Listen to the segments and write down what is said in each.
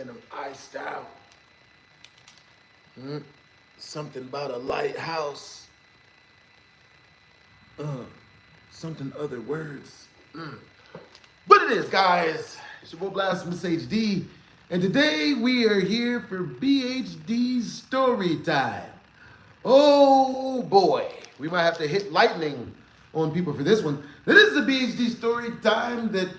saying? I'm iced out. Something about a lighthouse. Something other words. But it is, guys. It's your boy BlastphamousHD. And today we are here for BHD story time. Oh boy. We might have to hit lightning on people for this one. Now, this is a BHD story time that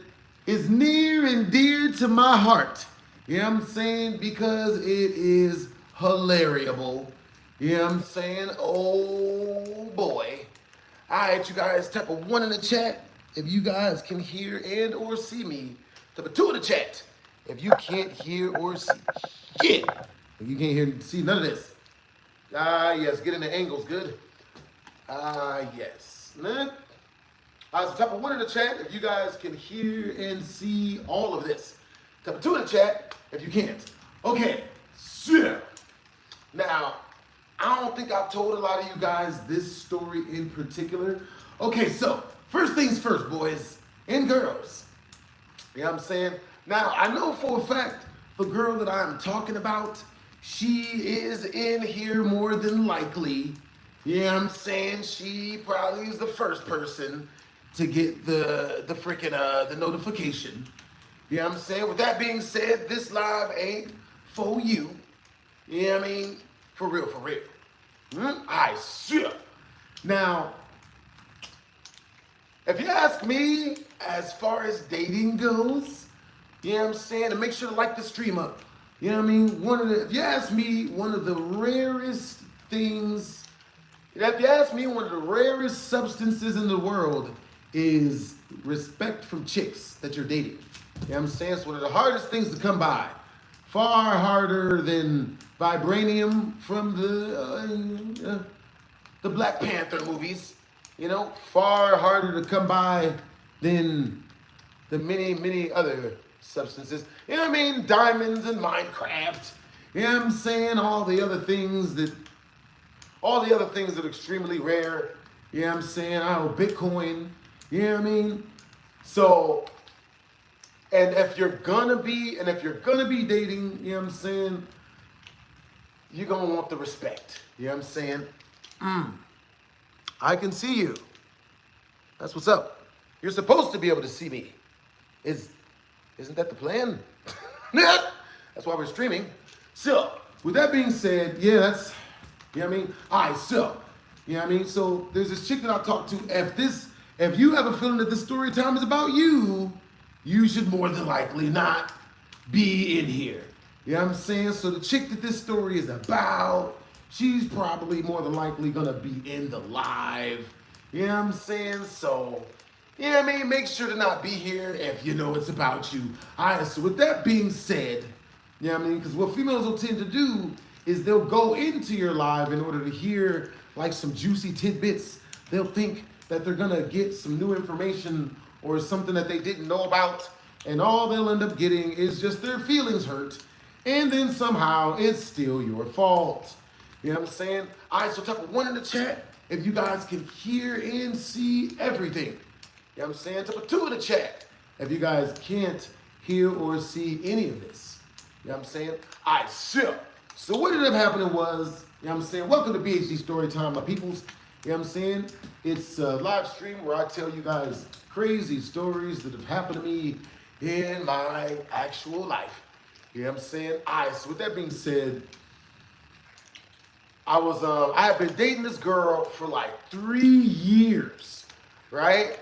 is near and dear to my heart. You know what I'm saying? Because it is hilariable. You know what I'm saying? Oh boy. Alright, you guys, type of 1 in the chat if you guys can hear and or see me. Type of 2 in the chat if you can't hear or see shit. If you can't hear and see none of this. Yes, get in the angles, good. Yes. Alright, so type of 1 in the chat if you guys can hear and see all of this. Type of 2 in the chat if you can't. Okay, so now, I don't think I've told a lot of you guys this story in particular. Okay, so first things first, boys and girls. You know what I'm saying? Now, I know for a fact the girl that I'm talking about, she is in here more than likely. You know what I'm saying? She probably is the first person to get the freaking the notification. You know what I'm saying? With that being said, this live ain't for you. You know what I mean? For real, for real. I see. Now, if you ask me, as far as dating goes, you know what I'm saying, and make sure to like the stream up. You know what I mean? If you ask me, one of the rarest things, if you ask me, one of the rarest substances in the world is respect from chicks that you're dating. You know what I'm saying? It's one of the hardest things to come by. Far harder than vibranium from the Black Panther movies. You know, far harder to come by than the many other substances. You know what I mean? Diamonds and Minecraft. You know what I'm saying? All the other things that are extremely rare. You know what I'm saying? I know, Bitcoin. You know what I mean? So, and if you're gonna be dating, you know what I'm saying, you're gonna want the respect. You know what I'm saying? I can see you. That's what's up. You're supposed to be able to see me. Isn't that the plan? That's why we're streaming. So, with that being said, yeah, that's, you know what I mean? Alright, so, you know what I mean? So, there's this chick that I talked to. If you have a feeling that this story time is about you, you should more than likely not be in here. You know what I'm saying? So the chick that this story is about, she's probably more than likely gonna be in the live. You know what I'm saying? So, you know what I mean? Make sure to not be here if you know it's about you. Alright, so with that being said, you know what I mean? Because what females will tend to do is they'll go into your live in order to hear like some juicy tidbits. They'll think that they're gonna get some new information or something that they didn't know about, and all they'll end up getting is just their feelings hurt, and then somehow it's still your fault. You know what I'm saying? Alright, so type of 1 in the chat if you guys can hear and see everything. You know what I'm saying? Type of 2 in the chat if you guys can't hear or see any of this. You know what I'm saying? Alright, so what ended up happening was, you know what I'm saying, welcome to BHD Storytime, my peoples. You know what I'm saying? It's a live stream where I tell you guys crazy stories that have happened to me in my actual life. You know what I'm saying? Alright, so with that being said, I had been dating this girl for like 3 years, right?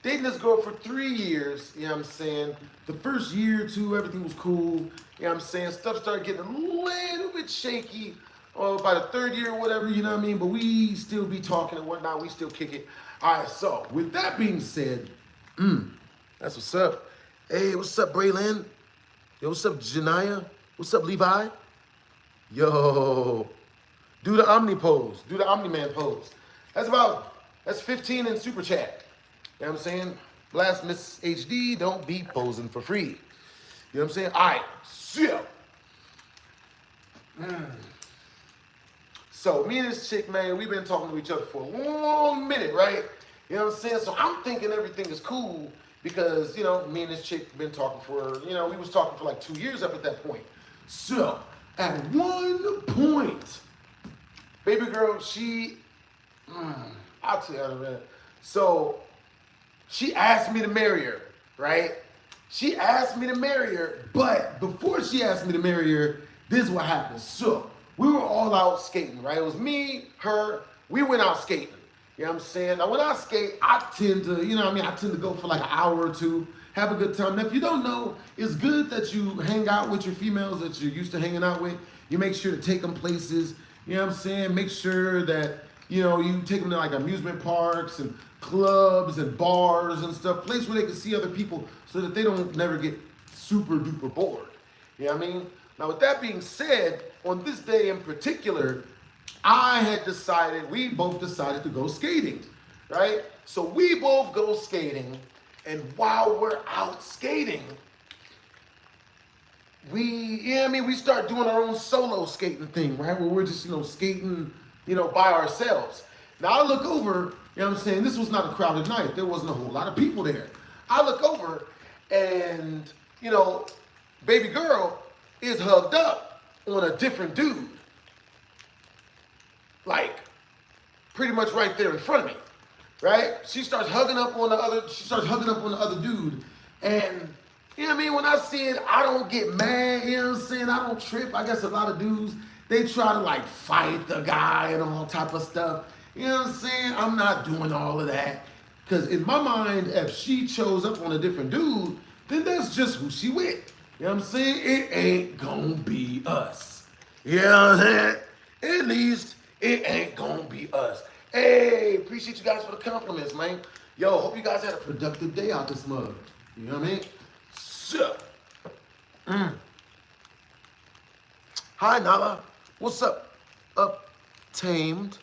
Dating this girl for 3 years, you know what I'm saying? The first year or two, everything was cool. You know what I'm saying? Stuff started getting a little bit shaky. By the 3rd year or whatever, you know what I mean? But we still be talking and whatnot. We still kick it. All right, so with that being said, that's what's up. Hey, what's up, Braylon? Yo, what's up, Janiyah? What's up, Levi? Yo, do the Omni pose. Do the Omni-Man pose. That's 15 in Super Chat. You know what I'm saying? BlastphamousHD, don't be posing for free. You know what I'm saying? All right, so. So me and this chick, man, we've been talking to each other for a long minute, right? You know what I'm saying? So I'm thinking everything is cool. because, you know, me and this chick been talking for, you know, we was talking for like 2 years up at that point. So, at one point, baby girl, I'll tell you in a minute. So, she asked me to marry her, right? She asked me to marry her, but before she asked me to marry her, this is what happened. So, we were all out skating, right? It was me, her, we went out skating. You know what I'm saying? Now, when I skate, I tend to, you know what I mean? I tend to go for like an hour or two, have a good time. Now, if you don't know, it's good that you hang out with your females that you're used to hanging out with. You make sure to take them places, you know what I'm saying? Make sure that, you know, you take them to like amusement parks and clubs and bars and stuff, place where they can see other people so that they don't never get super duper bored. You know what I mean? Now, with that being said, on this day in particular, we both decided to go skating, right? So we both go skating, and while we're out skating, we start doing our own solo skating thing, right? Where we're just, you know, skating, you know, by ourselves. Now I look over, you know what I'm saying? This was not a crowded night. There wasn't a whole lot of people there. I look over and, you know, baby girl is hugged up on a different dude. Like, pretty much right there in front of me, right? She starts hugging up on the other dude. And, you know what I mean? When I see it, I don't get mad, you know what I'm saying? I don't trip. I guess a lot of dudes, they try to like fight the guy and all type of stuff. You know what I'm saying? I'm not doing all of that. Because in my mind, if she chose up on a different dude, then that's just who she with. You know what I'm saying? It ain't gonna be us. You know what I'm saying? At least it ain't gonna be us. Hey, appreciate you guys for the compliments, man. Yo, hope you guys had a productive day out this mug. You know what I mean? So, Hi, Nala. What's up? Tamed.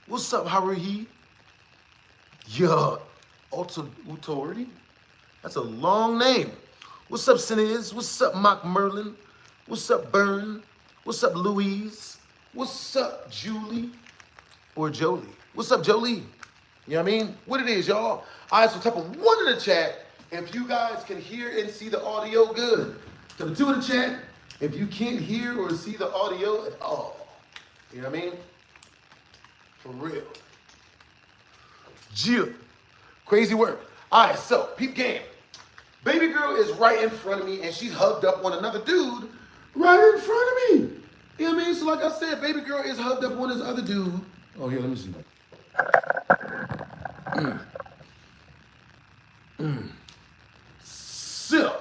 What's up, Haruhi? Yeah, Authority? That's a long name. What's up, Siniz? What's up, Mock Merlin? What's up, Byrne? What's up, Louise? What's up, Julie? Or Jolie? What's up, Jolie? You know what I mean? What it is, y'all. All right, so type of 1 in the chat if you guys can hear and see the audio good. Type of 2 in the chat if you can't hear or see the audio at all. You know what I mean? For real. Jill. Crazy work. All right, so peep game. Baby girl is right in front of me and she's hugged up on another dude right in front of me. You know what I mean? So like I said, baby girl is hugged up on this other dude. Oh, here, let me see. So,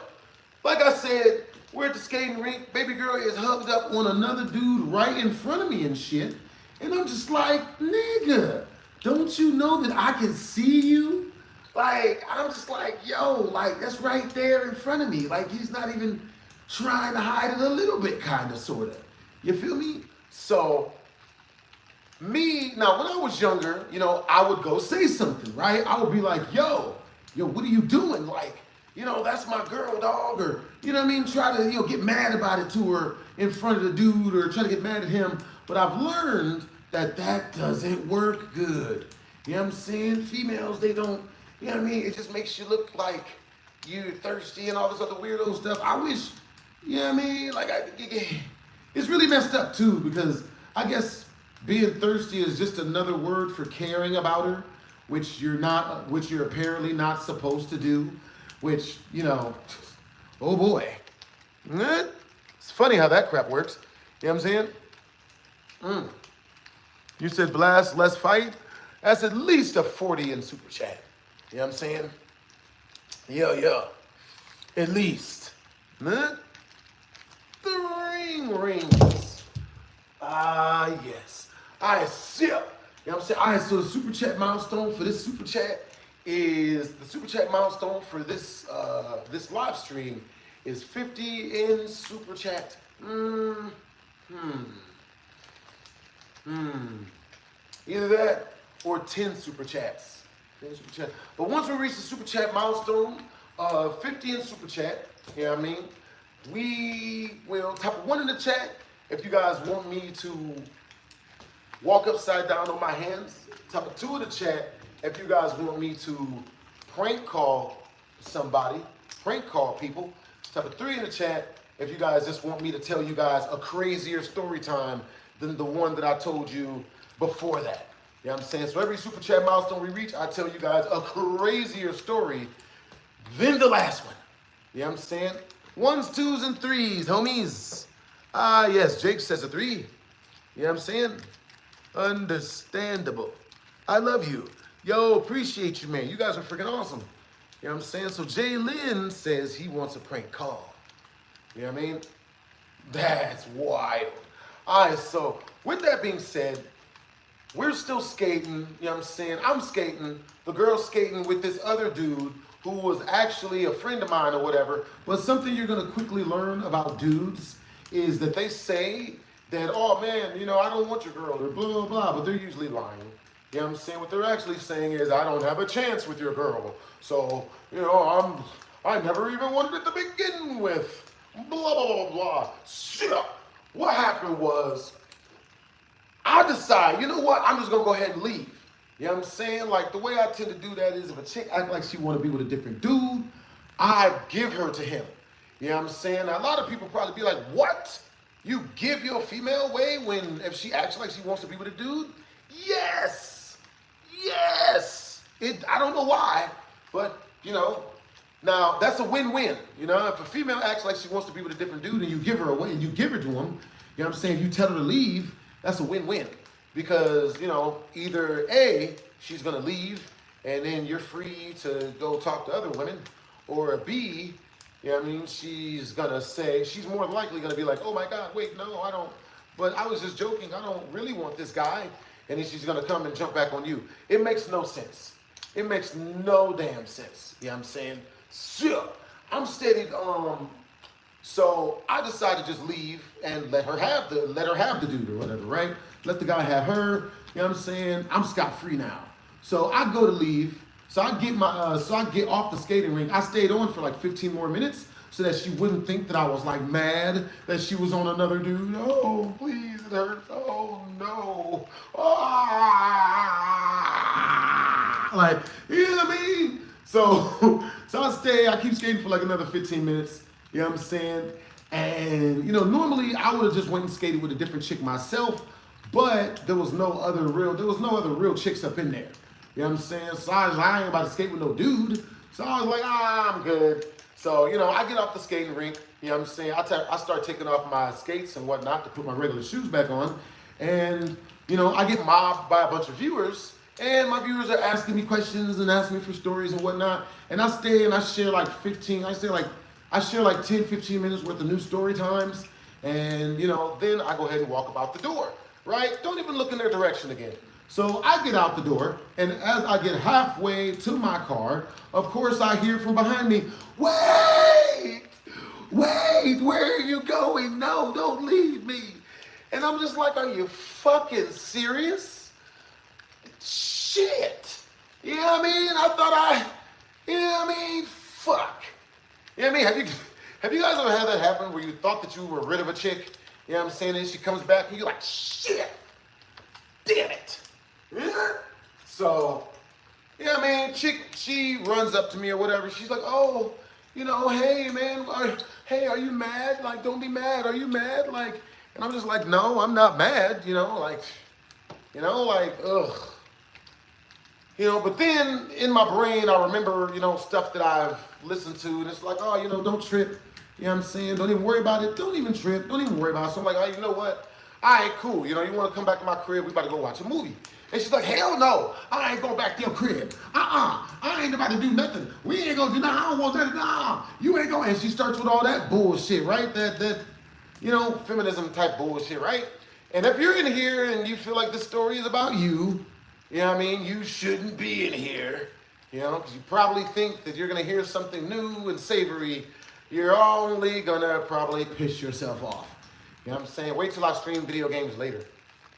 like I said, we're at the skating rink. Baby girl is hugged up on another dude right in front of me and shit. And I'm just like, nigga, don't you know that I can see you? Like, I'm just like, yo, like, that's right there in front of me. Like, he's not even trying to hide it a little bit, kind of, sort of. You feel me? So, now, when I was younger, you know, I would go say something, right? I would be like, yo, what are you doing? Like, you know, that's my girl, dog. Or, you know what I mean? Try to, you know, get mad about it to her in front of the dude or try to get mad at him. But I've learned that doesn't work good. You know what I'm saying? Females, they don't, you know what I mean? It just makes you look like you're thirsty and all this other weirdo stuff. I wish, you know what I mean? Like, it's really messed up too, because I guess being thirsty is just another word for caring about her, which you're apparently not supposed to do, which, you know, oh boy. It's funny how that crap works. You know what I'm saying? You said blast, let's fight. That's at least a 40 in super chat. You know what I'm saying? Yeah. At least. Huh? The rings. Yes. All right, so, you know what I'm saying? All right, so the super chat milestone for this super chat is, the super chat milestone for this this live stream is 50 in super chat. Either that or 10 super chats. 10 super chat. But once we reach the super chat milestone of 50 in super chat, you know what I mean? We will type 1 in the chat if you guys want me to walk upside down on my hands. Type 2 in the chat if you guys want me to prank call somebody, prank call people. Type a 3 in the chat if you guys just want me to tell you guys a crazier story time than the one that I told you before that. You know what I'm saying? So every super chat milestone we reach, I tell you guys a crazier story than the last one. You know what I'm saying? 1s, 2s, and 3s, homies. Ah, yes, Jake says a 3. You know what I'm saying? Understandable. I love you. Yo, appreciate you, man. You guys are freaking awesome. You know what I'm saying? So Jay Lynn says he wants a prank call. You know what I mean? That's wild. All right, so with that being said, we're still skating, you know what I'm saying? I'm skating, the girl's skating with this other dude who was actually a friend of mine or whatever. But something you're gonna quickly learn about dudes is that they say that, oh man, you know, I don't want your girl, or blah, blah, blah, but they're usually lying. You know what I'm saying? What they're actually saying is, I don't have a chance with your girl. So, you know, I never even wanted it to begin with. Blah, blah, blah, blah. So, what happened was, I decide, you know what, I'm just gonna go ahead and leave. You know what I'm saying? Like, the way I tend to do that is if a chick act like she wanna be with a different dude, I give her to him. You know what I'm saying? Now, a lot of people probably be like, what? You give your female away if she acts like she wants to be with a dude? Yes! Yes! I don't know why, but, you know, now that's a win-win. You know, if a female acts like she wants to be with a different dude and you give her away and you give her to him, you know what I'm saying, you tell her to leave, that's a win-win. Because, you know, either A, she's gonna leave and then you're free to go talk to other women, or B, you know what I mean, she's gonna say, she's more likely gonna be like, oh my God, wait, no, I don't, but I was just joking, I don't really want this guy, and then she's gonna come and jump back on you. It makes no sense. It makes no damn sense, you know what I'm saying? So, I'm steady, so I decided to just leave and let her have the dude or whatever, right? Let the guy have her, you know what I'm saying? I'm scot-free now. So I go to leave, so I get off the skating rink. I stayed on for like 15 more minutes so that she wouldn't think that I was like mad that she was on another dude. Oh, please, it hurts. Oh, no. Ah! Like, you know what I mean? So I keep skating for like another 15 minutes, you know what I'm saying? And, you know, normally I would have just went and skated with a different chick myself, but there was no other real chicks up in there. You know what I'm saying? So I ain't about to skate with no dude. So I was like, I'm good. So, you know, I get off the skating rink, you know what I'm saying? I start taking off my skates and whatnot to put my regular shoes back on. And, you know, I get mobbed by a bunch of viewers. And my viewers are asking me questions and asking me for stories and whatnot. And I stay and I share like 10, 15 minutes worth of new story times. And, you know, then I go ahead and walk about the door, right? Don't even look in their direction again. So I get out the door, and as I get halfway to my car, of course I hear from behind me, wait, where are you going? No, don't leave me. And I'm just like, are you fucking serious? Shit. You know what I mean? Fuck. You know what I mean? Have you guys ever had that happen where you thought that you were rid of a chick? You know what I'm saying? And she comes back and you're like, shit, damn it. Yeah. So, you know what I mean? She runs up to me or whatever. She's like, oh, you know, hey man, are you mad? Like, don't be mad. Are you mad? Like, and I'm just like, no, I'm not mad. Ugh. You know, but then in my brain, I remember, you know, stuff that I've listened to, and it's like, oh, you know, don't trip. You know what I'm saying? Don't even worry about it. Don't even trip. Don't even worry about it. So I'm like, oh, you know what? All right, cool. You know, you want to come back to my crib? We about to go watch a movie. And she's like, hell no. I ain't going back to your crib. I ain't about to do nothing. We ain't going to do nothing. I don't want that. Nah. You ain't going. And she starts with all that bullshit, right? That, you know, feminism type bullshit, right? And if you're in here and you feel like this story is about you, you know what I mean? You shouldn't be in here, you know, because you probably think that you're going to hear something new and savory. You're only going to probably piss yourself off. You know what I'm saying? Wait till I stream video games later.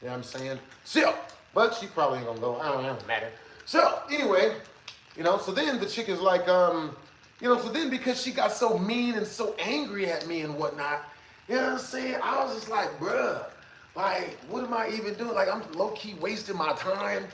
You know what I'm saying? So, but she probably ain't going to go. I don't know, it don't matter. So, anyway, you know, so then the chick is like, you know, so then because she got so mean and so angry at me and whatnot, you know what I'm saying? I was just like, bruh, like, what am I even doing? Like, I'm low-key wasting my time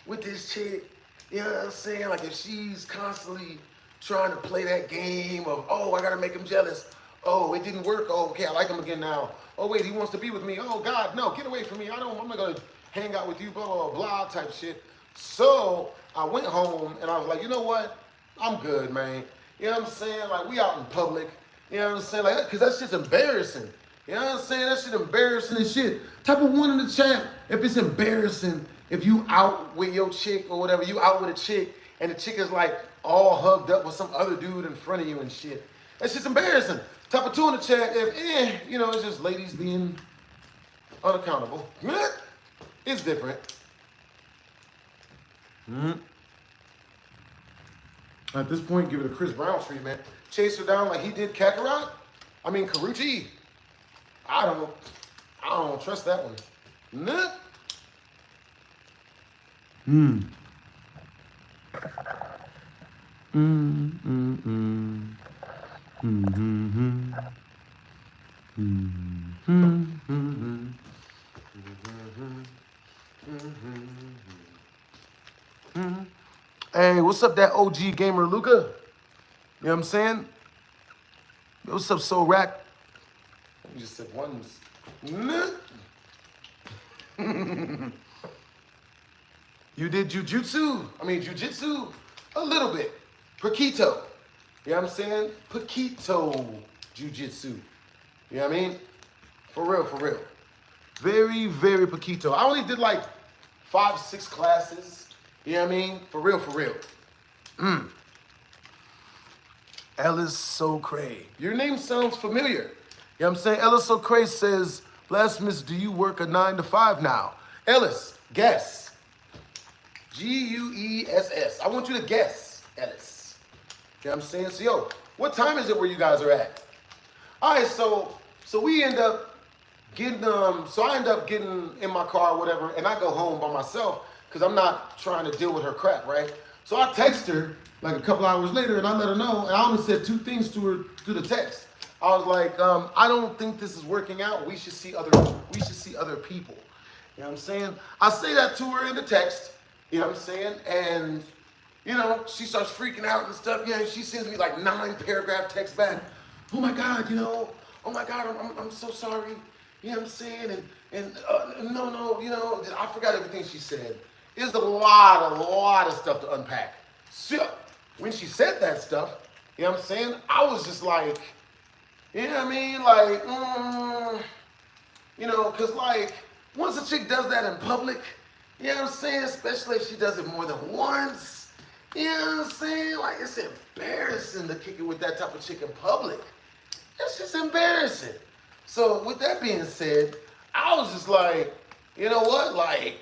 with this chick. You know what I'm saying? Like, if she's constantly trying to play that game of, oh, I gotta make him jealous. Oh, it didn't work. Oh, okay, I like him again now. Oh, wait, he wants to be with me. Oh, God, no, get away from me. I'm not gonna hang out with you, blah, blah, blah, blah, type shit. So I went home and I was like, you know what? I'm good, man. You know what I'm saying? Like, we out in public. You know what I'm saying? Like, because that shit's embarrassing. You know what I'm saying? That shit embarrassing as shit. Type of one in the chat if it's embarrassing if you out with your chick or whatever, you out with a chick and the chick is like all hugged up with some other dude in front of you and shit. That's just embarrassing. Type of two in the chat if, you know, it's just ladies being unaccountable. It's different. At this point, give it a Chris Brown treatment. Chase her down like he did Kakarot. I mean, Karuchi. I don't trust that one. Nah. Hey, what's up, that OG gamer Luca? You know what I'm saying? Yo, what's up, Soul Rack? You just said ones. You did jujitsu? I mean, jujitsu? A little bit. Paquito. You know what I'm saying? Paquito jujitsu. You know what I mean? For real, for real. Very, very Paquito. I only did like 5, 6 classes. You know what I mean? For real, for real. Ellis So Cray. Your name sounds familiar. You know what I'm saying? Ellis So Cray says, Blasphemous, do you work a 9 to 5 now? Ellis, guess. Guess. I want you to guess, Ellis. You know what I'm saying? So, yo, what time is it where you guys are at? All right, so we end up getting, so I end up getting in my car or whatever, and I go home by myself because I'm not trying to deal with her crap, right? So I text her like a couple hours later, and I let her know, and I only said 2 things to her through the text. I was like, I don't think this is working out. We should see other people. You know what I'm saying? I say that to her in the text. You know what I'm saying? And, you know, she starts freaking out and stuff. Yeah, she sends me like 9-paragraph text back. Oh my God, you know, oh my God, I'm so sorry. You know what I'm saying? No, you know, I forgot everything she said. There's a lot of stuff to unpack. So, when she said that stuff, you know what I'm saying? I was just like, you know what I mean? Like, you know, because like, once a chick does that in public, you know what I'm saying? Especially if she does it more than once, you know what I'm saying? Like, it's embarrassing to kick it with that type of chick in public. It's just embarrassing. So, with that being said, I was just like, you know what? Like,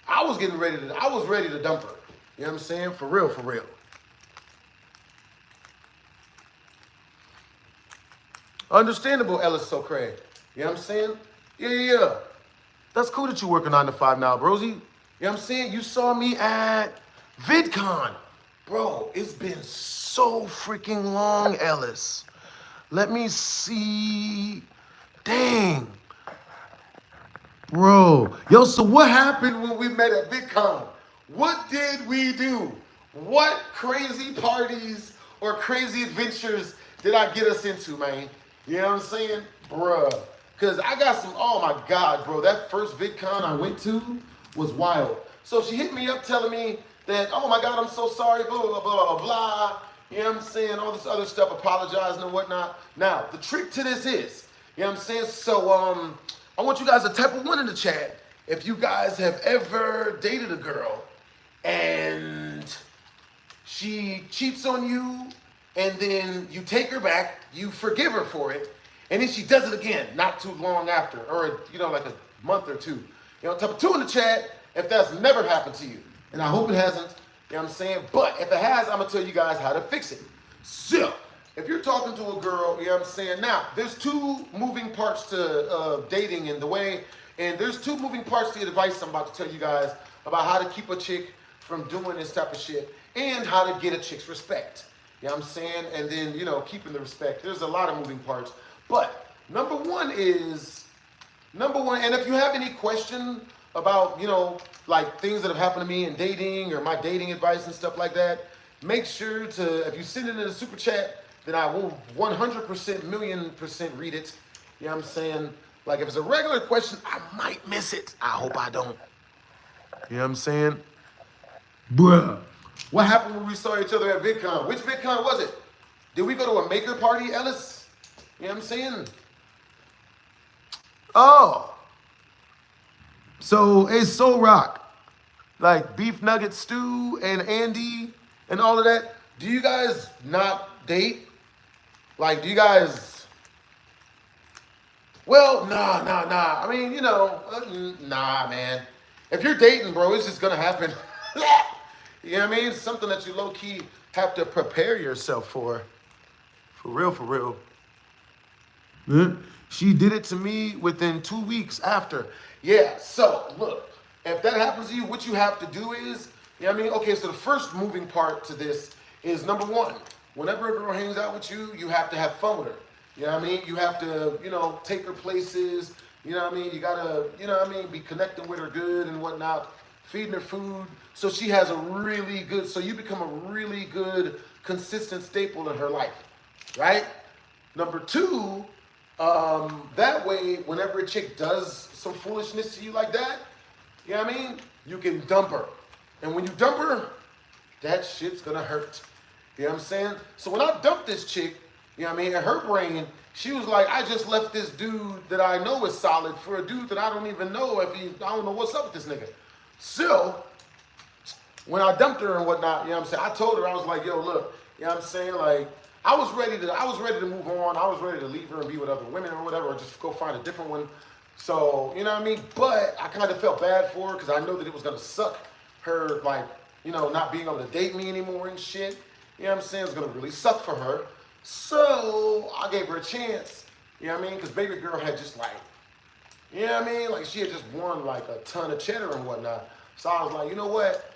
I was ready to dump her. You know what I'm saying? For real, for real. Understandable, Ellis So Cray. You know what I'm saying? Yeah. That's cool that you work a 9 to 5 now, brozy. You know what I'm saying? You saw me at VidCon. Bro, it's been so freaking long, Ellis. Let me see. Dang. Bro. Yo, so what happened when we met at VidCon? What did we do? What crazy parties or crazy adventures did I get us into, man? You know what I'm saying? Bruh. Because I got some, oh my God, bro. That first VidCon I went to was wild. So she hit me up telling me that, oh my God, I'm so sorry, blah, blah, blah, blah, blah. You know what I'm saying? All this other stuff, apologizing and whatnot. Now, the trick to this is, you know what I'm saying? So, I want you guys to type a 1 in the chat if you guys have ever dated a girl and she cheats on you and then you take her back, you forgive her for it, and then she does it again not too long after, or, you know, like a month or 2. You know, type a 2 in the chat if that's never happened to you. And I hope it hasn't, you know what I'm saying? But if it has, I'm going to tell you guys how to fix it. So, if you're talking to a girl, you know what I'm saying? Now, there's 2 moving parts to dating in the way, and there's 2 moving parts to the advice I'm about to tell you guys about how to keep a chick from doing this type of shit and how to get a chick's respect. You know what I'm saying? And then, you know, keeping the respect. There's a lot of moving parts. But number one, and if you have any question about, you know, like things that have happened to me in dating or my dating advice and stuff like that, make sure to, if you send it in a super chat, then I will 100%, million% read it. You know what I'm saying? Like if it's a regular question, I might miss it. I hope I don't. You know what I'm saying? Bruh. What happened when we saw each other at VidCon? Which VidCon was it? Did we go to a maker party, Ellis? You know what I'm saying? Oh. So it's So Rock. Like beef nugget stew and Andy and all of that. Do you guys not date? Like, do you guys... Well, nah. I mean, you know, nah, man. If you're dating, bro, it's just gonna happen. You know what I mean? Something that you low-key have to prepare yourself for. For real. She did it to me within 2 weeks after. Yeah, so, look. If that happens to you, what you have to do is, you know what I mean? Okay, so the first moving part to this is number one. Whenever a girl hangs out with you, you have to have fun with her. You know what I mean? You have to, you know, take her places. You know what I mean? You gotta, you know what I mean? Be connecting with her good and whatnot. Feeding her food. So she has a really good, so you become a really good, consistent staple in her life. Right? Number two, that way, whenever a chick does some foolishness to you like that, you know what I mean? You can dump her. And when you dump her, that shit's gonna hurt. You know what I'm saying? So when I dumped this chick, you know what I mean, in her brain, she was like, I just left this dude that I know is solid for a dude that I don't even know I don't know what's up with this nigga. So, when I dumped her and whatnot, you know what I'm saying? I told her, I was like, yo, look, you know what I'm saying? Like, I was ready to move on. I was ready to leave her and be with other women or whatever, or just go find a different one. So, you know what I mean? But I kind of felt bad for her because I know that it was going to suck her, like, you know, not being able to date me anymore and shit. You know what I'm saying? It's going to really suck for her. So, I gave her a chance. You know what I mean? Because baby girl had just like, you know what I mean? Like, she had just won like a ton of cheddar and whatnot. So, I was like, you know what?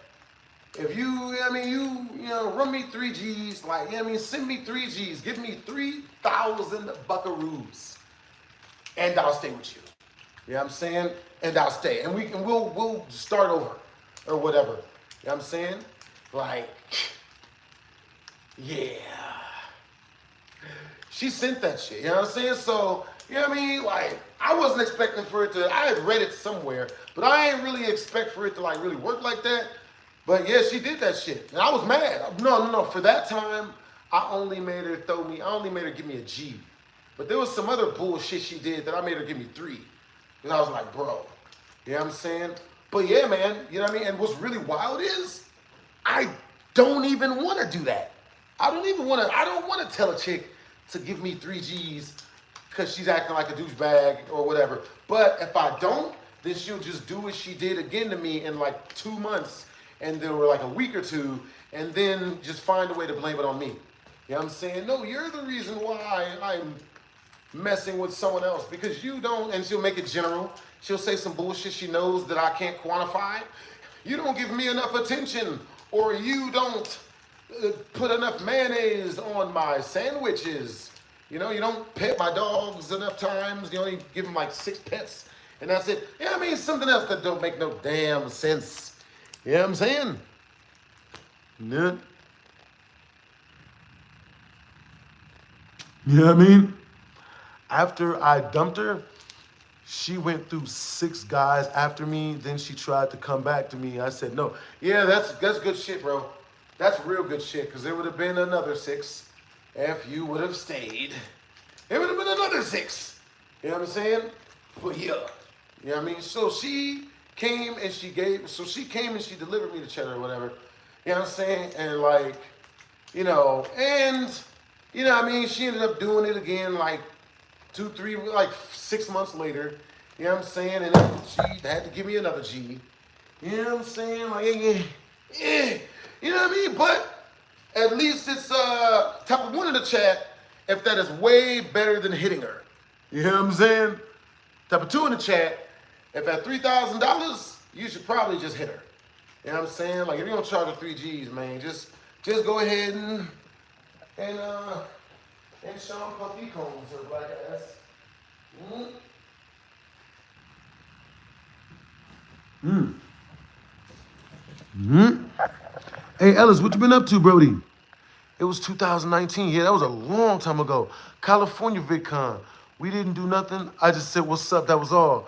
If you know what I mean, you know, run me 3 G's, like, you know what I mean? Send me 3 G's. Give me 3,000 buckaroos. And I'll stay with you. You know what I'm saying? And I'll stay. And we'll start over or whatever. You know what I'm saying? Like, yeah. She sent that shit. You know what I'm saying? So, you know what I mean? Like, I wasn't expecting for it to, I had read it somewhere, but I ain't really expect for it to like really work like that. But yeah, she did that shit. And I was mad. No. For that time, I only made her give me a G. But there was some other bullshit she did that I made her give me 3. And I was like, bro, you know what I'm saying? But yeah, man, you know what I mean? And what's really wild is, I don't even want to do that. I don't want to tell a chick to give me 3 G's because she's acting like a douchebag or whatever. But if I don't, then she'll just do what she did again to me in like 2 months, and then like a week or 2, and then just find a way to blame it on me. You know what I'm saying? No, you're the reason why I'm messing with someone else because you don't, and she'll make it general. She'll say some bullshit she knows that I can't quantify. You don't give me enough attention, or you don't put enough mayonnaise on my sandwiches. You know, you don't pet my dogs enough times. You only give them like 6 pets, and that's it. Yeah, I mean, something else that don't make no damn sense. You know what I'm saying? Yeah. You know what I mean? After I dumped her, she went through 6 guys after me. Then she tried to come back to me. I said, no. Yeah, that's good shit, bro. That's real good shit, because there would have been another 6 if you would have stayed. There would have been another 6. You know what I'm saying? But yeah. You know what I mean? So she came and she delivered me the cheddar or whatever. You know what I'm saying? And like, you know, and, you know what I mean? She ended up doing it again like 2, 3, like 6 months later. You know what I'm saying? And then she had to give me another G. You know what I'm saying? Like, yeah. You know what I mean? But at least it's type of 1 in the chat if that is way better than hitting her. You know what I'm saying? Type of 2 in the chat. If at $3,000, you should probably just hit her. You know what I'm saying? Like, if you don't charge her 3 G's, man, just go ahead and Sean Puffy Combs her black ass. Hey, Ellis, what you been up to, Brody? It was 2019. Yeah, that was a long time ago. California VidCon. We didn't do nothing. I just said, what's up? That was all.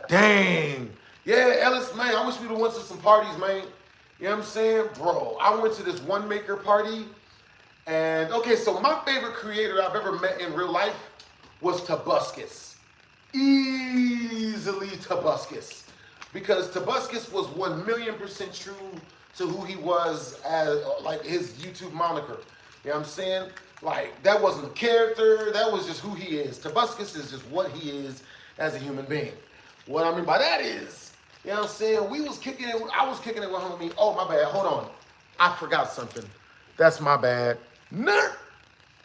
Dang. Yeah, Ellis, man, I wish we would've went to some parties, man. You know what I'm saying? Bro, I went to this one maker party. And, okay, so my favorite creator I've ever met in real life was Tobuscus. Easily Tobuscus. Because Tobuscus was 1,000,000% true to who he was as, like, his YouTube moniker. You know what I'm saying? Like, that wasn't a character. That was just who he is. Tobuscus is just what he is as a human being. What I mean by that is, you know what I'm saying? We was kicking it. I was kicking it with homie. Oh, my bad. Hold on. I forgot something. That's my bad. Nah.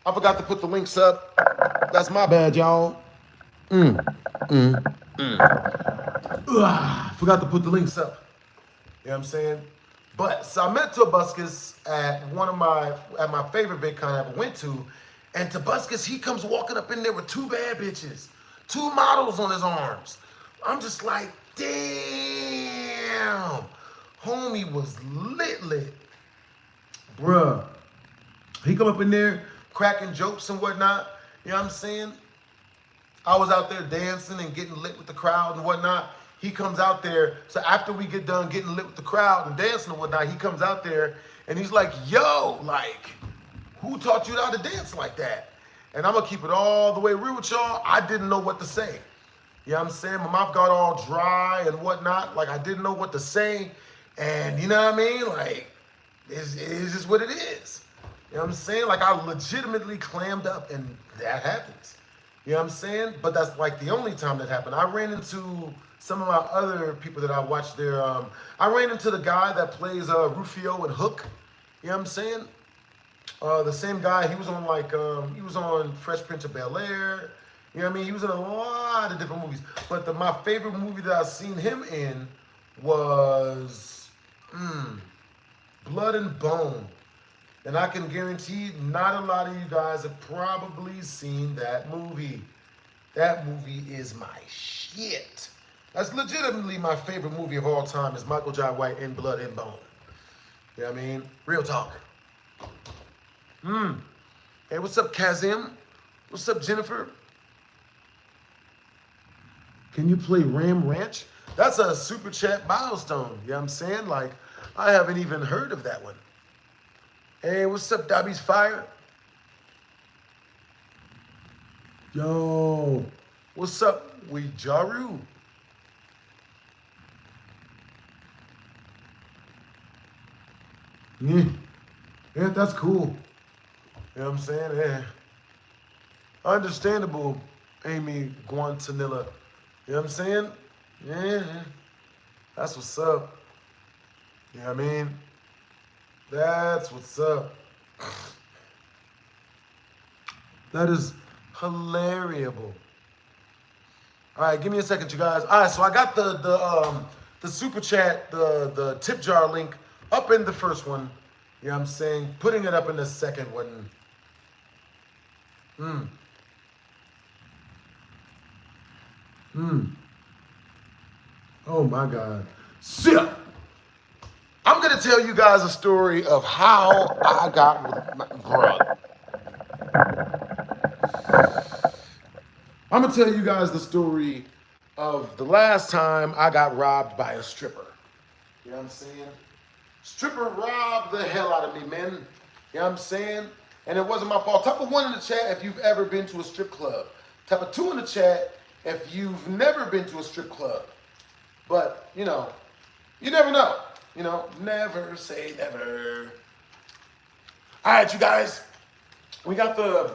I forgot to put the links up. That's my bad, y'all. Forgot to put the links up. You know what I'm saying? But so I met Tobuscus at my favorite VidCon I ever went to, and Tobuscus, he comes walking up in there with two bad bitches, two models on his arms. I'm just like, damn, homie was lit. Bruh. He come up in there cracking jokes and whatnot. You know what I'm saying? I was out there dancing and getting lit with the crowd and whatnot. He comes out there. So after we get done getting lit with the crowd and dancing and whatnot, he comes out there and he's like, yo, like, who taught you how to dance like that? And I'm going to keep it all the way real with y'all. I didn't know what to say. You know what I'm saying? My mouth got all dry and whatnot. Like, I didn't know what to say. And you know what I mean? Like, it's just what it is. You know what I'm saying? Like, I legitimately clammed up, and that happens. You know what I'm saying? But that's like the only time that happened. I ran into some of my other people that I watched there. I ran into the guy that plays Rufio and Hook. You know what I'm saying? The same guy. He was on he was on Fresh Prince of Bel-Air. You know what I mean? He was in a lot of different movies. But my favorite movie that I've seen him in was Blood and Bone. And I can guarantee not a lot of you guys have probably seen that movie. That movie is my shit. That's legitimately my favorite movie of all time is Michael Jai White in Blood and Bone. You know what I mean? Real talk. Hey, what's up, Kazim? What's up, Jennifer? Can you play Ram Ranch? That's a super chat milestone. You know what I'm saying? Like, I haven't even heard of that one. Hey, what's up, Dobby's Fire? Yo, what's up, Wijaru? Yeah, that's cool. You know what I'm saying? Yeah. Understandable, Amy Guantanilla. You know what I'm saying? Yeah. That's what's up. You know what I mean? That's what's up. That is hilarious. All right, give me a second, you guys. All right, so I got the super chat, the tip jar link up in the first one. You know what I'm saying? Putting it up in the second one. Oh my God. Sit. I'm going to tell you guys a story of how I got with my brother. I'm going to tell you guys the story of the last time I got robbed by a stripper. You know what I'm saying? Stripper robbed the hell out of me, man. You know what I'm saying? And it wasn't my fault. Type of 1 in the chat if you've ever been to a strip club. Type of 2 in the chat if you've never been to a strip club. But, you know, you never know. You know, never say never. All right, you guys. We got the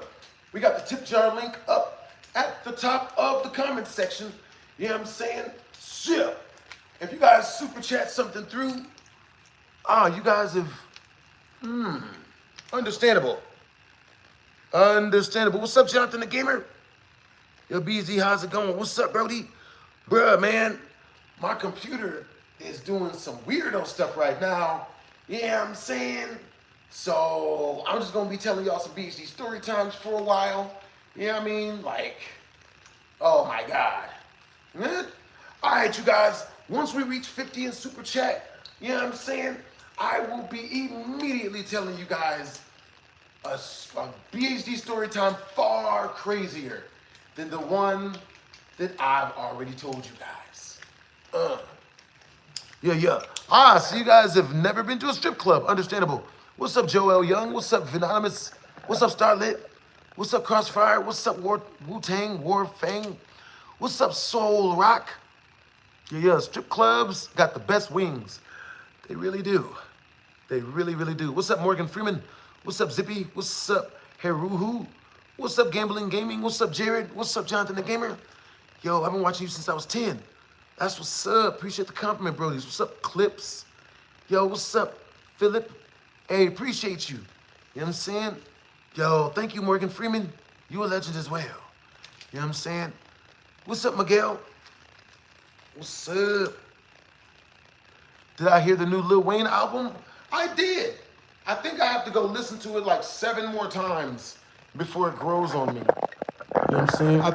tip jar link up at the top of the comment section. You know what I'm saying? So, if you guys super chat something through, you guys have, understandable. Understandable. What's up, Jonathan the Gamer? Yo, BZ, how's it going? What's up, Brody? Bruh, man, my computer is doing some weirdo stuff right now. You know what I'm saying? So I'm just gonna be telling y'all some BHD story times for a while. You know what I mean? Like, oh my God. All right, you guys, once we reach 50 in super chat, you know what I'm saying? I will be immediately telling you guys a BHD story time far crazier than the one that I've already told you guys. Yeah. So you guys have never been to a strip club. Understandable. What's up, Joel Young? What's up, Anonymous? What's up, Starlit? What's up, Crossfire? What's up, Wu-Tang, Warfang? What's up, Soul Rock? Yeah. Strip clubs got the best wings. They really do. They really do. What's up, Morgan Freeman? What's up, Zippy? What's up, Heruhu? What's up, Gambling Gaming? What's up, Jared? What's up, Jonathan the Gamer? Yo, I've been watching you since I was 10. That's what's up. Appreciate the compliment, brodies. What's up, Clips? Yo, what's up, Philip? Hey, appreciate you. You know what I'm saying? Yo, thank you, Morgan Freeman. You a legend as well. You know what I'm saying? What's up, Miguel? What's up? Did I hear the new Lil Wayne album? I did. I think I have to go listen to it like 7 more times before it grows on me. You know what I'm saying? I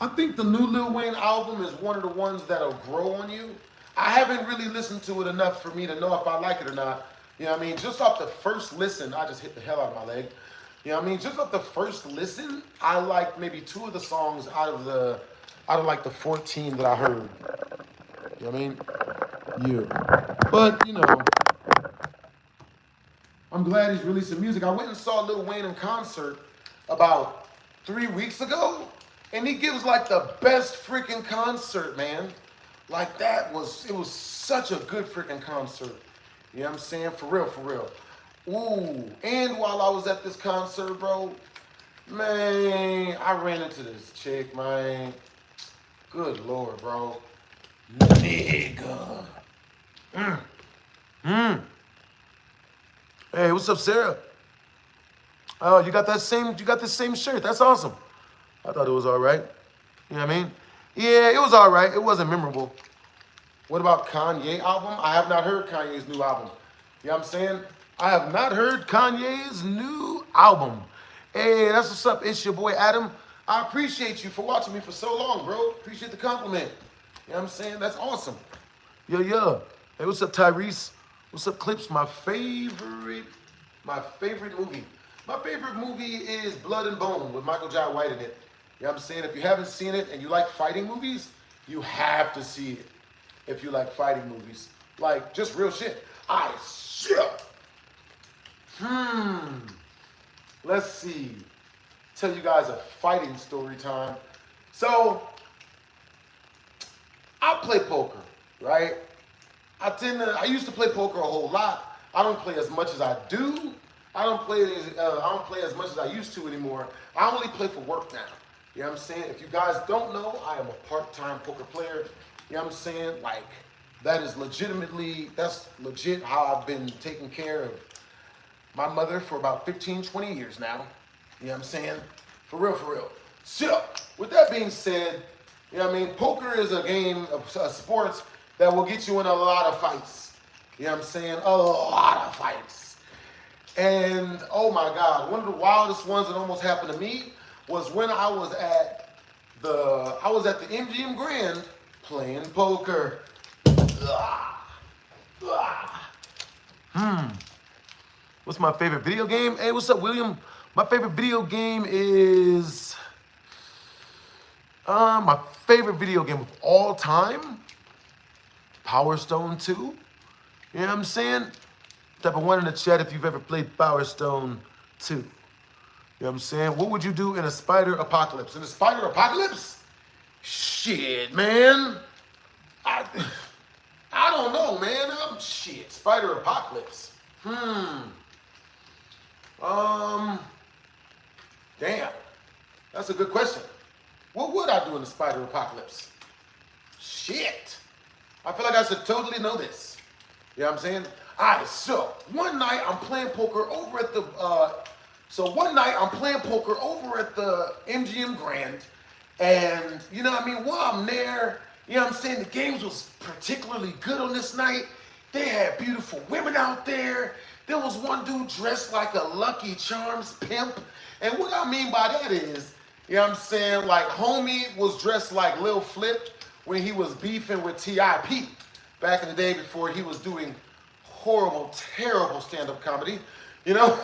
think the new Lil Wayne album is one of the ones that'll grow on you. I haven't really listened to it enough for me to know if I like it or not. You know what I mean? Just off the first listen, I just hit the hell out of my leg. You know what I mean? Just off the first listen, I like maybe 2 of the songs out of like the 14 that I heard. You know what I mean? Yeah. But, you know, I'm glad he's releasing music. I went and saw Lil Wayne in concert about 3 weeks ago, and he gives like the best freaking concert, man. Like it was such a good freaking concert. You know what I'm saying? For real. Ooh, and while I was at this concert, bro, man, I ran into this chick, man. Good Lord, bro. Nigga. Hey, what's up, Sarah? Oh, you got the same shirt. That's awesome. I thought it was all right. You know what I mean? Yeah, it was all right. It wasn't memorable. What about Kanye album? I have not heard Kanye's new album. You know what I'm saying? I have not heard Kanye's new album. Hey, that's what's up. It's your boy Adam. I appreciate you for watching me for so long, bro. Appreciate the compliment. You know what I'm saying? That's awesome. Yeah. Hey, what's up, Tyrese? What's up, Clips? My favorite movie. My favorite movie is Blood and Bone with Michael Jai White in it. You know what I'm saying? If you haven't seen it and you like fighting movies, you have to see it. If you like fighting movies. Like, just real shit. Let's see. Tell you guys a fighting story time. So, I play poker, right? I used to play poker a whole lot. I don't play as much as I do. I don't play as much as I used to anymore. I only play for work now. You know what I'm saying? If you guys don't know, I am a part-time poker player. You know what I'm saying? Like, that's legit how I've been taking care of my mother for about 15, 20 years now. You know what I'm saying? For real. So, with that being said, you know what I mean? Poker is a game of sports that will get you in a lot of fights. You know what I'm saying? A lot of fights. And, oh my God, one of the wildest ones that almost happened to me was when I was at the MGM Grand playing poker. What's my favorite video game? Hey, what's up, William? My favorite video game is my favorite video game of all time, Power Stone 2. You know what I'm saying? Type of one in the chat if you've ever played Power Stone 2. You know what I'm saying? What would you do in a spider apocalypse? In a spider apocalypse? Shit, man. I don't know, man. Spider apocalypse. Damn. That's a good question. What would I do in a spider apocalypse? Shit. I feel like I should totally know this. You know what I'm saying? All right, so one night I'm playing poker over at the MGM Grand, and you know what I mean, while I'm there, you know what I'm saying, the games was particularly good on this night. They had beautiful women out there. There was one dude dressed like a Lucky Charms pimp. And what I mean by that is, you know what I'm saying, like homie was dressed like Lil Flip when he was beefing with TIP back in the day before he was doing horrible, terrible stand-up comedy, you know?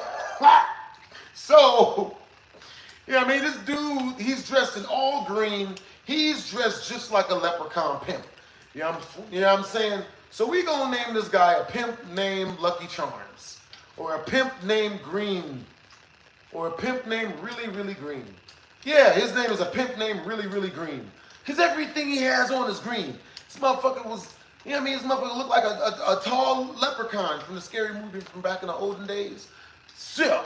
So, yeah, I mean, this dude, he's dressed in all green. He's dressed just like a leprechaun pimp. You know what I'm saying? So we gonna name this guy a pimp named Lucky Charms, or a pimp named Green, or a pimp named Really, Really Green. Yeah, his name is a pimp named Really, Really Green. Because everything he has on is green. This motherfucker was, you know what I mean? This motherfucker looked like a tall leprechaun from the scary movie from back in the olden days. So,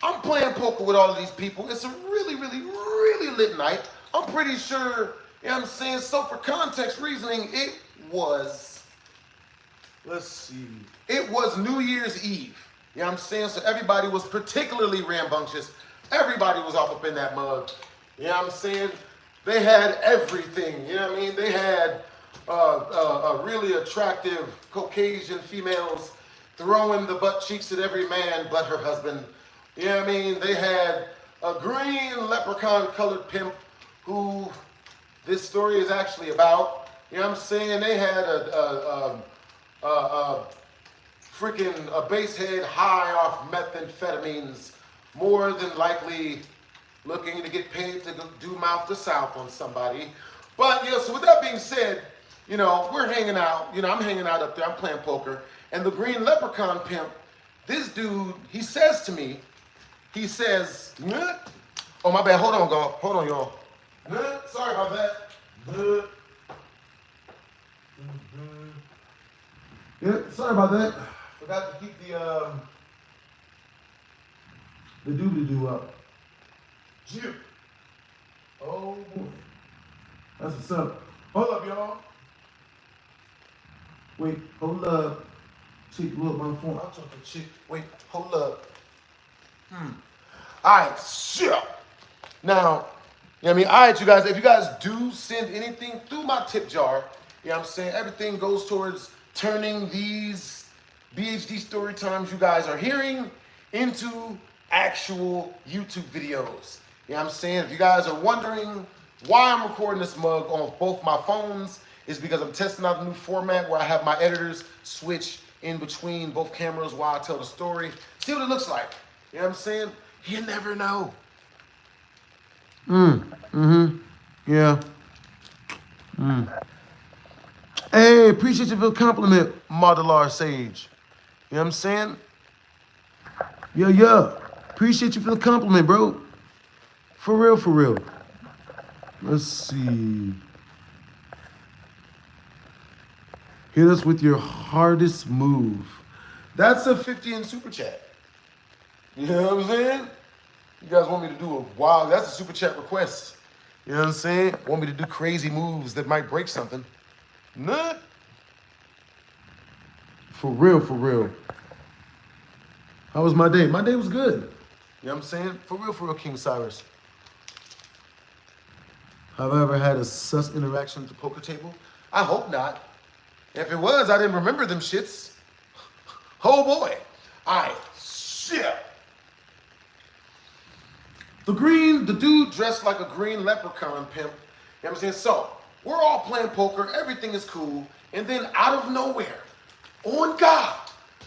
I'm playing poker with all of these people. It's a really, really, really lit night. I'm pretty sure, you know what I'm saying? So for context reasoning, it was, let's see, it was New Year's Eve. You know what I'm saying? So everybody was particularly rambunctious. Everybody was off up in that mug. You know what I'm saying? They had everything. You know what I mean? They had really attractive Caucasian females throwing the butt cheeks at every man but her husband. You know what I mean? They had a green leprechaun colored pimp who this story is actually about. You know what I'm saying? They had a base head high off methamphetamines, more than likely looking to get paid to do mouth to south on somebody. But yeah, so with that being said, you know, we're hanging out. You know, I'm hanging out up there. I'm playing poker. And the green leprechaun pimp, this dude, he says to me, he says, "Nut." Oh, my bad. Hold on, y'all. Hold on, y'all. Nut. Sorry about that. Nut. Yeah, sorry about that. Forgot to keep the doobly-doo up. Jip. Oh, boy. That's what's up. Hold up, y'all. Wait, hold up. Chick, look, my phone. I'll talk to chick. Wait, hold up. All right, shit. Now, you know what I mean? All right, you guys, if you guys do send anything through my tip jar, you know what I'm saying? Everything goes towards turning these BHD story times you guys are hearing into actual YouTube videos. You know what I'm saying? If you guys are wondering why I'm recording this mug on both my phones, is because I'm testing out a new format where I have my editors switch in between both cameras while I tell the story. See what it looks like. You know what I'm saying? You never know. Yeah. Hey, appreciate you for the compliment, Modular Sage. You know what I'm saying? Yeah. Appreciate you for the compliment, bro. For real. Let's see. Hit us with your hardest move. That's a 50 in super chat. You know what I'm saying? You guys want me to do that's a super chat request. You know what I'm saying? Want me to do crazy moves that might break something. Nah. For real. How was my day? My day was good. You know what I'm saying? For real, King Cyrus. Have I ever had a sus interaction at the poker table? I hope not. If it was, I didn't remember them shits. Oh boy. All right, shit. The dude dressed like a green leprechaun pimp. You know what I'm saying? So, we're all playing poker, everything is cool, and then out of nowhere, on God,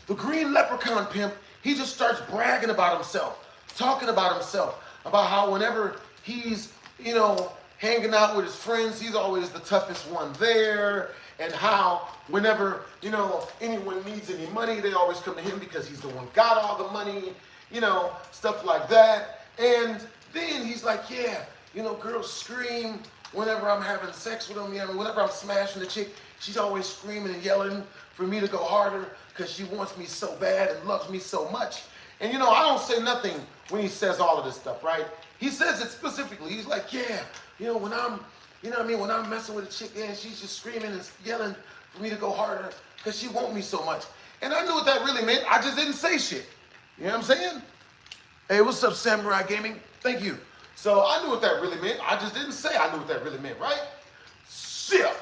the green leprechaun pimp, he just starts bragging about himself, talking about himself, about how whenever he's, you know, hanging out with his friends, he's always the toughest one there, and how whenever, you know, anyone needs any money, they always come to him because he's the one got all the money, you know, stuff like that. And then he's like, yeah, you know, girls scream whenever I'm having sex with them. You know, whenever I'm smashing the chick, she's always screaming and yelling for me to go harder because she wants me so bad and loves me so much. And, you know, I don't say nothing when he says all of this stuff, right? He says it specifically. He's like, yeah, you know, when I'm, you know what I mean, when I'm messing with a chick and she's just screaming and yelling for me to go harder because she wants me so much. And I knew what that really meant. I just didn't say shit. You know what I'm saying? Hey, what's up, Samurai Gaming? Thank you. So I knew what that really meant. I just didn't say I knew what that really meant, right? Shit.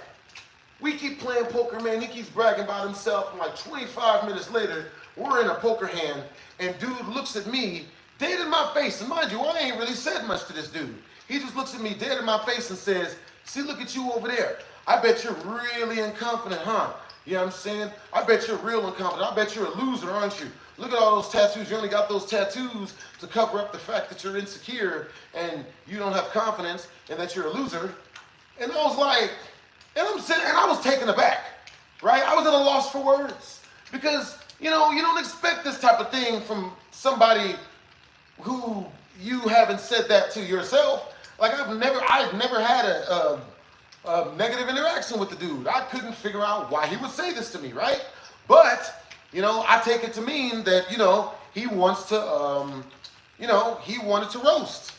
We keep playing poker, man. He keeps bragging about himself. And like 25 minutes later, we're in a poker hand, and dude looks at me dead in my face. And mind you, I ain't really said much to this dude. He just looks at me dead in my face and says, see, look at you over there. I bet you're really inconfident, huh? You know what I'm saying? I bet you're real incompetent. I bet you're a loser, aren't you? Look at all those tattoos. You only got those tattoos to cover up the fact that you're insecure and you don't have confidence and that you're a loser. And I was like, and I'm sitting, and I was taken aback, right? I was at a loss for words because, you know, you don't expect this type of thing from somebody who you haven't said that to yourself. Like I've never had a negative interaction with the dude. I couldn't figure out why he would say this to me, right? But, you know, I take it to mean that, you know, he wants to, you know, he wanted to roast.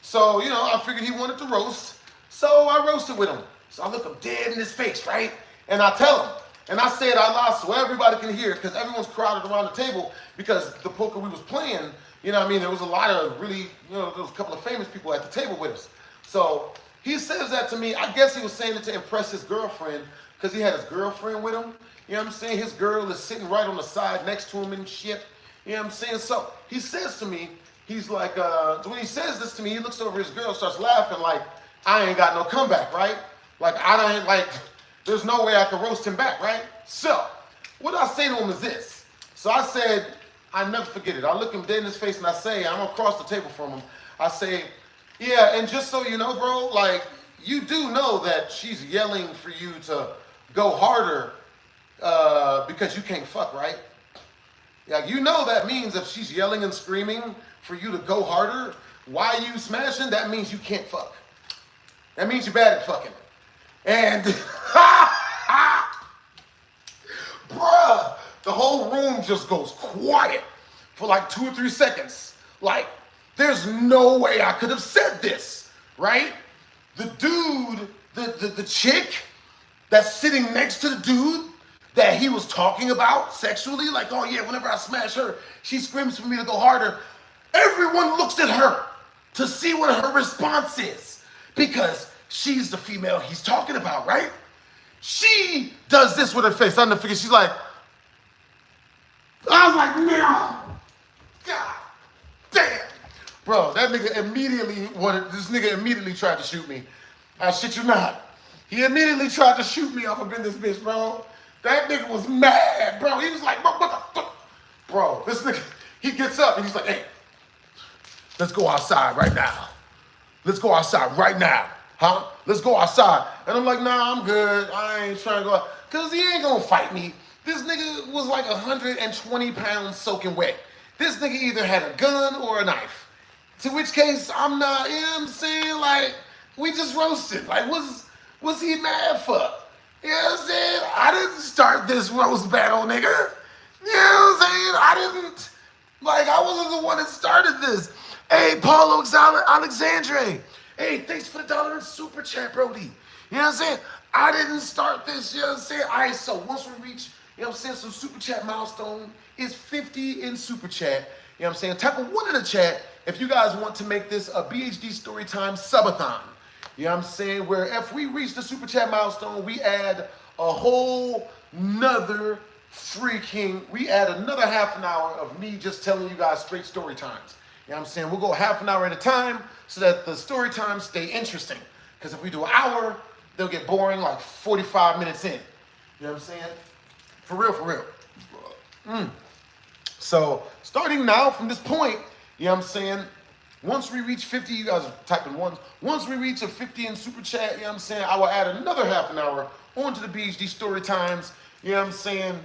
So, you know, I figured he wanted to roast. So I roasted with him. So I look him dead in his face, right? And I tell him. And I say it out loud so everybody can hear because everyone's crowded around the table because the poker we was playing, you know what I mean, there was a lot of really, you know, there was a couple of famous people at the table with us. So he says that to me. I guess he was saying it to impress his girlfriend because he had his girlfriend with him. You know what I'm saying? His girl is sitting right on the side next to him and shit. You know what I'm saying? So he says to me, he's like, so when he says this to me, he looks over his girl, starts laughing like, I ain't got no comeback, right? Like, I don't, like, there's no way I can roast him back, right? So what I say to him is this. So I said, I never forget it. I look him dead in his face and I say, I'm across the table from him. I say, yeah, and just so you know, bro, like, you do know that she's yelling for you to go harder because you can't fuck, right? Like, you know that means if she's yelling and screaming for you to go harder, why you smashing, that means you can't fuck. That means you're bad at fucking. And, bruh, the whole room just goes quiet for like 2 or 3 seconds. Like, there's no way I could have said this, right? The dude, the chick that's sitting next to the dude that he was talking about sexually, like, oh yeah, whenever I smash her, she screams for me to go harder. Everyone looks at her to see what her response is because she's the female he's talking about, right? She does this with her face. I never figured, she's like, I was like, no, God damn. Bro, that nigga immediately tried to shoot me. I shit you not. He immediately tried to shoot me off up in this bitch, bro. That nigga was mad, bro. He was like, bro, what the fuck? Bro, this nigga, he gets up and he's like, hey, let's go outside right now. Let's go outside right now. Huh? Let's go outside. And I'm like, nah, I'm good. I ain't trying to go out. Because he ain't going to fight me. This nigga was like 120 pounds soaking wet. This nigga either had a gun or a knife. To which case, I'm not, you know what I'm saying? Like, we just roasted. Like, what's he mad for? You know what I'm saying? I didn't start this roast battle, nigga. You know what I'm saying? I wasn't the one that started this. Hey, Paulo Alexandre. Hey, thanks for the $1 in super chat, Brody. You know what I'm saying? I didn't start this, you know what I'm saying? All right, so once we reach, you know what I'm saying, some super chat milestone, it's 50 in super chat. You know what I'm saying? Type of 1 in the chat if you guys want to make this a BHD Storytime subathon. You know what I'm saying? Where if we reach the super chat milestone, we add a whole nother we add another half an hour of me just telling you guys straight story times. You know what I'm saying? We'll go half an hour at a time so that the story times stay interesting. Because if we do an hour, they'll get boring like 45 minutes in. You know what I'm saying? For real, for real. So starting now from this point, you know what I'm saying? Once we reach 50, you guys are typing ones. Once we reach a 50 in super chat, you know what I'm saying? I will add another half an hour onto the BHD story times. You know what I'm saying?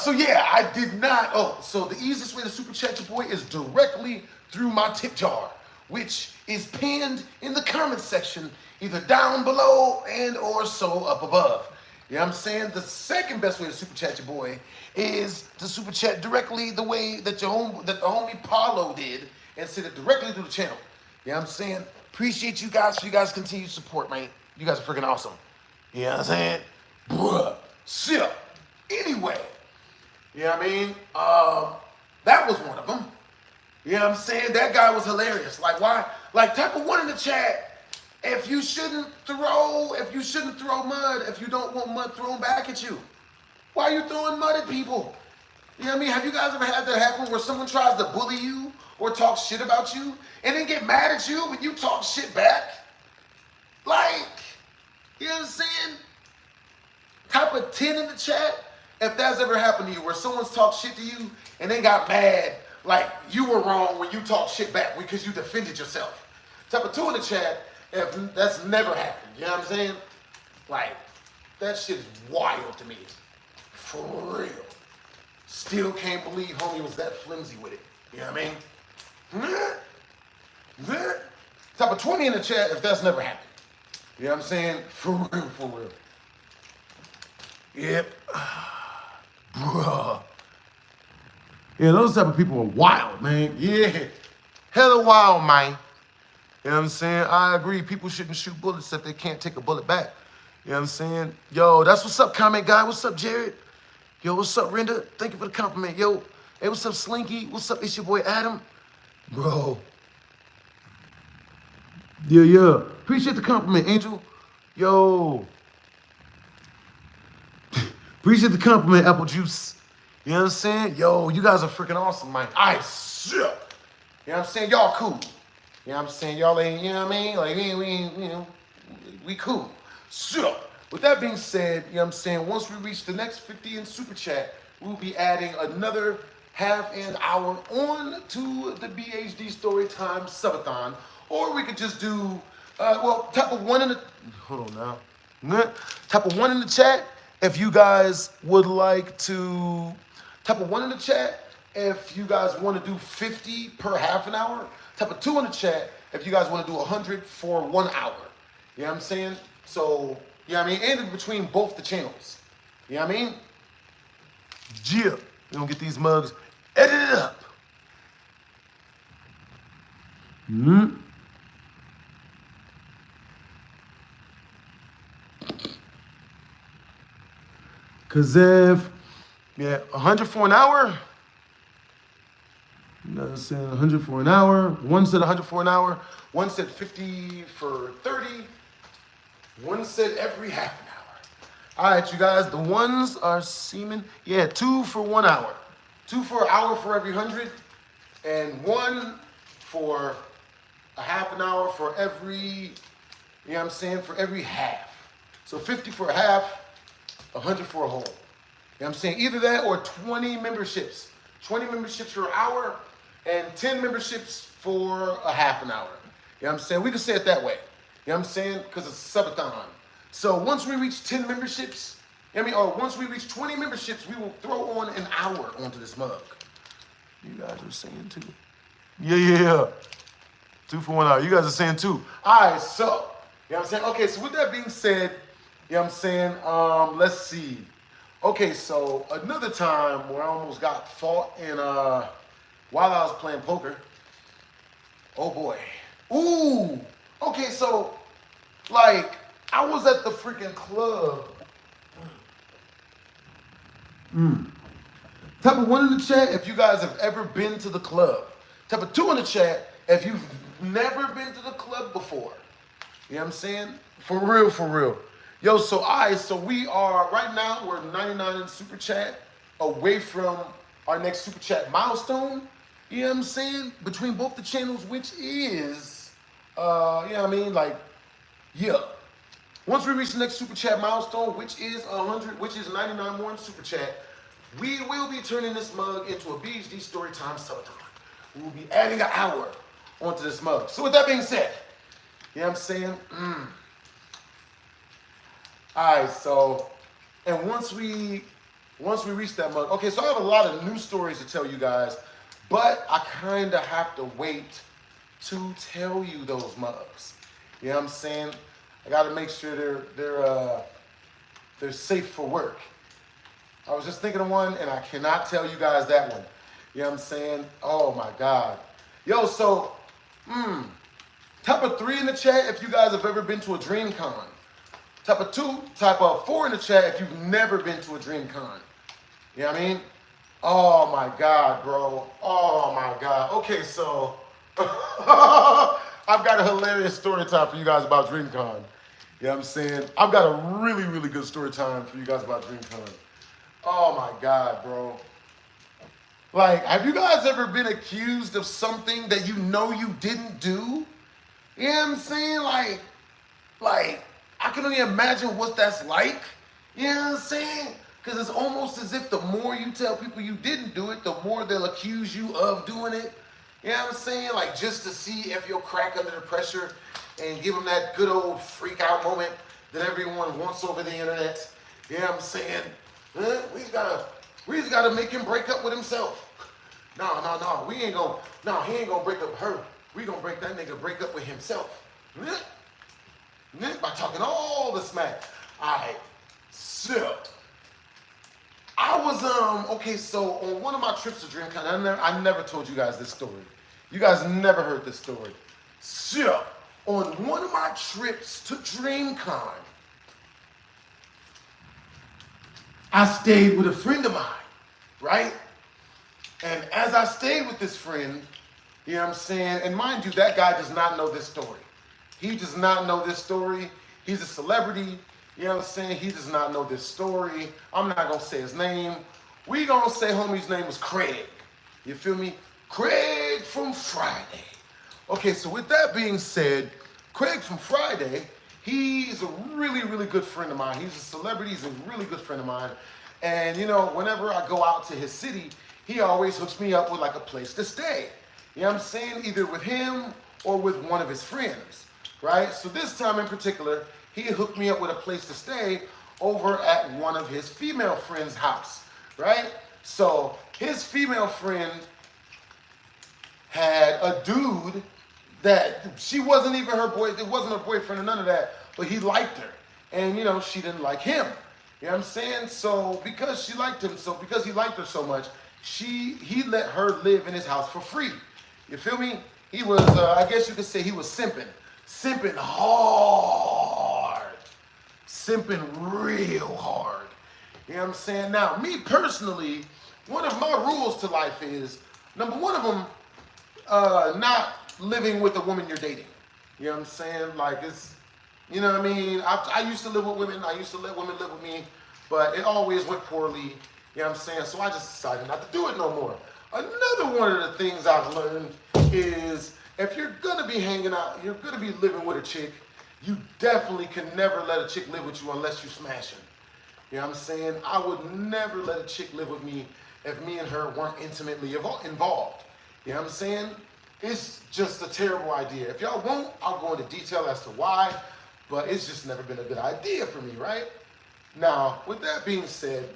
So yeah, I did not. So the easiest way to super chat your boy is directly through my tip jar, which is pinned in the comments section, either down below and or so up above. You know what I'm saying? The second best way to super chat your boy is to super chat directly the way that the homie Paulo did and send it directly through the channel. You know what I'm saying? Appreciate you guys for you guys' continued support, man. You guys are freaking awesome. You know what I'm saying? Bruh. Shit. Anyway. You know what I mean? That was one of them. You know what I'm saying? That guy was hilarious. Like, why? Like, type of 1 in the chat if you shouldn't throw mud, if you don't want mud thrown back at you. Why are you throwing mud at people? You know what I mean? Have you guys ever had that happen where someone tries to bully you or talk shit about you and then get mad at you when you talk shit back? Like, you know what I'm saying? Type of 10 in the chat if that's ever happened to you, where someone's talked shit to you and they got mad, like you were wrong when you talked shit back because you defended yourself. Type a 2 in the chat if that's never happened. You know what I'm saying? Like, that shit is wild to me. For real. Still can't believe homie was that flimsy with it. You know what I mean? Type a 20 in the chat if that's never happened. You know what I'm saying? For real, for real. Yep. Bruh. Yeah, those type of people are wild, man. Yeah. Hella wild, man. You know what I'm saying? I agree. People shouldn't shoot bullets if they can't take a bullet back. You know what I'm saying? Yo, that's what's up, comment guy. What's up, Jared? Yo, what's up, Renda? Thank you for the compliment. Yo, hey, what's up, Slinky? What's up? It's your boy, Adam. Bro. Yeah. Appreciate the compliment, Angel. Yo. Appreciate the compliment, Apple Juice. You know what I'm saying? Yo, you guys are freaking awesome, man. I suck. You know what I'm saying? Y'all cool. You know what I'm saying? Y'all ain't, you know what I mean? Like, we cool. So, with that being said, you know what I'm saying? Once we reach the next 50 in Super Chat, we'll be adding another half an hour on to the BHD Storytime Subathon. Or we could just do, type of 1 in the, hold on now. Type of 1 in the chat if you guys would like to, type of 1 in the chat if you guys want to do 50 per half an hour. Type of 2 in the chat if you guys want to do 100 for 1 hour. You know what I'm saying? So, you know what I mean? And in between both the channels. You know what I mean? Yeah. We're going to get these mugs edited up. Because if, 100 for an hour. You know what I'm saying? 100 for an hour. One said 100 for an hour. One said 50 for 30. One said every half an hour. All right, you guys. The ones are seeming. Yeah, 2 for 1 hour. 2 for an hour for every 100. And 1 for a half an hour for every, you know what I'm saying, for every half. So 50 for a half, 100 for a whole. You know what I'm saying? Either that or 20 memberships. 20 memberships for an hour and 10 memberships for a half an hour. You know what I'm saying? We can say it that way. You know what I'm saying? Because it's a subathon. So once we reach 10 memberships, or once we reach 20 memberships, we will throw on an hour onto this mug. You guys are saying 2. Yeah. 2 for 1 hour. You guys are saying 2. All right, so, you know what I'm saying? Okay, so with that being said, you know what I'm saying? Let's see. Okay, so another time where I almost got fought in, while I was playing poker. Oh boy. Ooh. Okay, so, like, I was at the freaking club. Type of 1 in the chat if you guys have ever been to the club. Type of 2 in the chat if you've never been to the club before. You know what I'm saying? For real, for real. Yo, so we are, right now, we're 99 in Super Chat, away from our next Super Chat milestone. You know what I'm saying? Between both the channels, which is, you know what I mean? Like, yeah. Once we reach the next Super Chat milestone, which is 100, which is 99 more in Super Chat, we will be turning this mug into a BHD Storytime Subathon. We will be adding an hour onto this mug. So with that being said, you know what I'm saying? All right, so, and once we reach that mug, okay, so I have a lot of new stories to tell you guys, but I kind of have to wait to tell you those mugs. You know what I'm saying? I got to make sure they're safe for work. I was just thinking of one, and I cannot tell you guys that one. You know what I'm saying? Oh, my God. Yo, so, type of 3 in the chat if you guys have ever been to a DreamCon. Type of 2, type of 4 in the chat if you've never been to a DreamCon. You know what I mean? Oh, my God, bro. Oh, my God. Okay, so, I've got a hilarious story time for you guys about DreamCon. You know what I'm saying? I've got a really, really good story time for you guys about DreamCon. Oh my God, bro. Like, have you guys ever been accused of something that you know you didn't do? You know what I'm saying? Like, I can only imagine what that's like. You know what I'm saying? Because it's almost as if the more you tell people you didn't do it, the more they'll accuse you of doing it. You know what I'm saying? Like just to see if you'll crack under the pressure and give them that good old freak out moment that everyone wants over the internet. You know what I'm saying? We just gotta make him break up with himself. No, we ain't gonna, no, he ain't gonna break up with her. We gonna break that nigga break up with himself. By talking all the smack. All right, so I was, okay, so on one of my trips to DreamCon, I never told you guys this story. You guys never heard this story. So, on one of my trips to DreamCon, I stayed with a friend of mine, right? And as I stayed with this friend, you know what I'm saying? And mind you, that guy does not know this story. He does not know this story. He's a celebrity. You know what I'm saying? He does not know this story. I'm not going to say his name. We going to say homie's name was Craig. You feel me? Craig from Friday. Okay, so with that being said, Craig from Friday, he's a really, really good friend of mine. He's a celebrity. He's a really good friend of mine. And, you know, whenever I go out to his city, he always hooks me up with like a place to stay. You know what I'm saying? Either with him or with one of his friends, right? So this time in particular, he hooked me up with a place to stay over at one of his female friends' house, right? So his female friend had a dude that she wasn't even her boy, it wasn't her boyfriend or none of that, but he liked her. And you know, she didn't like him. You know what I'm saying? So because she liked him, so because he liked her so much, he let her live in his house for free. You feel me? He was, I guess you could say he was simping. Simping hard. Simping real hard. You know what I'm saying? Now, me personally, one of my rules to life is, number one of them, not living with the woman you're dating. You know what I'm saying? Like it's, you know what I mean? I used to live with women. I used to let women live with me, but it always went poorly. You know what I'm saying? So I just decided not to do it no more. Another one of the things I've learned is if you're gonna be hanging out, you're gonna be living with a chick, you definitely can never let a chick live with you unless you smash her. You know what I'm saying? I would never let a chick live with me if me and her weren't intimately involved. You know what I'm saying? It's just a terrible idea. If y'all won't, I'll go into detail as to why, but it's just never been a good idea for me, right? Now, with that being said,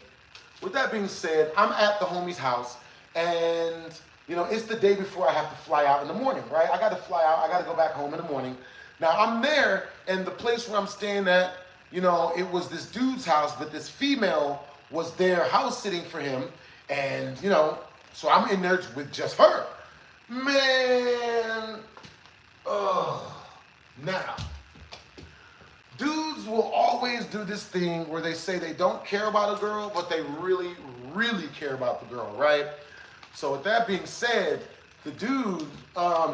I'm at the homie's house, and you know, it's the day before I have to fly out in the morning, right? I got to fly out. I got to go back home in the morning. Now, I'm there, and the place where I'm staying at, you know, it was this dude's house, but this female was there house sitting for him, and, you know, so I'm in there with just her. Man, now, dudes will always do this thing where they say they don't care about a girl, but they really, really care about the girl, right? So with that being said, the dude,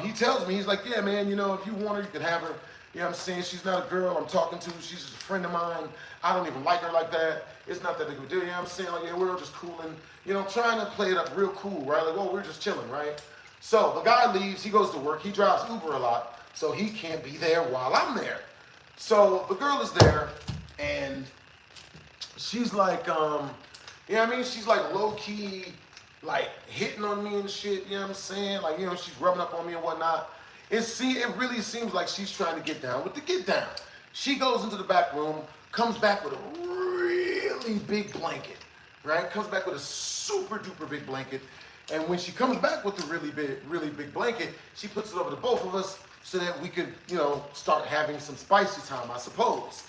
he tells me, he's like, yeah, man, you know, if you want her, you can have her. You know what I'm saying? She's not a girl I'm talking to. She's just a friend of mine. I don't even like her like that. It's not that big of a deal. You know what I'm saying? Like, yeah, we're just cooling. You know, trying to play it up real cool, right? Like, well, we're just chilling, right? So the guy leaves. He goes to work. He drives Uber a lot, so he can't be there while I'm there. So the girl is there, and she's like, you know what I mean? She's like low-key, like hitting on me and shit, you know what I'm saying? Like, you know, she's rubbing up on me and whatnot. It really seems like she's trying to get down with the get down. She goes into the back room, comes back with a really big blanket, right? Comes back with a super duper big blanket. And when she comes back with the really big blanket, she puts it over to both of us so that we could, you know, start having some spicy time, I suppose.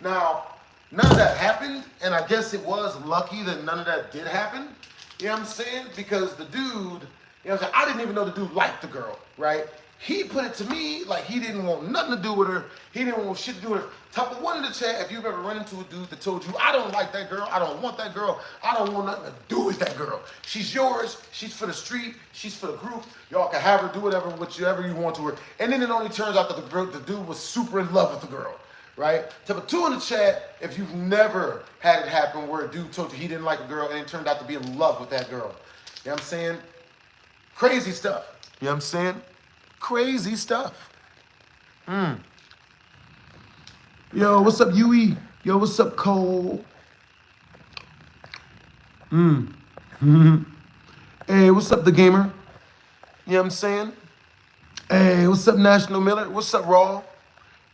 Now, none of that happened, and I guess it was lucky that none of that did happen. You know what I'm saying? Because the dude, you know what I'm saying, I didn't even know the dude liked the girl, right? He put it to me like he didn't want nothing to do with her. He didn't want shit to do with her. Type of one in the chat, if you've ever run into a dude that told you, I don't like that girl, I don't want that girl, I don't want nothing to do with that girl. She's yours, she's for the street, she's for the group, y'all can have her, do whatever you want to her. And then it only turns out that the dude was super in love with the girl, right? Type of two in the chat, if you've never had it happen where a dude told you he didn't like a girl and it turned out to be in love with that girl. You know what I'm saying? Crazy stuff. You know what I'm saying? Crazy stuff. Yo, what's up, Yui? Yo, what's up, Cole? Hey, what's up, the gamer? You know what I'm saying? Hey, what's up, National Miller? What's up, Raw?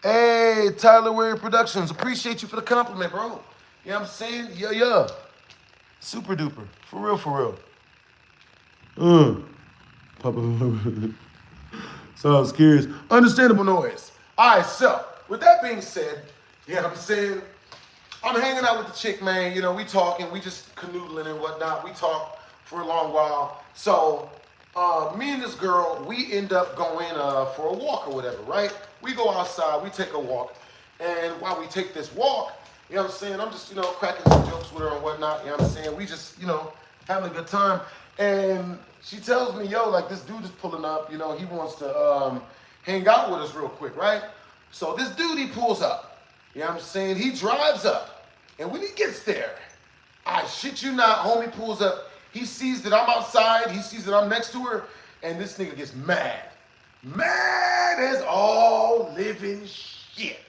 Hey, Tyler Ware Productions. Appreciate you for the compliment, bro. You know what I'm saying? Yeah. Super duper. For real, for real. Papa. So I was curious. Understandable noise. All right, so with that being said, you know what I'm saying? I'm hanging out with the chick, man. You know, we talking, we just canoodling and whatnot. We talk for a long while. So me and this girl, we end up going for a walk or whatever, right? We go outside, we take a walk. And while we take this walk, you know what I'm saying? I'm just, you know, cracking some jokes with her and whatnot. You know what I'm saying? We just, you know, having a good time. And she tells me, yo, like this dude is pulling up. You know, he wants to hang out with us real quick, right? So this dude, he pulls up. You know what I'm saying? He drives up. And when he gets there, I shit you not, homie pulls up. He sees that I'm outside. He sees that I'm next to her. And this nigga gets mad. Mad as all living shit.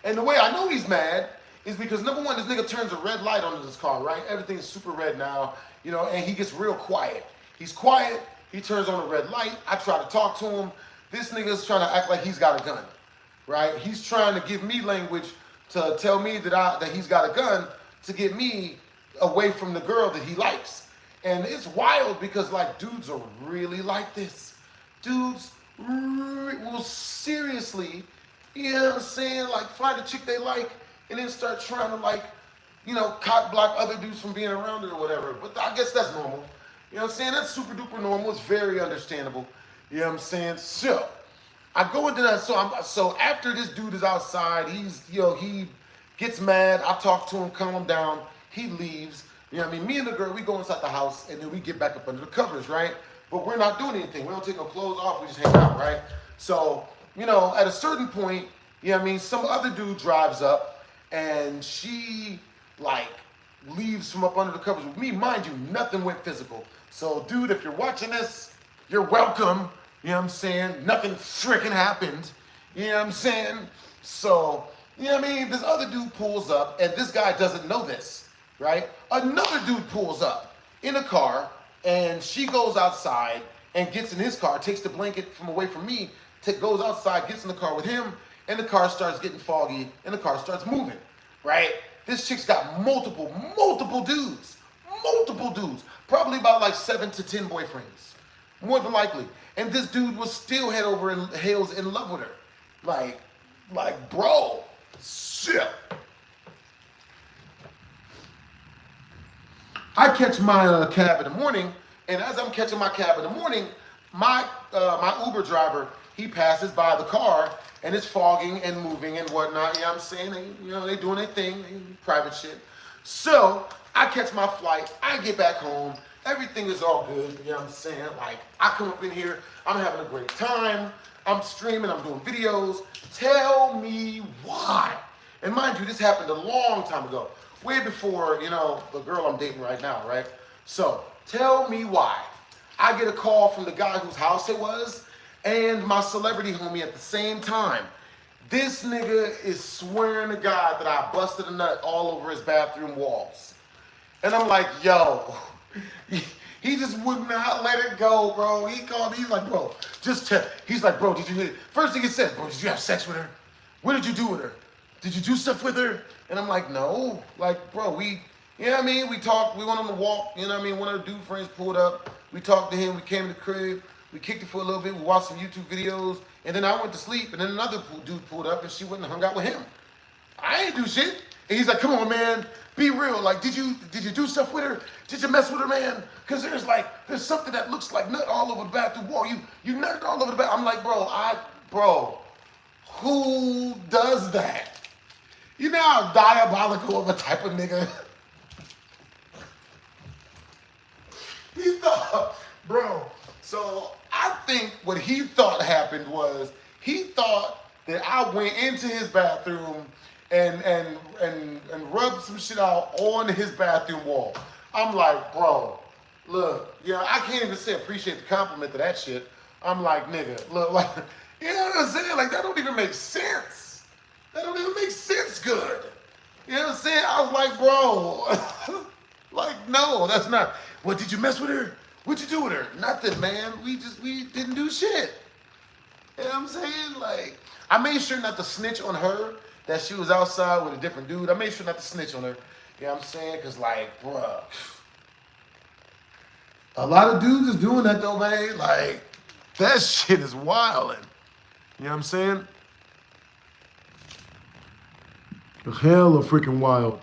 And the way I know he's mad is because, number one, this nigga turns a red light on this car, right? Everything's super red now, you know, and he gets real quiet. He's quiet. He turns on a red light. I try to talk to him. This nigga's trying to act like he's got a gun. Right? He's trying to give me language to tell me that he's got a gun to get me away from the girl that he likes. And it's wild because like dudes are really like this. Dudes will seriously, you know what I'm saying, like find a chick they like and then start trying to like, you know, cock block other dudes from being around it or whatever. But I guess that's normal. You know what I'm saying? That's super duper normal. It's very understandable. You know what I'm saying? So I go into that, so after this dude is outside, he gets mad, I talk to him, calm him down, he leaves, you know what I mean? Me and the girl, we go inside the house, and then we get back up under the covers, right? But we're not doing anything, we don't take no clothes off, we just hang out, right? So, you know, at a certain point, you know what I mean, some other dude drives up, and she, like, leaves from up under the covers with me. Mind you, nothing went physical. So, dude, if you're watching this, you're welcome. You know what I'm saying? Nothing freaking happened. You know what I'm saying? So, you know what I mean? This other dude pulls up, and this guy doesn't know this, right? Another dude pulls up in a car, and she goes outside and gets in his car, takes the blanket from away from me, goes outside, gets in the car with him, and the car starts getting foggy, and the car starts moving, right? This chick's got multiple dudes, probably about like 7 to 10 boyfriends, more than likely. And this dude was still head over and heels in love with her. Like, bro, shit. I catch my cab in the morning, and as I'm catching my cab in the morning, my Uber driver, he passes by the car, and it's fogging and moving and whatnot. You know what I'm saying? They doing their thing, private shit. So I catch my flight, I get back home, everything is all good, you know what I'm saying? Like, I come up in here, I'm having a great time, I'm streaming, I'm doing videos. Tell me why. And mind you, this happened a long time ago, way before, you know, the girl I'm dating right now, right? So, tell me why. I get a call from the guy whose house it was, and my celebrity homie at the same time. This nigga is swearing to God that I busted a nut all over his bathroom walls. And I'm like, yo, he just would not let it go, bro. He called, he's like, bro, just tell. He's like, bro, did you, first thing he says, bro, did you have sex with her? What did you do with her? Did you do stuff with her? And I'm like, no. Like, bro, you know what I mean? We talked, we went on the walk, you know what I mean? One of the dude friends pulled up. We talked to him, we came to the crib, we kicked it for a little bit, we watched some YouTube videos, and then I went to sleep, and then another dude pulled up, and she went and hung out with him. I ain't do shit. And he's like, come on, man, be real. Like, did you do stuff with her? Did you mess with her, man? Because there's something that looks like nut all over the bathroom wall. You nutted all over the bathroom. I'm like, bro, who does that? You know how diabolical of a type of nigga? He thought, bro, so I think what he thought happened was he thought that I went into his bathroom and rubbed some shit out on his bathroom wall. I'm like, bro, look, I can't even say appreciate the compliment to that shit. I'm like, nigga, look, like, you know what I'm saying? Like, that don't even make sense. That don't even make sense good. You know what I'm saying? I was like, bro, like, no, No, that's not. What, did you mess with her? What'd you do with her? Nothing, man. We didn't do shit. You know what I'm saying? Like, I made sure not to snitch on her that she was outside with a different dude. I made sure not to snitch on her. You know what I'm saying? Because, like, bruh, a lot of dudes is doing that, though, man. Like, that shit is wildin'. You know what I'm saying? Hell of freaking wild.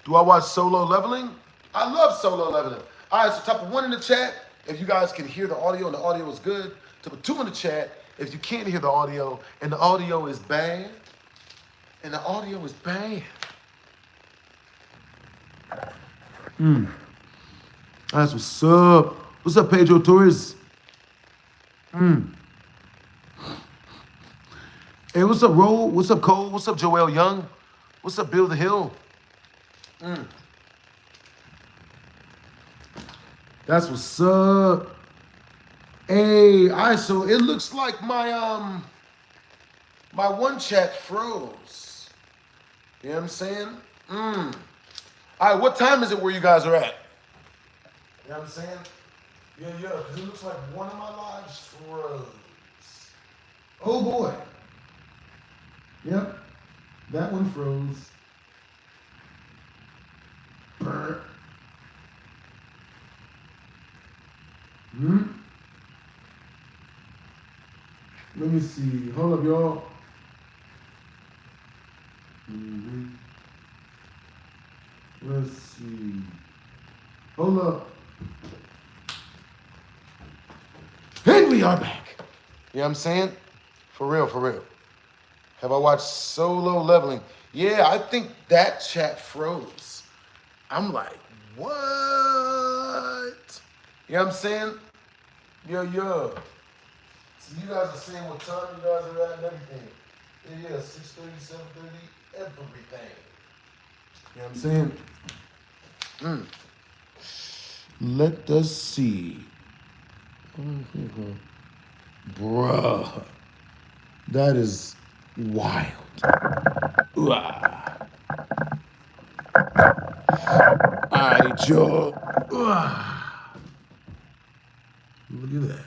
Do I watch Solo Leveling? I love Solo Leveling. All right, so type of 1 in the chat if you guys can hear the audio and the audio is good. Type of 2 in the chat if you can't hear the audio and the audio is bad. And the audio is bad. That's what's up. What's up, Pedro Torres? Hey, what's up, Ro? What's up, Cole? What's up, Joel Young? What's up, Bill the Hill? That's what's up. Hey, all right, so it looks like my my one chat froze. You know what I'm saying? All right, what time is it where you guys are at? You know what I'm saying? Yeah, because it looks like one of my lives froze. Oh boy. Yep, that one froze. Burr. Let me see. Hold up, y'all. Let's see. Hold up. And we are back. You know what I'm saying? For real, for real. Have I watched Solo Leveling? Yeah, I think that chat froze. I'm like, what? You know what I'm saying? Yeah. So you guys are saying what time you guys are at and everything. Yeah, 6:30, 7:30, everything. You know what I'm saying? Let us see. Bruh. That is wild. All right, y'all. Look at that.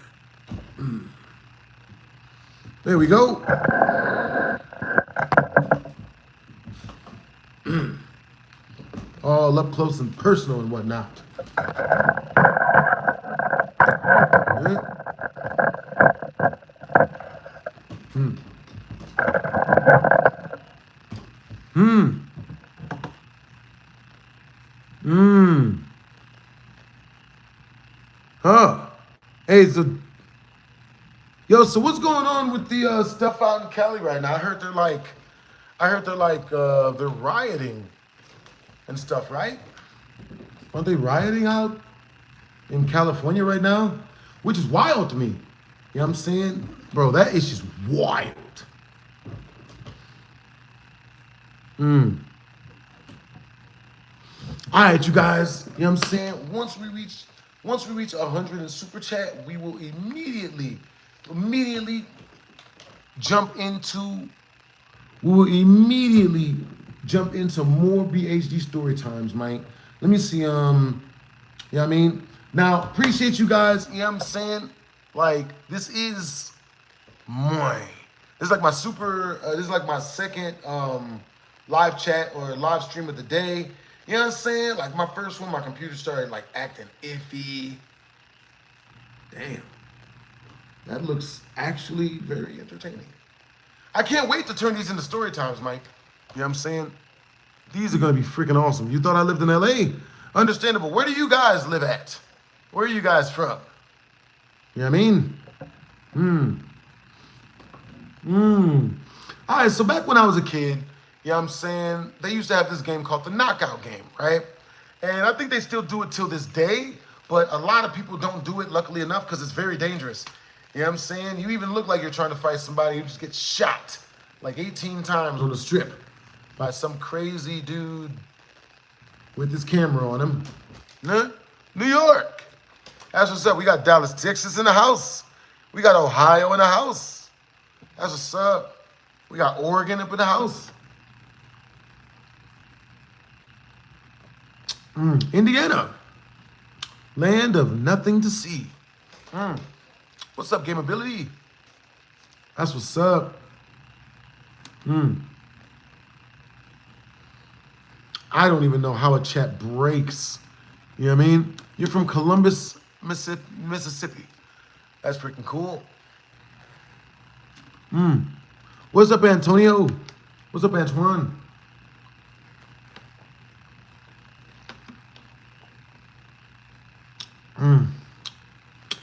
There we go. All up close and personal and whatnot. Hey, so what's going on with the stuff out in Cali right now? I heard they're rioting and stuff, right? Aren't they rioting out in California right now? Which is wild to me. You know what I'm saying? Bro, that is just wild. All right, you guys. You know what I'm saying? Once we reach 100 in super chat, we will immediately jump into more BHD story times, Mike. Let me see. You know what I mean? Now, appreciate you guys. You know what I'm saying? Like, this is my second live chat or live stream of the day. You know what I'm saying? Like, my first one, my computer started like acting iffy. Damn. That looks actually very entertaining. I can't wait to turn these into story times, Mike. You know what I'm saying? These are gonna be freaking awesome. You thought I lived in LA? Understandable. Where do you guys live at? Where are you guys from? You know what I mean? All right, so back when I was a kid, you know what I'm saying, they used to have this game called the knockout game, right? And I think they still do it till this day, but a lot of people don't do it, luckily enough, because it's very dangerous. You know what I'm saying? You even look like you're trying to fight somebody who just gets shot like 18 times on the strip by some crazy dude with his camera on him. Huh? New York. That's what's up. We got Dallas, Texas in the house. We got Ohio in the house. That's what's up. We got Oregon up in the house. Indiana. Land of nothing to see. What's up, Gameability? That's what's up. I don't even know how a chat breaks. You know what I mean? You're from Columbus, Mississippi. That's freaking cool. What's up, Antonio? What's up, Antoine?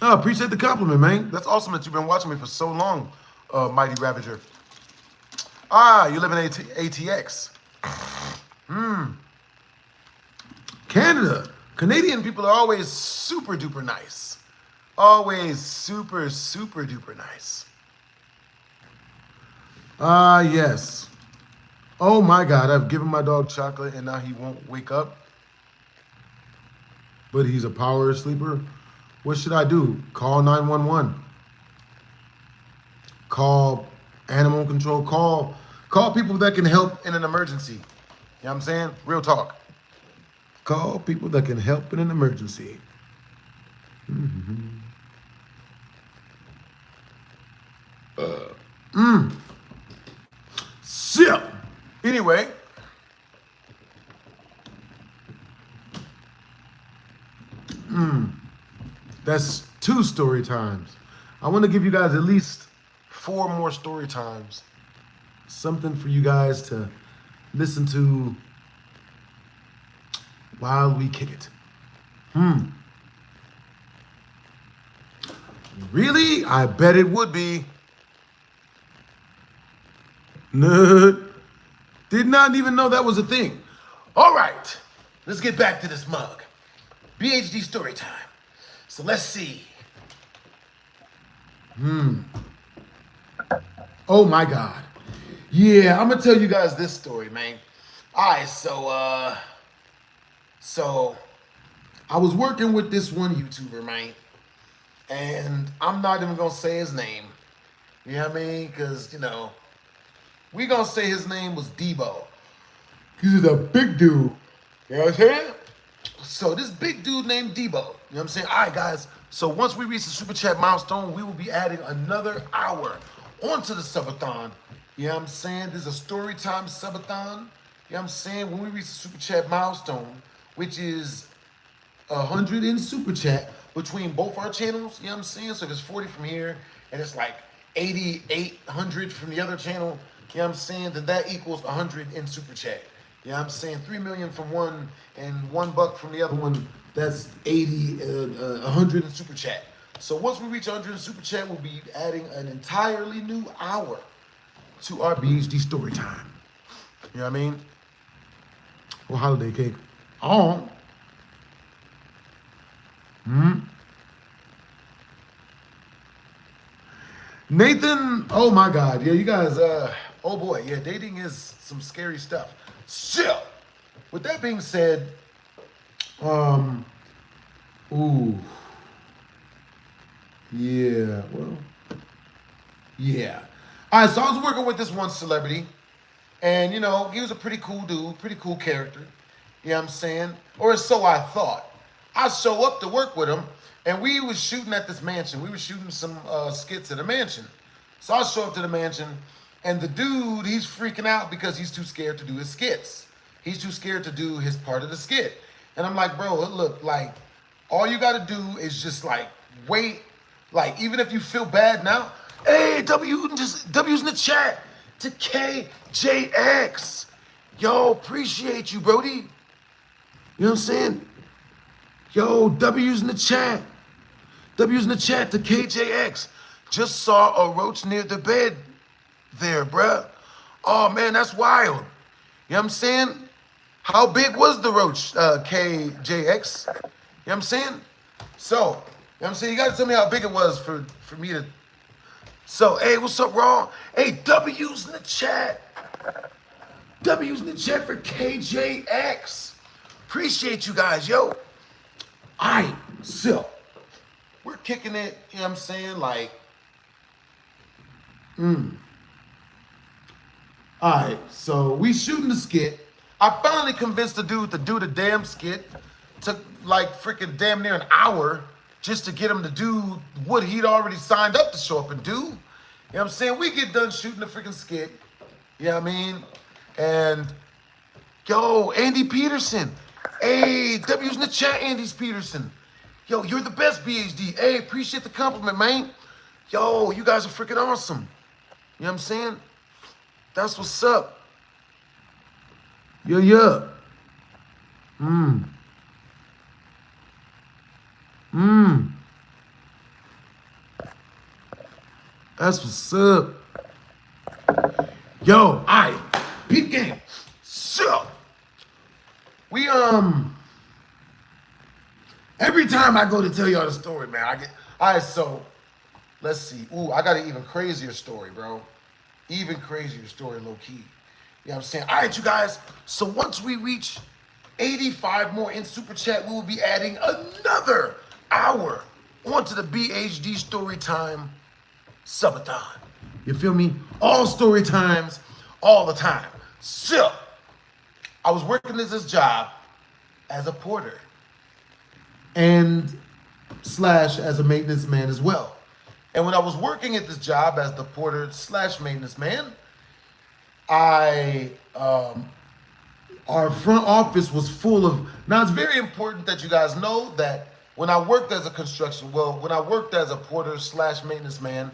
Oh, appreciate the compliment, man. That's awesome that you've been watching me for so long, Mighty Ravager. Ah, you live in ATX. Canada. Canadian people are always super duper nice. Always super, super duper nice. Ah, yes. Oh my God, I've given my dog chocolate and now he won't wake up. But he's a power sleeper. What should I do? Call 911. Call animal control. Call people that can help in an emergency. You know what I'm saying? Real talk. Call people that can help in an emergency. So, anyway. That's 2 story times. I want to give you guys at least 4 more story times. Something for you guys to listen to while we kick it. Really? I bet it would be. No. Did not even know that was a thing. All right. Let's get back to this mug. BHD story time. So let's see. Oh my God. Yeah, I'm gonna tell you guys this story, man. All right, so I was working with this one YouTuber, man, and I'm not even gonna say his name. You know what I mean? Because, you know, we gonna say his name was Debo. He's a big dude. You know what I'm saying? So this big dude named Debo, you know what I'm saying? All right, guys. So once we reach the super chat milestone, we will be adding another hour onto the subathon. You know what I'm saying? There's a story time subathon. You know what I'm saying? When we reach the super chat milestone, which is 100 in super chat between both our channels, you know what I'm saying? So there's 40 from here, and it's like 8,800 from the other channel. You know what I'm saying? Then that equals 100 in super chat. You know what I'm saying? 3 million from one and $1 from the other one. That's 100 in super chat. So once we reach 100 in super chat, we'll be adding an entirely new hour to our BHD story time. You know what I mean? Or holiday cake. Oh. Nathan, oh my God. Yeah, you guys, oh boy. Yeah, dating is some scary stuff. So, with that being said, yeah, well, yeah. All right, so I was working with this one celebrity, and, you know, he was a pretty cool dude, pretty cool character, you know what I'm saying? Or so I thought. I show up to work with him, and we was shooting at this mansion. We were shooting some skits at a mansion. So I show up to the mansion, and the dude, he's freaking out because he's too scared to do his skits. He's too scared to do his part of the skit. And I'm like, bro, look, like, all you gotta do is just like wait. Like, even if you feel bad now, hey, W's in the chat to KJX. Yo, appreciate you, Brody. You know what I'm saying? Yo, W's in the chat. W's in the chat to KJX. Just saw a roach near the bed there, bruh. Oh, man, that's wild. You know what I'm saying? How big was the roach, KJX? You know what I'm saying? So, you know what I'm saying? You got to tell me how big it was for me to... So, hey, what's up, Raw? Hey, W's in the chat. W's in the chat for KJX. Appreciate you guys, yo. All right, so we're kicking it, you know what I'm saying? Like, All right, so we shooting the skit. I finally convinced the dude to do the damn skit. took like freaking damn near an hour just to get him to do what he'd already signed up to show up and do. You know what I'm saying? We get done shooting the freaking skit. You know what I mean? And yo, Andy Peterson. Hey, W's in the chat, Andy Peterson. Yo, you're the best, BHD. Hey, appreciate the compliment, man. Yo, you guys are freaking awesome. You know what I'm saying? That's what's up. Yeah. That's what's up. Yo, all right, peep game. So, we, every time I go to tell y'all the story, man, I get, all right, so, let's see. Ooh, I got an even crazier story, bro. Even crazier story, low-key. You know what I'm saying? All right, you guys, so once we reach 85 more in Super Chat, we will be adding another hour onto the BHD Storytime Subathon. You feel me? All story times, all the time. So, I was working this job as a porter and slash as a maintenance man as well. And when I was working at this job as the porter slash maintenance man, our front office was full of, now it's very important that you guys know that when I worked as a when I worked as a porter slash maintenance man,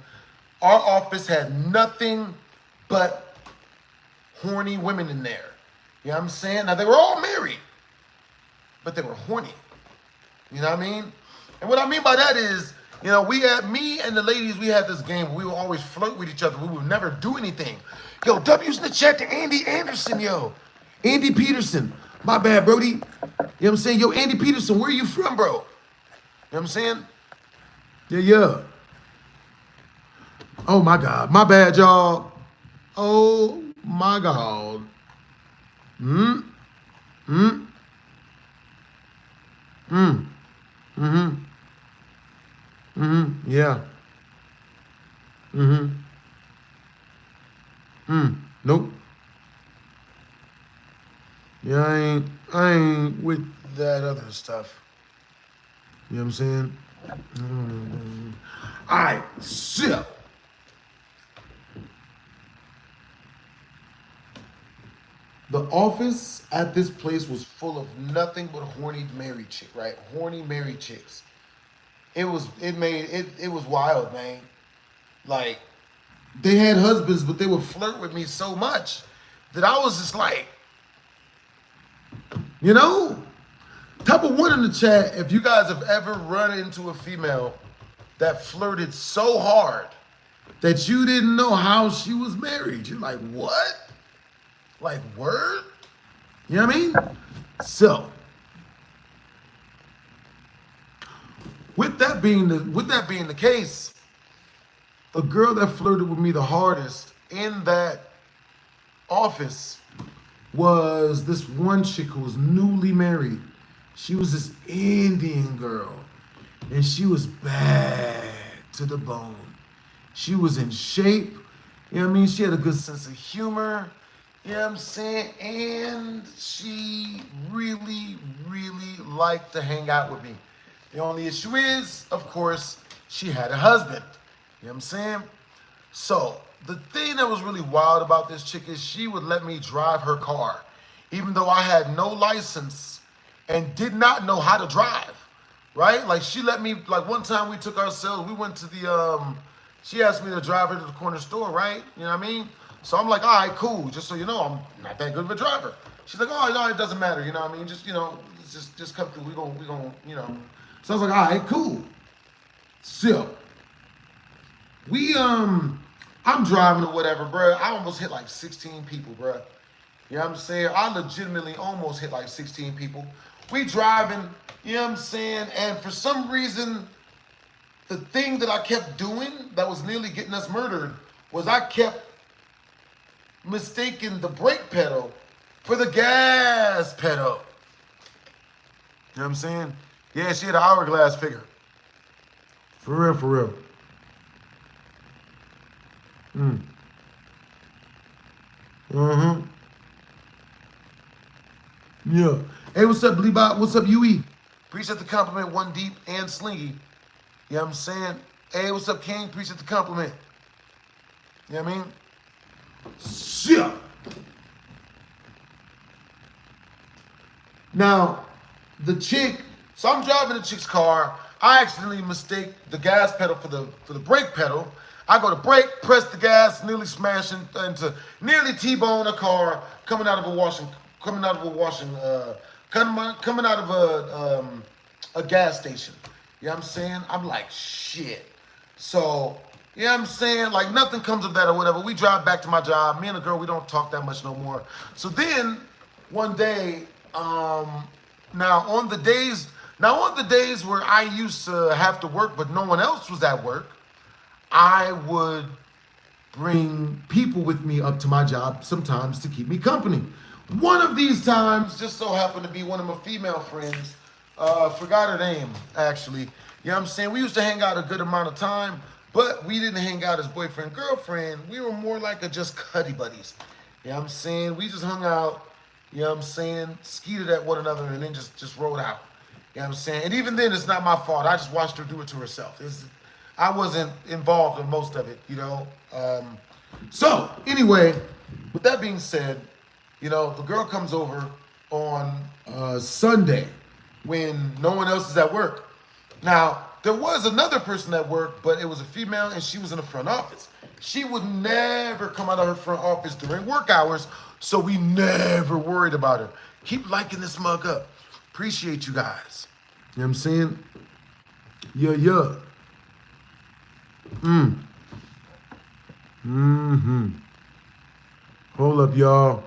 our office had nothing but horny women in there. You know what I'm saying? Now, they were all married, but they were horny. You know what I mean? And what I mean by that is, you know, me and the ladies, we had this game where we would always flirt with each other. We would never do anything. Yo, W's in the chat to Andy Anderson, yo. Andy Peterson. My bad, Brody. You know what I'm saying? Yo, Andy Peterson, where are you from, bro? You know what I'm saying? Yeah. Oh, my God. My bad, y'all. Oh, my God. Yeah. Nope. Yeah, I ain't with that other stuff. You know what I'm saying? All right, so. The office at this place was full of nothing but horny married chicks, right? Horny married chicks. It was wild, man. Like, they had husbands, but they would flirt with me so much that I was just like, you know? Type of one in the chat, if you guys have ever run into a female that flirted so hard that you didn't know how she was married. You're like, what? Like, word? You know what I mean? So, with that being the case, the girl that flirted with me the hardest in that office was this one chick who was newly married. She was this Indian girl, and she was bad to the bone. She was in shape. You know what I mean? She had a good sense of humor. You know what I'm saying? And she really, really liked to hang out with me. The only issue is, of course, she had a husband. You know what I'm saying? So, the thing that was really wild about this chick is she would let me drive her car, even though I had no license and did not know how to drive, right? Like, she let me, like, one time we took ourselves, we went to the, she asked me to drive her to the corner store, right? You know what I mean? So I'm like, all right, cool. Just so you know, I'm not that good of a driver. She's like, oh, no, it doesn't matter. You know what I mean? Just, you know, just come through. We gon', you know. So I was like, all right, cool. So, I'm driving or whatever, bro. I almost hit like 16 people, bro. You know what I'm saying? I legitimately almost hit like 16 people. We driving, you know what I'm saying? And for some reason, the thing that I kept doing that was nearly getting us murdered was I kept mistaking the brake pedal for the gas pedal. You know what I'm saying? Yeah, she had an hourglass figure. For real, for real. Yeah. Hey, what's up, Bleebot? What's up, UE? Appreciate the compliment, One Deep and Slingy. You know what I'm saying? Hey, what's up, King? Appreciate the compliment. You know what I mean? Shit. Now, the chick, so I'm driving the chick's car. I accidentally mistake the gas pedal for the brake pedal. I go to brake, press the gas, nearly smashing into, nearly T-bone a car coming out of a gas station. You know what I'm saying? I'm like, shit. So, you know what I'm saying? Like, nothing comes of that or whatever. We drive back to my job. Me and the girl, we don't talk that much no more. So then, one day, now on the days where I used to have to work, but no one else was at work, I would bring people with me up to my job sometimes to keep me company. One of these times just so happened to be one of my female friends. Forgot her name, actually. You know what I'm saying? We used to hang out a good amount of time, but we didn't hang out as boyfriend, girlfriend. We were more like a just cuddy buddies. You know what I'm saying? We just hung out, you know what I'm saying, skeeted at one another and then just rolled out. You know what I'm saying? And even then, it's not my fault. I just watched her do it to herself. I wasn't involved in most of it, you know? So, anyway, with that being said, you know, the girl comes over on Sunday when no one else is at work. Now, there was another person at work, but it was a female and she was in the front office. She would never come out of her front office during work hours, so we never worried about her. Keep liking this mug up. Appreciate you guys. You know what I'm saying? Yeah. Hold up, y'all.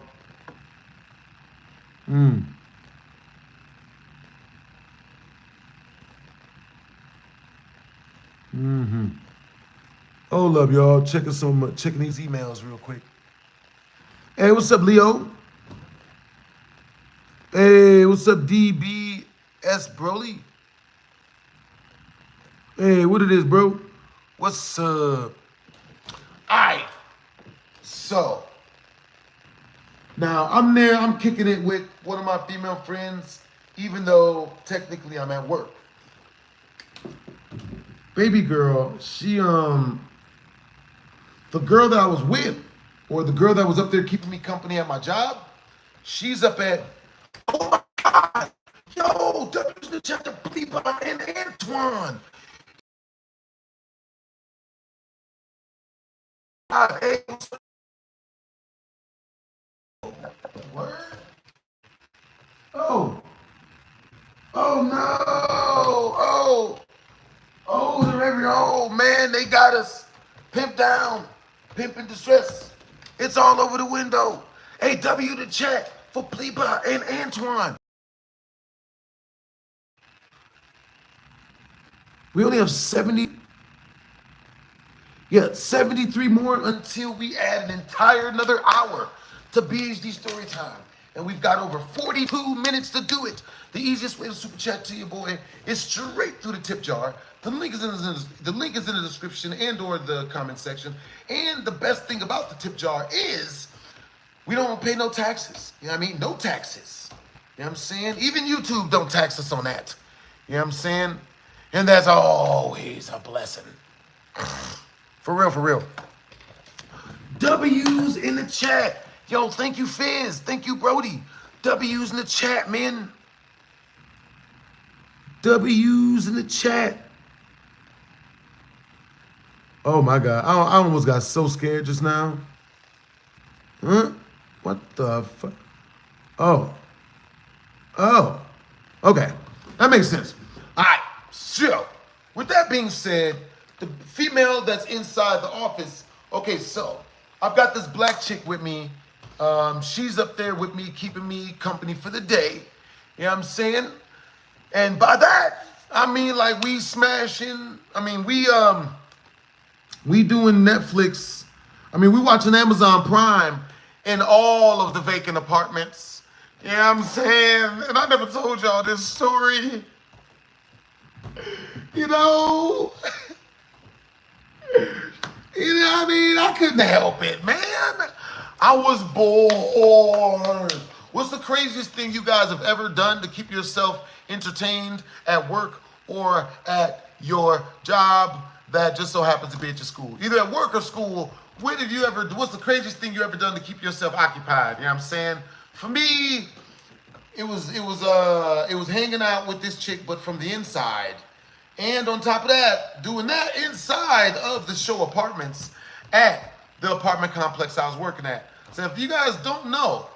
Hold up, y'all. Checking these emails real quick. Hey, what's up, Leo? Hey, what's up, DBS Broly? Hey, what it is, bro? What's up? Alright. So, now I'm there, I'm kicking it with one of my female friends, even though technically I'm at work. Baby girl, she, the girl that I was with, or the girl that was up there keeping me company at my job, she's up at, oh my God, yo, W's in the chat to Bleeper and Antoine. Hey, what? Oh no, oh man, they got us. Pimp down, pimp in distress. It's all over the window. Hey, W the chat for Bleeper and Antoine. We only have 73 more until we add an entire another hour to BHD story time. And we've got over 42 minutes to do it. The easiest way to super chat to your boy is straight through the tip jar. The link is in the description and or the comment section. And the best thing about the tip jar is we don't pay no taxes. You know what I mean? No taxes. You know what I'm saying? Even YouTube don't tax us on that. You know what I'm saying? And that's always a blessing. For real. W's in the chat. Yo, thank you, Fizz. Thank you, Brody. W's in the chat, man. W's in the chat. Oh, my God. I almost got so scared just now. Huh? What the fuck? Oh. Okay. That makes sense. All right. So, with that being said, the female that's inside the office, okay, so I've got this black chick with me. She's up there with me, keeping me company for the day. You know what I'm saying? And by that, I mean like we smashing, we doing Netflix. We watching Amazon Prime in all of the vacant apartments. You know what I'm saying? And I never told y'all this story. You know? You know what I mean? I couldn't help it, man. I was bored. What's the craziest thing you guys have ever done to keep yourself entertained at work or at your job that just so happens to be at your school? Either at work or school, what's the craziest thing you ever done to keep yourself occupied? You know what I'm saying? For me, it was hanging out with this chick, but from the inside. And on top of that, doing that inside of the show apartments at the apartment complex I was working at. So if you guys don't know,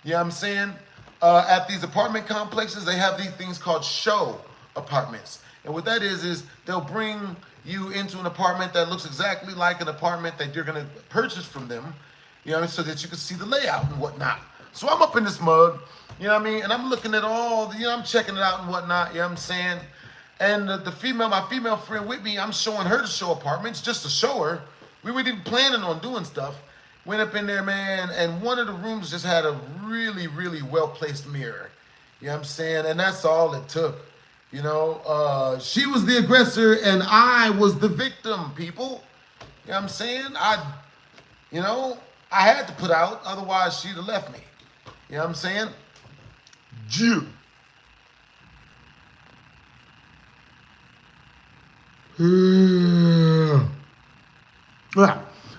you know what I'm saying? At these apartment complexes, they have these things called show apartments. And what that is they'll bring you into an apartment that looks exactly like an apartment that you're gonna purchase from them, you know, so that you can see the layout and whatnot. So I'm up in this mug, you know what I mean? And I'm looking at all the, I'm checking it out and whatnot, you know what I'm saying? And my female friend with me, I'm showing her the show apartments just to show her. We weren't even planning on doing stuff. Went up in there, man, and one of the rooms just had a really, really well-placed mirror. You know what I'm saying? And that's all it took. You know, she was the aggressor and I was the victim, people. You know what I'm saying? I had to put out, otherwise she'd have left me. You know what I'm saying? Jew.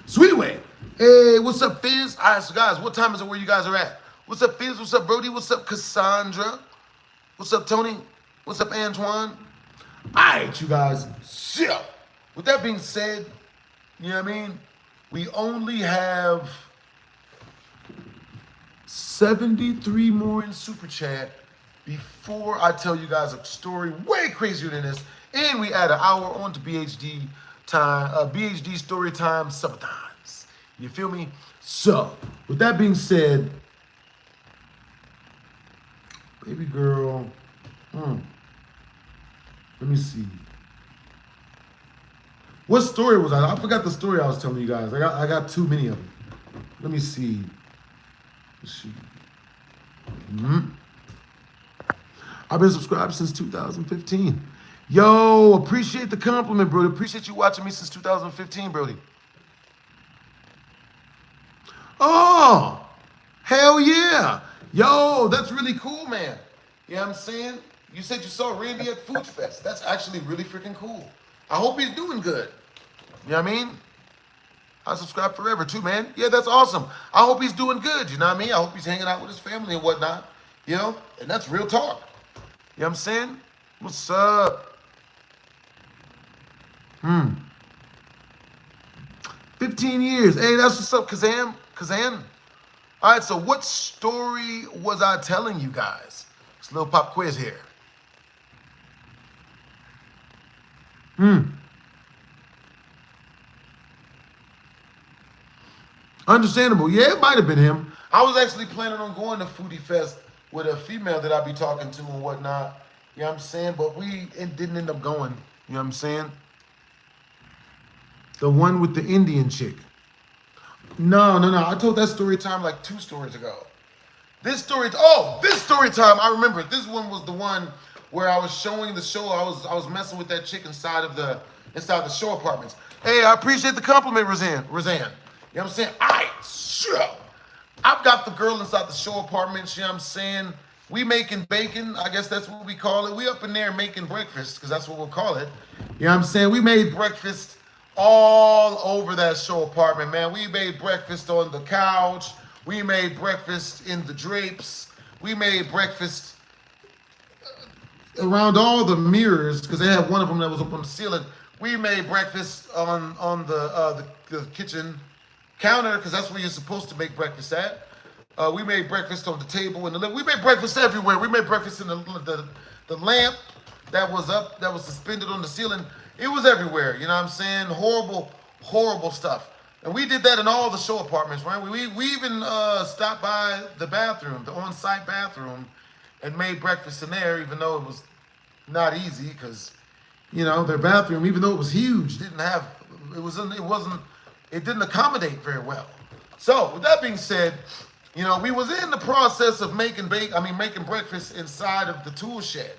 So anyway, hey, what's up, Fizz? All right, so guys, what time is it where you guys are at? What's up, Fizz? What's up, Brody? What's up, Cassandra? What's up, Tony? What's up, Antoine? All right, you guys. So, with that being said, you know what I mean? We only have 73 more in Super Chat before I tell you guys a story way crazier than this. And we add an hour on to BHD time, BHD story time sometimes. You feel me? So, with that being said, baby girl, let me see. What story was I forgot the story I was telling you guys. I got too many of them. Let me see. Let's see. I've been subscribed since 2015. Yo, appreciate the compliment, Brody. Appreciate you watching me since 2015, Brody. Oh, hell yeah. Yo, that's really cool, man. You know what I'm saying? You said you saw Randy at Food Fest. That's actually really freaking cool. I hope he's doing good. You know what I mean? I subscribe forever too, man. Yeah, that's awesome. I hope he's doing good, you know what I mean? I hope he's hanging out with his family and whatnot, you know? And that's real talk. You know what I'm saying? What's up? 15 years. Hey, that's what's up, Kazan. All right, so what story was I telling you guys? It's a little pop quiz here. Understandable. Yeah, it might have been him. I was actually planning on going to Foodie Fest with a female that I'd be talking to and whatnot. You know what I'm saying? But it didn't end up going. You know what I'm saying? The one with the Indian chick. No. I told that story time like 2 stories ago. This story time, I remember. This one was the one where I was showing the show. I was messing with that chick inside the show apartments. Hey, I appreciate the compliment, Roseanne. You know what I'm saying? All right, sure. I've got the girl inside the show apartments, you know what I'm saying? We making bacon, I guess that's what we call it. We up in there making breakfast, because that's what we'll call it. You know what I'm saying? We made breakfast all over that show apartment, man. We made breakfast on the couch. We made breakfast in the drapes. We made breakfast around all the mirrors, because they had one of them that was up on the ceiling. We made breakfast on the kitchen counter, because that's where you're supposed to make breakfast at. We made breakfast on the table in the living. We made breakfast everywhere. We made breakfast in the lamp that was suspended on the ceiling. It was everywhere. You know what I'm saying? Horrible stuff. And we did that in all the show apartments, right? We even stopped by the bathroom, the on-site bathroom, and made breakfast in there, even though it was not easy, because you know their bathroom, even though it was huge, it didn't accommodate very well. So with that being said, you know, we was in the process of making breakfast inside of the tool shed.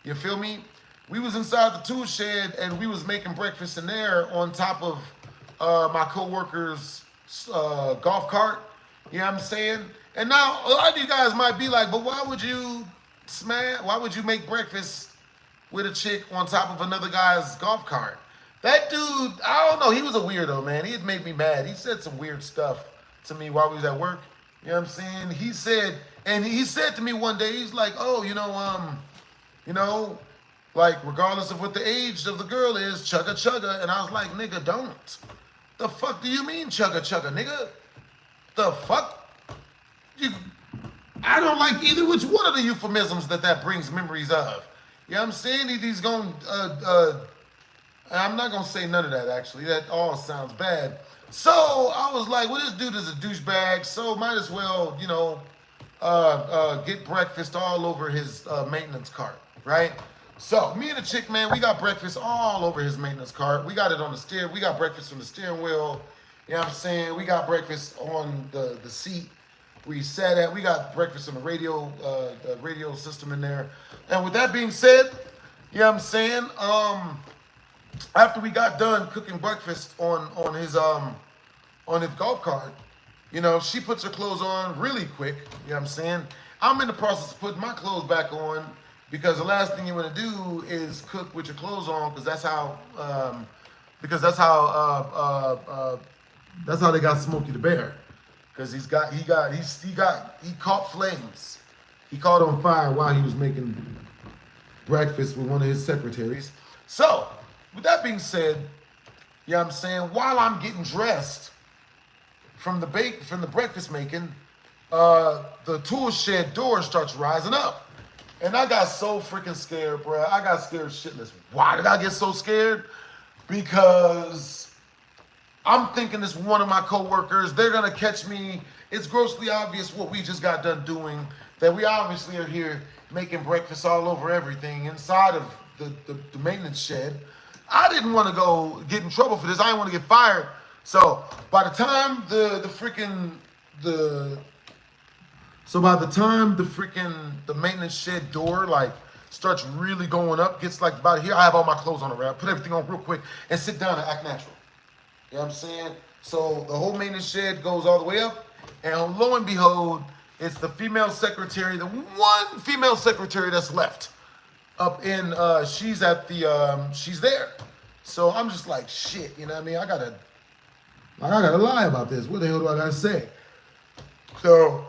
You feel me? We was inside the tool shed and we was making breakfast in there on top of my coworker's golf cart. You know what I'm saying? And now a lot of you guys might be like, but why would you why would you make breakfast with a chick on top of another guy's golf cart? That dude, I don't know, he was a weirdo, man. He had made me mad. He said some weird stuff to me while we was at work. You know what I'm saying? He said to me one day, he's like, oh, you know, like regardless of what the age of the girl is, chugga chugga. And I was like, nigga, don't. The fuck do you mean chugga chugga, nigga? The fuck? I don't like either which one of the euphemisms that brings memories of. You know what I'm saying? He's going, I'm not going to say none of that, actually. That all sounds bad. So I was like, well, this dude is a douchebag, so might as well, get breakfast all over his maintenance cart, right? So me and the chick, man, we got breakfast all over his maintenance cart. We got it on the steering. We got breakfast on the steering wheel. You know what I'm saying? We got breakfast on the seat where he sat at. We got breakfast on the radio system in there. And with that being said, you know what I'm saying? After we got done cooking breakfast on his golf cart, she puts her clothes on really quick. You know what I'm saying? I'm in the process of putting my clothes back on because the last thing you want to do is cook with your clothes on because that's how they got Smokey the Bear. Because he caught flames. He caught on fire while he was making breakfast with one of his secretaries. So, with that being said, you know what I'm saying, while I'm getting dressed from the breakfast making, the tool shed door starts rising up. And I got so freaking scared, bro. I got scared shitless. Why did I get so scared? Because I'm thinking this one of my coworkers, they're gonna catch me. It's grossly obvious what we just got done doing, that we obviously are here making breakfast all over everything inside of the maintenance shed. I didn't want to go get in trouble for this. I didn't want to get fired. So by the time the maintenance shed door like starts really going up, gets like about here, I have all my clothes on around, put everything on real quick and sit down and act natural. You know what I'm saying? So the whole maintenance shed goes all the way up, and lo and behold, it's the female secretary, the one female secretary that's left up in, she's there. So I'm just like, shit, you know what I mean? I gotta lie about this. What the hell do I gotta say? So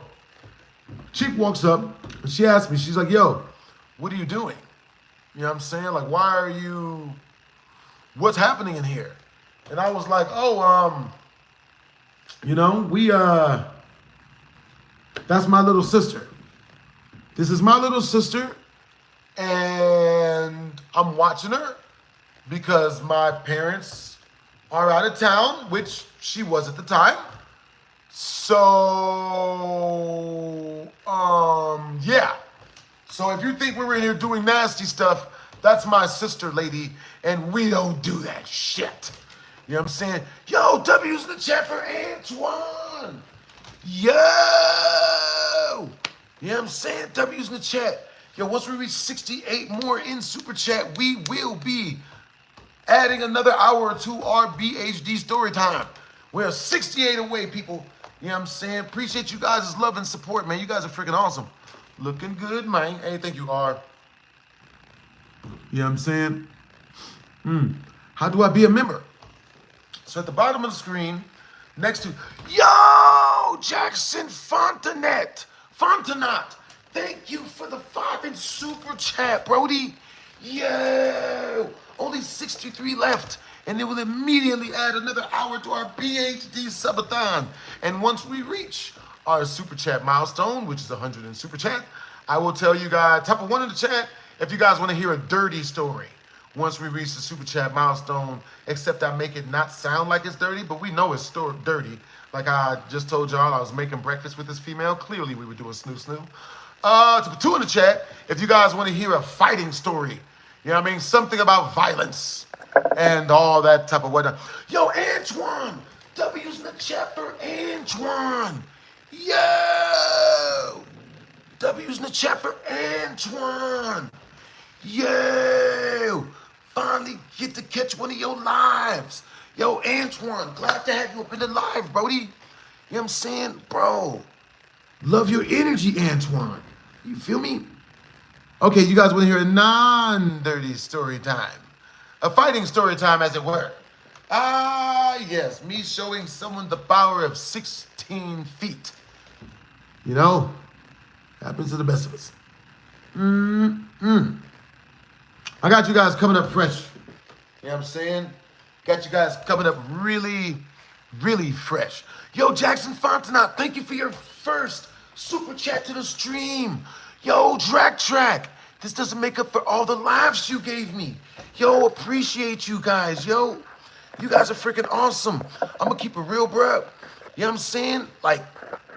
chick walks up and she asks me, she's like, yo, what are you doing? You know what I'm saying? Like, what's happening in here? And I was like, that's my little sister. This is my little sister, and I'm watching her because my parents are out of town, which she was at the time. So, yeah. So if you think we were in here doing nasty stuff, that's my sister, lady, and we don't do that shit. You know what I'm saying? Yo, W's in the chat for Antoine. Yo! You know what I'm saying? W's in the chat. Yo, once we reach 68 more in Super Chat, we will be adding another hour to our BHD story time. We're 68 away, people. You know what I'm saying? Appreciate you guys' love and support, man. You guys are freaking awesome. Looking good, man. Hey, thank you, R. You know what I'm saying? How do I be a member? So at the bottom of the screen, next to, yo, Jackson Fontenot, thank you for the 5 in Super Chat, Brody. Yo, only 63 left, and they will immediately add another hour to our BHD subathon. And once we reach our Super Chat milestone, which is 100 in Super Chat, I will tell you guys, type of 1 in the chat if you guys want to hear a dirty story. Once we reach the Super Chat milestone, except I make it not sound like it's dirty, but we know it's dirty. Like I just told y'all, I was making breakfast with this female. Clearly, we were doing snoo. To put 2 in the chat, if you guys want to hear a fighting story, you know what I mean? Something about violence and all that type of whatnot. Yo, Antoine, W's in the chat for Antoine. Yo, W's in the chat for Antoine. Yo, finally get to catch one of your lives. Yo, Antoine, glad to have you up in the live, Brody. You know what I'm saying? Bro, Love your energy, Antoine. You feel me? Okay, you guys want to hear a non-dirty story time. A fighting story time, as it were. Ah, yes, me showing someone the power of 16 feet. You know, happens to the best of us. I got you guys coming up fresh. You know what I'm saying? Got you guys coming up really, really fresh. Yo, Jackson Fontenot, thank you for your first super chat to the stream. Yo, Track. This doesn't make up for all the laughs you gave me. Yo, appreciate you guys. Yo, you guys are freaking awesome. I'm gonna keep it real, bro. You know what I'm saying? Like,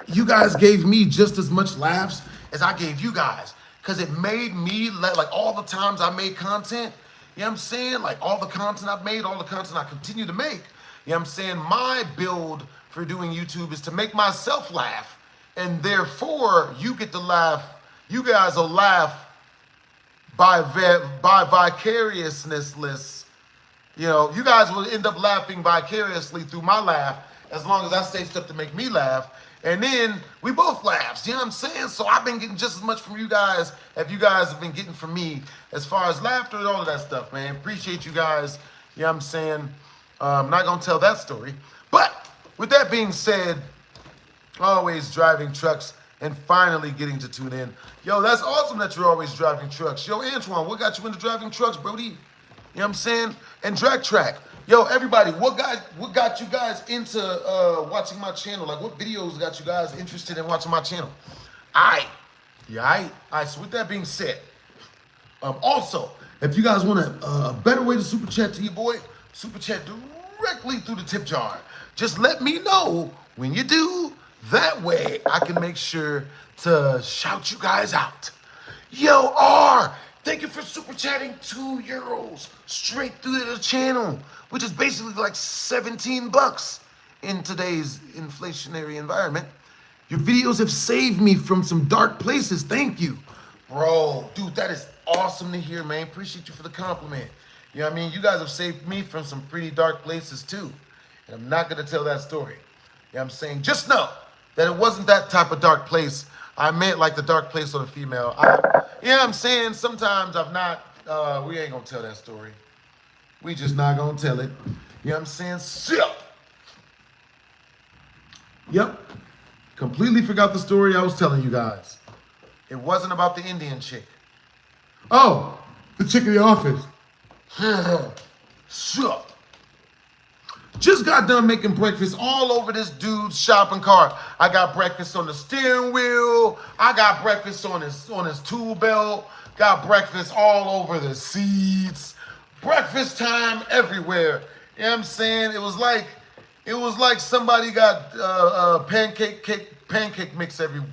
you guys gave me just as much laughs as I gave you guys. Because it made me, like all the times I made content, you know what I'm saying? Like all the content I've made, all the content I continue to make. You know what I'm saying? My build for doing YouTube is to make myself laugh. And therefore, you get to laugh. You guys will laugh by vicariousness. You know, you guys will end up laughing vicariously through my laugh as long as I say stuff to make me laugh. And then we both laugh, you know what I'm saying? So I've been getting just as much from you guys as you guys have been getting from me as far as laughter and all of that stuff, man. Appreciate you guys, you know what I'm saying? I'm not gonna tell that story. But with that being said, always driving trucks and finally getting to tune in. Yo, that's awesome that you're always driving trucks. Yo, Antoine, what got you into driving trucks, Brody? You know what I'm saying? And Track. Yo, everybody, what got you guys into watching my channel? Like, what videos got you guys interested in watching my channel? All right, so with that being said, also, if you guys want a better way to super chat to your boy, super chat directly through the tip jar. Just let me know when you do. That way, I can make sure to shout you guys out. Yo, R, thank you for super chatting €2 straight through the channel, which is basically like $17 in today's inflationary environment. Your videos have saved me from some dark places. Thank you. Bro, dude, that is awesome to hear, man. Appreciate you for the compliment. You know what I mean? You guys have saved me from some pretty dark places too. And I'm not going to tell that story. You know what I'm saying? Just know that it wasn't that type of dark place. I meant like the dark place on a female. You know what I'm saying? Sometimes I've not, we ain't going to tell that story. We just not going to tell it. You know what I'm saying? So, yep. Completely forgot the story I was telling you guys. It wasn't about the Indian chick. Oh, the chick in the office. So, just got done making breakfast all over this dude's shopping cart. I got breakfast on the steering wheel. I got breakfast on his tool belt. Got breakfast all over the seats. Breakfast time everywhere. You know what I'm saying? It was like somebody got pancake mix everywhere.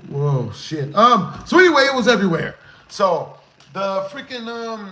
Whoa, shit. So anyway, it was everywhere. So the freaking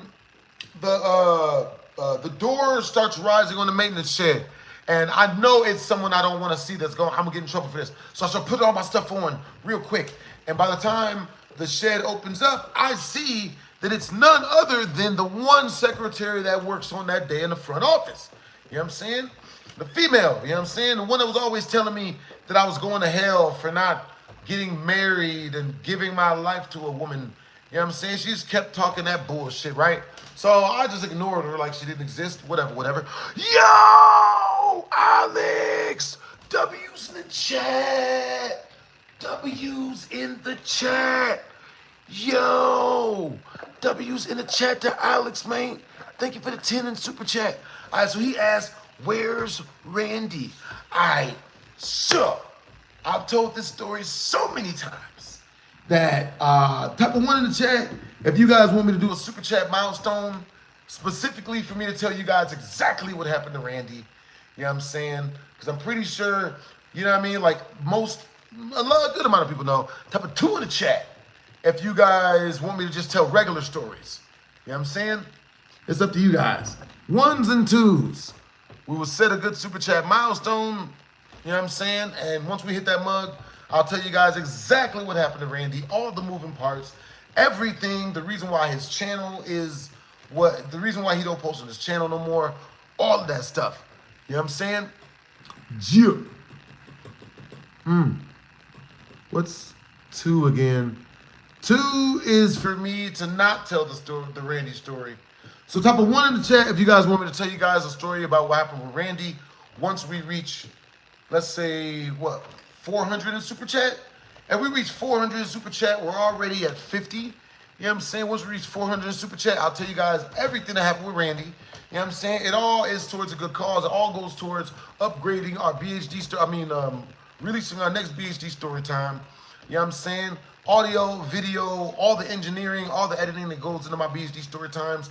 the door starts rising on the maintenance shed. And I know it's someone I don't want to see that's going, I'm gonna get in trouble for this. So I start putting all my stuff on real quick. And by the time the shed opens up, I see that it's none other than the one secretary that works on that day in the front office. You know what I'm saying? The female, you know what I'm saying? The one that was always telling me that I was going to hell for not getting married and giving my life to a woman. You know what I'm saying? She just kept talking that bullshit, right? So I just ignored her like she didn't exist. Whatever. Yo, Alex! W's in the chat. W's in the chat. Yo, W's in the chat to Alex, man. Thank you for the 10 and super chat. All right, so he asked, where's Randy? All right, so I've told this story so many times that type of one in the chat, if you guys want me to do a super chat milestone, specifically for me to tell you guys exactly what happened to Randy, you know what I'm saying? Because I'm pretty sure, you know what I mean? Like a good amount of people know, type of 2 in the chat. If you guys want me to just tell regular stories, you know what I'm saying? It's up to you guys. 1s and 2s. We will set a good super chat milestone, you know what I'm saying? And once we hit that mug, I'll tell you guys exactly what happened to Randy, all the moving parts, everything, the reason why his channel is the reason why he don't post on his channel no more, all of that stuff. You know what I'm saying? Yeah. What's 2 again? 2 is for me to not tell the story, the Randy story. So type a 1 in the chat if you guys want me to tell you guys a story about what happened with Randy once we reach, let's say, what, 400 in Super Chat? If we reach 400 in Super Chat, we're already at 50. You know what I'm saying? Once we reach 400 in Super Chat, I'll tell you guys everything that happened with Randy. You know what I'm saying? It all is towards a good cause. It all goes towards upgrading our BHD story. Releasing our next BHD story time. You know what I'm saying? Audio, video, all the engineering, all the editing that goes into my BHD story times.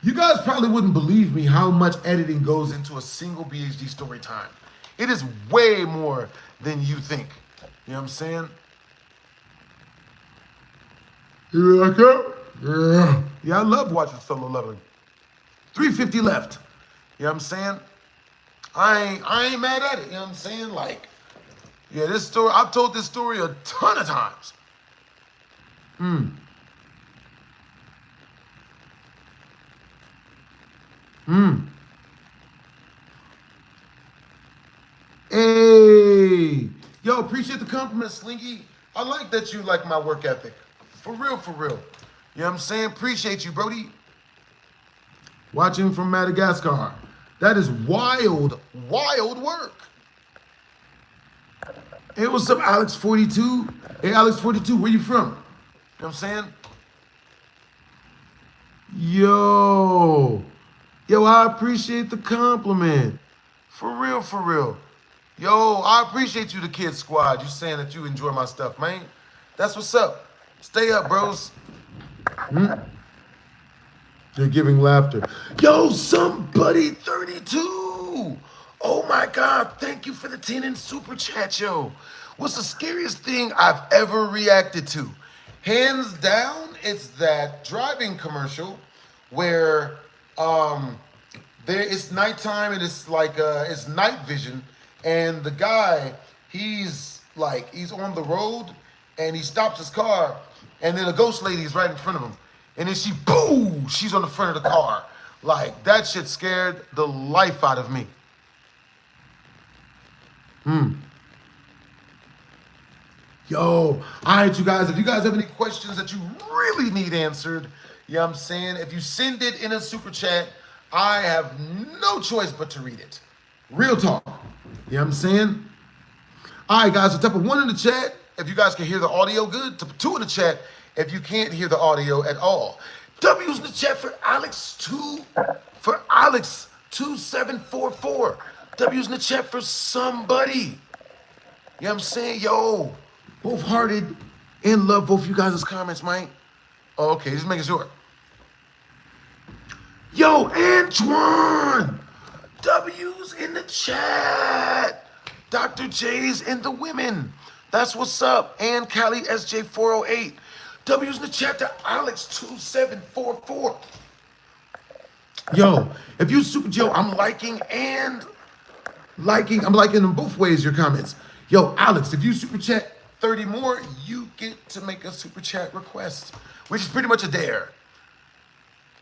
You guys probably wouldn't believe me how much editing goes into a single BHD story time. It is way more than you think. You know what I'm saying? You like it? Yeah. Yeah, I love watching solo leveling. 350 left. You know what I'm saying? I ain't mad at it. You know what I'm saying? Like, yeah, this story, I've told this story a ton of times. Hey, yo, appreciate the compliment, Slinky. I like that you like my work ethic. For real, for real. You know what I'm saying? Appreciate you, Brody. Watching from Madagascar. That is wild, wild work. Hey, what's up, Alex42? Hey, Alex42, where you from? You know what I'm saying? Yo, I appreciate the compliment. For real, for real. Yo, I appreciate you, the Kid Squad. You saying that you enjoy my stuff, man. That's what's up. Stay up, bros. They're giving laughter. Yo, somebody 32. Oh my God, thank you for the 10 in Super Chat, yo. What's the scariest thing I've ever reacted to? Hands down, it's that driving commercial where it's nighttime and it's like it's night vision, and the guy, he's on the road and he stops his car, and then a ghost lady is right in front of him, and then she's on the front of the car. Like, that shit scared the life out of me. Yo, all right, you guys, if you guys have any questions that you really need answered, you know what I'm saying? If you send it in a super chat, I have no choice but to read it. Real talk. You know what I'm saying? All right, guys, so type a 1 in the chat if you guys can hear the audio good. Type a 2 in the chat if you can't hear the audio at all. W's in the chat for Alex2744. W's in the chat for somebody. You know what I'm saying? Yo, both hearted and love both you guys' comments, man. Oh, okay, just making sure. Yo, Antoine! W's in the chat. Dr. J's and the women. That's what's up. And Callie SJ408. W's in the chat to Alex2744. Yo, if you super Joe, I'm liking them both ways, your comments. Yo, Alex, if you super chat 30 more, you get to make a super chat request, which is pretty much a dare,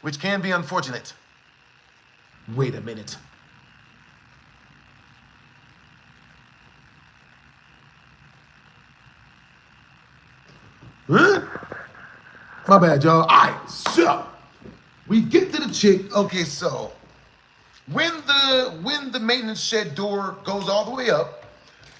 which can be unfortunate. Wait a minute. Huh? My bad, y'all. All right, so we get to the chick. Okay, so when the maintenance shed door goes all the way up,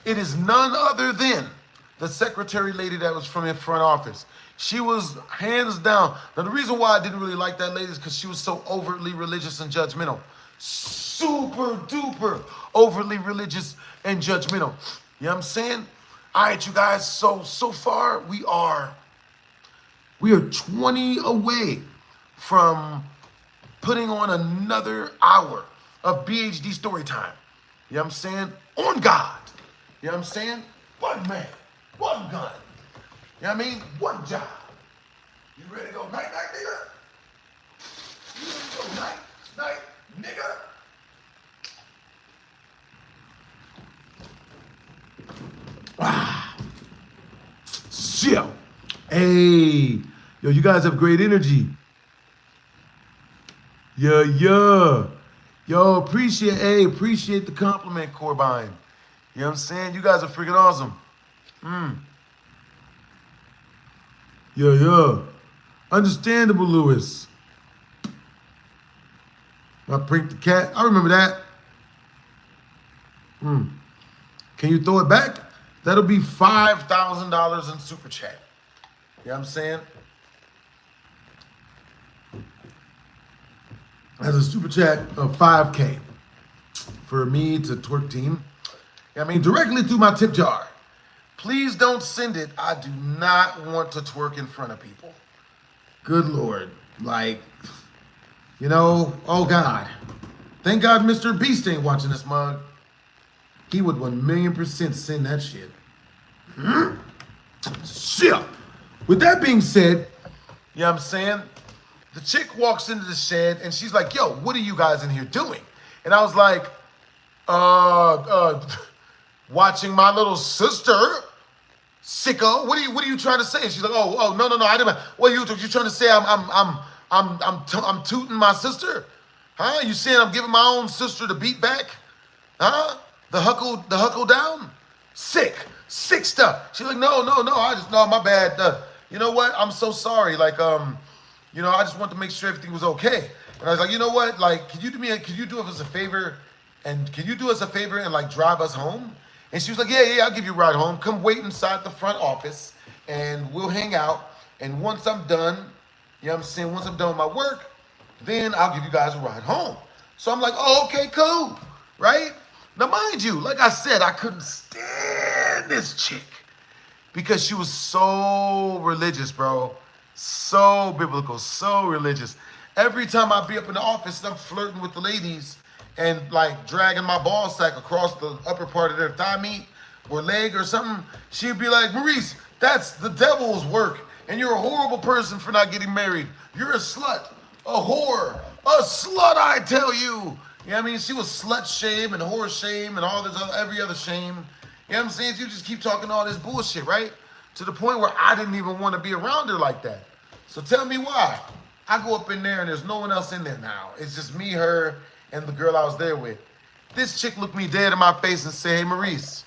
it is none other than the secretary lady that was from the front office. She was hands down. Now, the reason why I didn't really like that lady is because she was so overtly religious and judgmental. Super duper overly religious and judgmental. You know what I'm saying? All right, you guys, so far we are 20 away from putting on another hour of BHD story time. You know what I'm saying? On God. You know what I'm saying? One man, one gun. You know what I mean? One job. You ready to go night, nigga? You ready to go night, nigga? So, hey, yo, you guys have great energy. Yeah. Yo, appreciate the compliment, Corbine. You know what I'm saying? You guys are freaking awesome. Yeah. Understandable, Lewis. I pranked the cat. I remember that. Can you throw it back? That'll be $5,000 in super chat. You know what I'm saying? As a super chat of 5K for me to twerk team. I mean, directly through my tip jar. Please don't send it. I do not want to twerk in front of people. Good Lord. Like, you know, oh God. Thank God Mr. Beast ain't watching this mug. He would 1,000,000% send that shit. Shit. With that being said, you know what I'm saying? The chick walks into the shed and she's like, yo, what are you guys in here doing? And I was like, watching my little sister, sicko. What are you trying to say? And she's like, no, I didn't. What are you trying to say? I'm tooting my sister, huh? You saying I'm giving my own sister the beat back, huh? The huckle down, sick stuff. She's like, no, my bad. You know what? I'm so sorry. Like, you know, I just wanted to make sure everything was okay. And I was like, you know what? Like, could you do us a favor? And can you do us a favor and like drive us home? And she was like, yeah, I'll give you a ride home. Come wait inside the front office and we'll hang out. And once I'm done, you know what I'm saying? Once I'm done with my work, then I'll give you guys a ride home. So I'm like, oh, okay, cool, right? Now, mind you, like I said, I couldn't stand this chick because she was so religious, bro. So biblical, so religious. Every time I be up in the office, I'm flirting with the ladies and like dragging my ball sack across the upper part of their thigh meat or leg or something, she'd be like, Maurice, that's the devil's work. And you're a horrible person for not getting married. You're a slut, a whore, a slut, I tell you. You know what I mean? She was slut shame and whore shame and all this every other shame. You know what I'm saying? You just keep talking all this bullshit, right? To the point where I didn't even want to be around her like that. So tell me why. I go up in there and there's no one else in there now. It's just me, her, and the girl I was there with. This chick looked me dead in my face and said, hey, Maurice.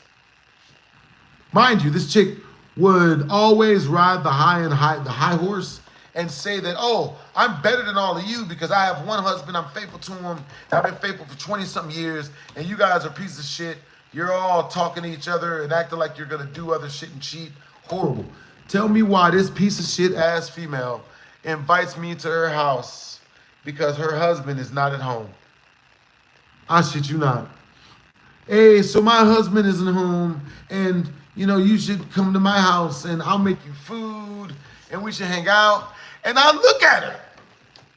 Mind you, this chick would always ride the high horse and say that, oh, I'm better than all of you because I have one husband, I'm faithful to him, I've been faithful for 20-something years, and you guys are pieces of shit. You're all talking to each other and acting like you're gonna do other shit and cheat. Horrible. Tell me why this piece of shit ass female invites me to her house because her husband is not at home. I shit you not. Hey, so my husband isn't home and you know, you should come to my house and I'll make you food and we should hang out. And I look at her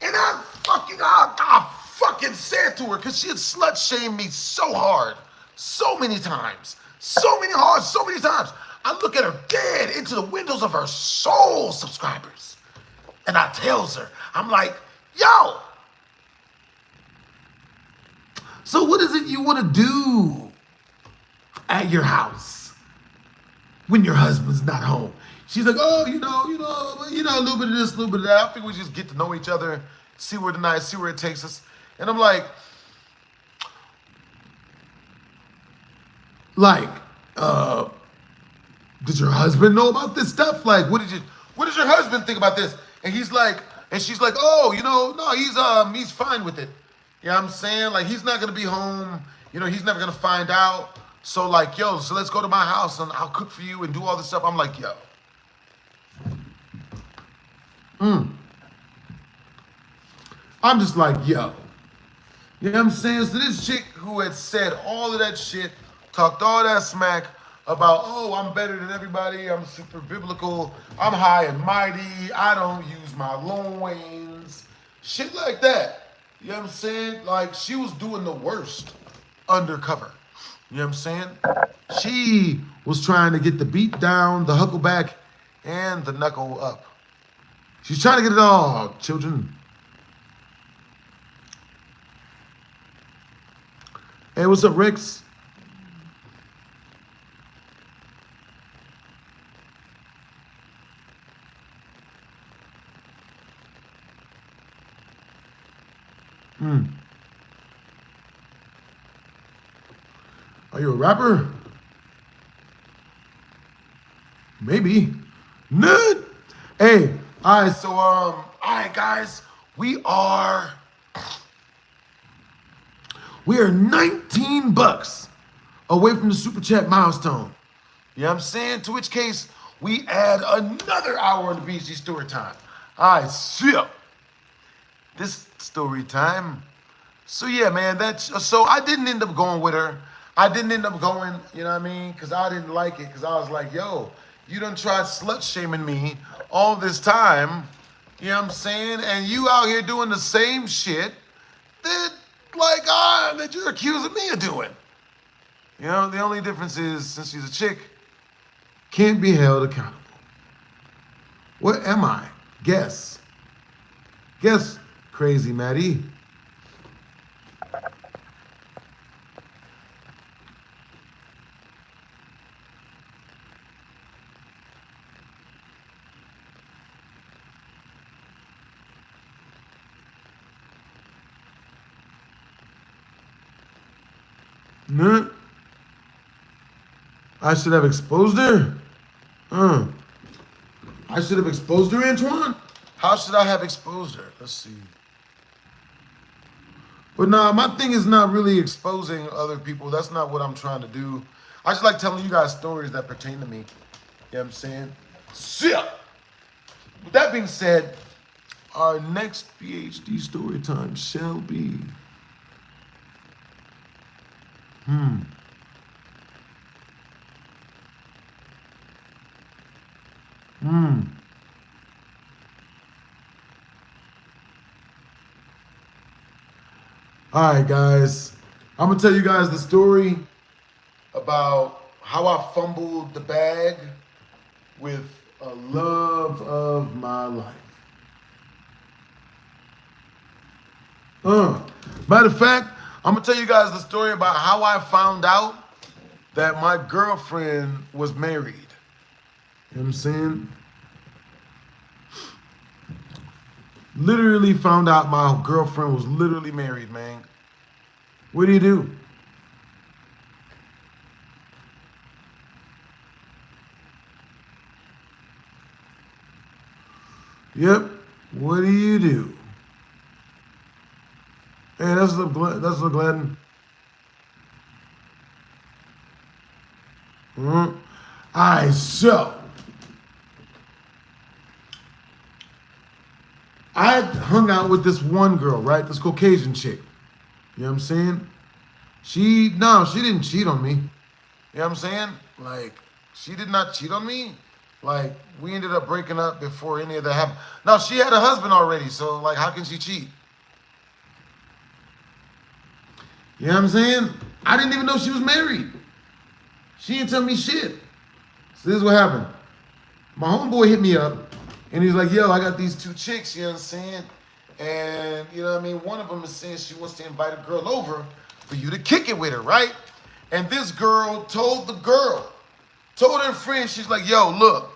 and I fucking said to her, because she had slut shamed me so hard, so many times. I look at her dead into the windows of her soul, subscribers. And I tells her, I'm like, yo, so what is it you want to do at your house when your husband's not home? She's like, oh, you know, a little bit of this, a little bit of that. I think we just get to know each other, see where it takes us. And I'm like, did your husband know about this stuff? Like, what does your husband think about this? And she's like, oh, you know, no, he's fine with it. You know what I'm saying? Like, he's not gonna be home. You know, he's never gonna find out. So like, yo, so let's go to my house and I'll cook for you and do all this stuff. I'm like, yo. I'm just like, yo. You know what I'm saying? So this chick who had said all of that shit, talked all that smack about, oh, I'm better than everybody, I'm super biblical, I'm high and mighty, I don't use my loins, shit like that. You know what I'm saying? Like, she was doing the worst undercover. You know what I'm saying? She was trying to get the beat down, the huckle back, and the knuckle up. She's trying to get it all, children. Hey, what's up, Rex? Are you a rapper? Maybe. Nut. Hey, all right, so all right, guys, we are 19 bucks away from the super chat milestone. You know what I'm saying? To which case, we add another hour in the BHD story time. All right, so this story time. So yeah, man, so I didn't end up going with her. I didn't end up going, you know what I mean? Because I didn't like it. Because I was like, yo, you done tried slut shaming me all this time. You know what I'm saying? And you out here doing the same shit that, that you're accusing me of doing. You know, the only difference is, since she's a chick, can't be held accountable. What am I? Guess. Guess, crazy Maddie. Nah. I should have exposed her. I should have exposed her, Antoine. How should I have exposed her? Let's see. But nah, my thing is not really exposing other people. That's not what I'm trying to do. I just like telling you guys stories that pertain to me. You know what I'm saying? So, with that being said, our next BHD story time shall be... All right, guys. I'm going to tell you guys the story about how I fumbled the bag with a love of my life. Matter of fact, I'm going to tell you guys the story about how I found out that my girlfriend was married. You know what I'm saying? Literally found out my girlfriend was literally married, man. What do you do? Yep. What do you do? Hey, that's the Gladden. All right, so I hung out with this one girl, right? This Caucasian chick. You know what I'm saying? She didn't cheat on me. You know what I'm saying? Like, she did not cheat on me. Like, we ended up breaking up before any of that happened. No, she had a husband already, so, like, how can she cheat? You know what I'm saying? I didn't even know she was married. She didn't tell me shit. So this is what happened. My homeboy hit me up, and he's like, yo, I got these two chicks, you know what I'm saying? And, you know what I mean? One of them is saying she wants to invite a girl over for you to kick it with her, right? And this girl told her friend, she's like, yo, look,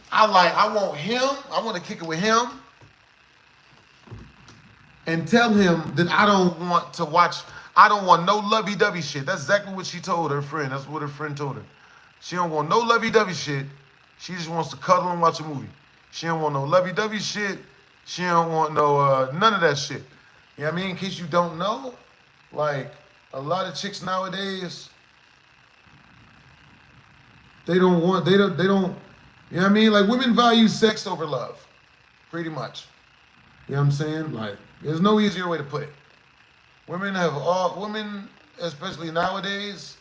I want him, I want to kick it with him, and tell him that I don't want no lovey-dovey shit. That's exactly what she told her friend. That's what her friend told her. She don't want no lovey-dovey shit. She just wants to cuddle and watch a movie. She don't want no lovey-dovey shit. She don't want no, none of that shit. You know what I mean? In case you don't know, like, a lot of chicks nowadays, they don't, you know what I mean? Like, women value sex over love, pretty much. You know what I'm saying? Like, there's no easier way to put it. Women, especially nowadays,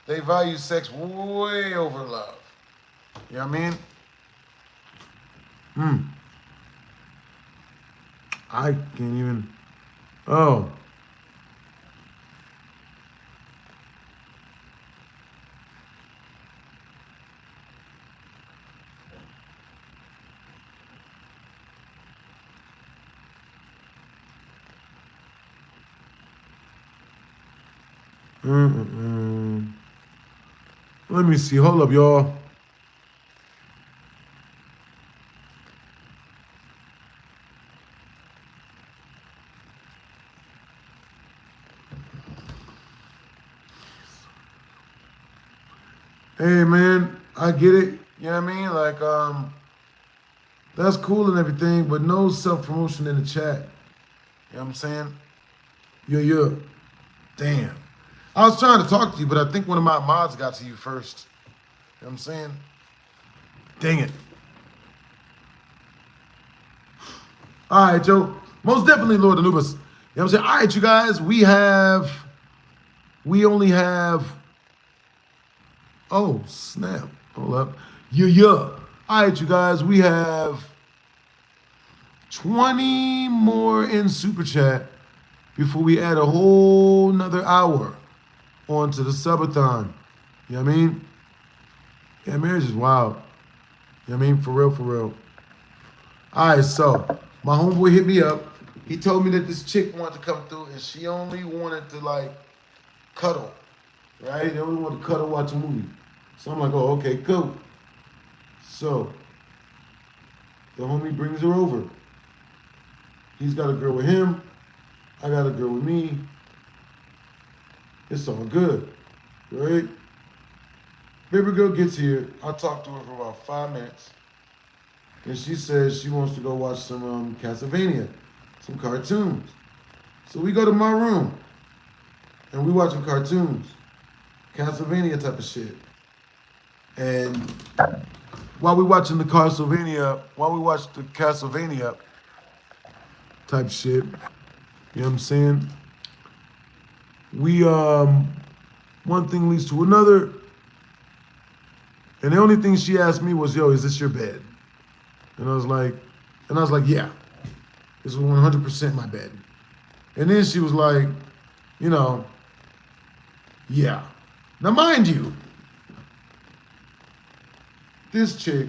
they value sex way over love. You know what I mean? I can't even. Oh. Let me see. Hold up, y'all. Hey, man, I get it. You know what I mean? Like, That's cool and everything, but no self-promotion in the chat. You know what I'm saying? Yeah. Damn. I was trying to talk to you, but I think one of my mods got to you first. You know what I'm saying? Dang it. All right, Joe. Most definitely, Lord Anubis. You know what I'm saying? All right, you guys. We only have, oh, snap. Hold up. Yeah. All right, you guys. We have 20 more in Super Chat before we add a whole nother hour onto the subathon. You know what I mean? Yeah, marriage is wild. You know what I mean? For real. All right, so my homeboy hit me up. He told me that this chick wanted to come through and she only wanted to like cuddle, right? They only wanted to cuddle, watch a movie. So I'm like, oh, okay, cool. So the homie brings her over. He's got a girl with him. I got a girl with me. It's all good, right? Baby girl gets here. I talk to her for about 5 minutes. And she says she wants to go watch some Castlevania, some cartoons. So we go to my room and we watching cartoons, Castlevania type of shit. And while we watch the Castlevania type shit, you know what I'm saying? We, one thing leads to another. And the only thing she asked me was, yo, is this your bed? And I was like, yeah, this is 100% my bed. And then she was like, you know, yeah. Now, mind you, this chick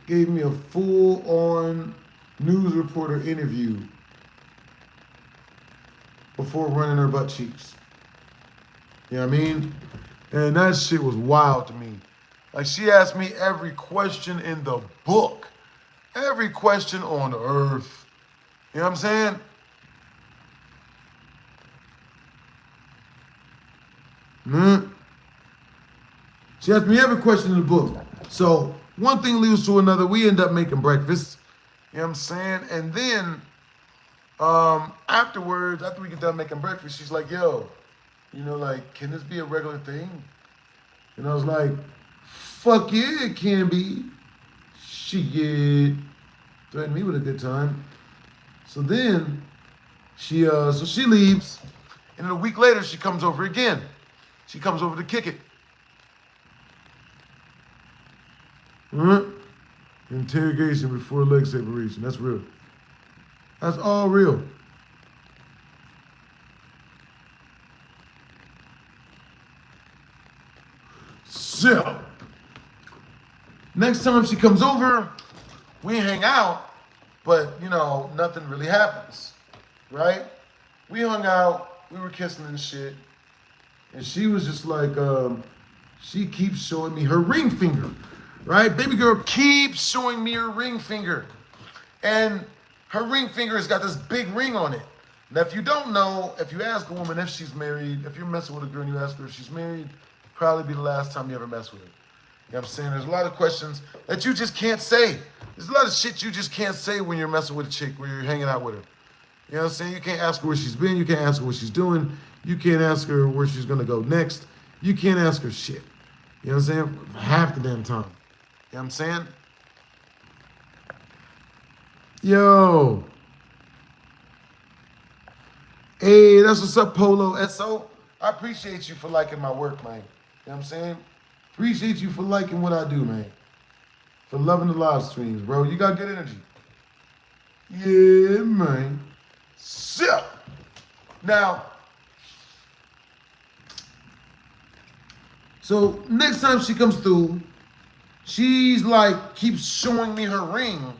gave me a full-on news reporter interview before running her butt cheeks. You know what I mean? And that shit was wild to me. Like, she asked me every question in the book. Every question on earth. You know what I'm saying? She asked me every question in the book. So one thing leads to another. We end up making breakfast. You know what I'm saying? And then afterwards, after we get done making breakfast, she's like, yo, you know, like, can this be a regular thing? And I was like, fuck yeah, it can be. Shit. Threatened me with a good time. So then she leaves, and then a week later she comes over again. She comes over to kick it. Interrogation before leg separation. That's real. That's all real. So, next time she comes over, we hang out, but, you know, nothing really happens, right? We hung out, we were kissing and shit, and she was just like, she keeps showing me her ring finger, right? Baby girl keeps showing me her ring finger, and her ring finger has got this big ring on it. Now, if you don't know, if you ask a woman if she's married, if you're messing with a girl and you ask her if she's married, probably be the last time you ever mess with her. You know what I'm saying? There's a lot of questions that you just can't say. There's a lot of shit you just can't say when you're messing with a chick, when you're hanging out with her. You know what I'm saying? You can't ask her where she's been. You can't ask her what she's doing. You can't ask her where she's going to go next. You can't ask her shit. You know what I'm saying? Half the damn time. You know what I'm saying? Yo. Hey, that's what's up, Polo SO. I appreciate you for liking my work, man. You know what I'm saying? Appreciate you for liking what I do, man. For loving the live streams, bro. You got good energy. Yeah, man. So, now, so next time she comes through, she's like, keeps showing me her ring,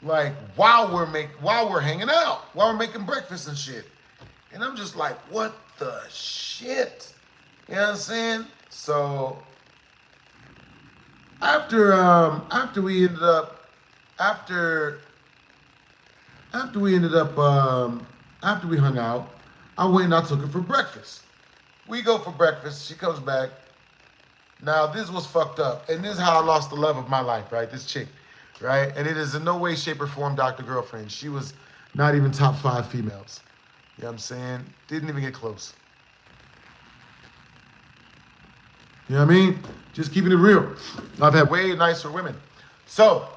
like while we're hanging out, while we're making breakfast and shit. And I'm just like, what the shit? You know what I'm saying? So after we hung out, I went and I took her for breakfast. We go for breakfast. She comes back. Now, this was fucked up. And this is how I lost the love of my life, right? This chick, right? And it is in no way, shape, or form Dr. Girlfriend. She was not even top 5 females. You know what I'm saying? Didn't even get close. You know what I mean? Just keeping it real. I've had way nicer women. So,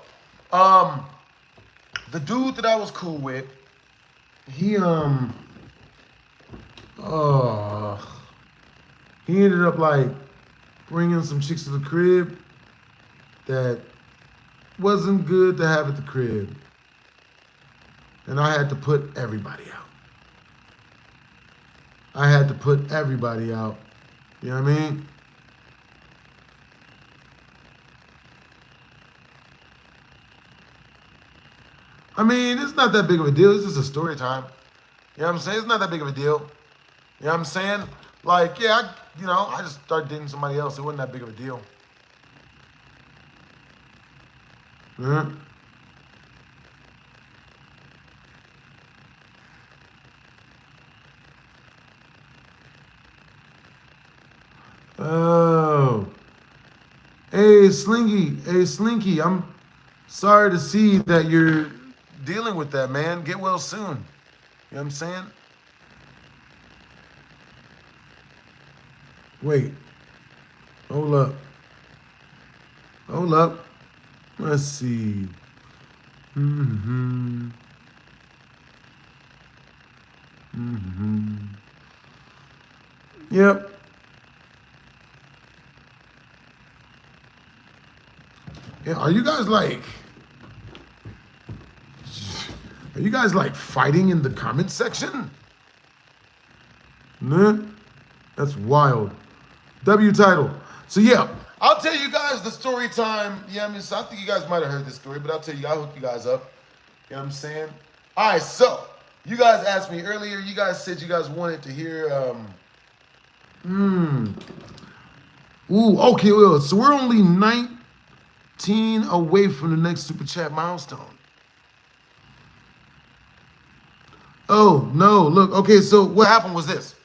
the dude that I was cool with, he ended up like bringing some chicks to the crib that wasn't good to have at the crib. And I had to put everybody out. I had to put everybody out. You know what I mean? I mean, it's not that big of a deal. It's just a story time. You know what I'm saying? It's not that big of a deal. You know what I'm saying? Like, yeah, I just started dating somebody else. It wasn't that big of a deal. Mm-hmm. Oh. Hey, Slinky, I'm sorry to see that you're dealing with that, man. Get well soon. You know what I'm saying? Wait. Hold up. Let's see. Yep. Yeah, are you guys like fighting in the comment section? Nah, that's wild. W title. So yeah, I'll tell you guys the story time. Yeah, I mean, so I think you guys might have heard this story, but I'll hook you guys up. You know what I'm saying? All right, so you guys asked me earlier, you guys said you guys wanted to hear, Ooh, okay, well, so we're only 19 away from the next Super Chat milestone. Oh, no, look, okay, so what happened was this.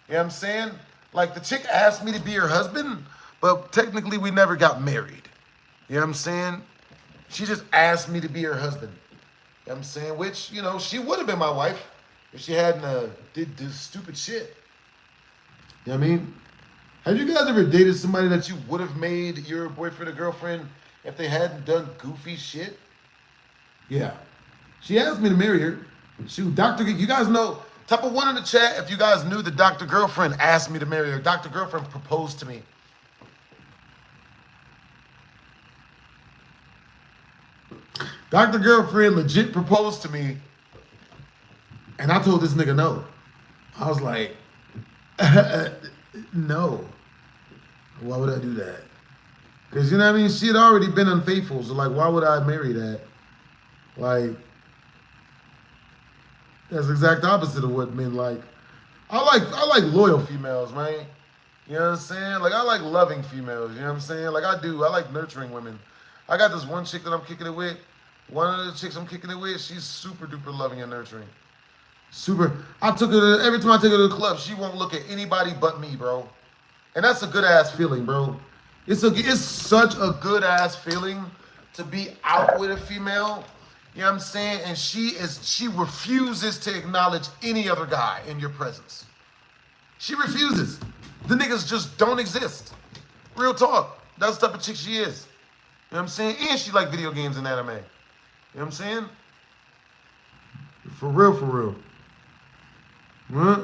You know what I'm saying? Like, the chick asked me to be her husband, but technically we never got married. You know what I'm saying? She just asked me to be her husband. You know what I'm saying? Which, she would have been my wife if she hadn't did this stupid shit. You know what I mean? Have you guys ever dated somebody that you would have made your boyfriend or girlfriend if they hadn't done goofy shit? Yeah. She asked me to marry her. Shoot, you guys know, type of 1 in the chat if you guys knew that Dr. Girlfriend asked me to marry her. Dr. Girlfriend proposed to me. Dr. Girlfriend legit proposed to me, and I told this nigga no. I was like, no. Why would I do that? Because, you know what I mean? She had already been unfaithful, so, like, why would I marry that? Like, that's the exact opposite of what men like. I like loyal females, man. You know what I'm saying? Like, I like loving females, you know what I'm saying? Like, I like nurturing women. I got this one chick that I'm kicking it with. One of the chicks I'm kicking it with, she's super duper loving and nurturing. Super. Every time I take her to the club, she won't look at anybody but me, bro. And that's a good ass feeling, bro. It's such a good ass feeling to be out with a female. You know what I'm saying? And she refuses to acknowledge any other guy in your presence. She refuses. The niggas just don't exist. Real talk. That's the type of chick she is. You know what I'm saying? And she like video games and anime. You know what I'm saying? For real. Huh?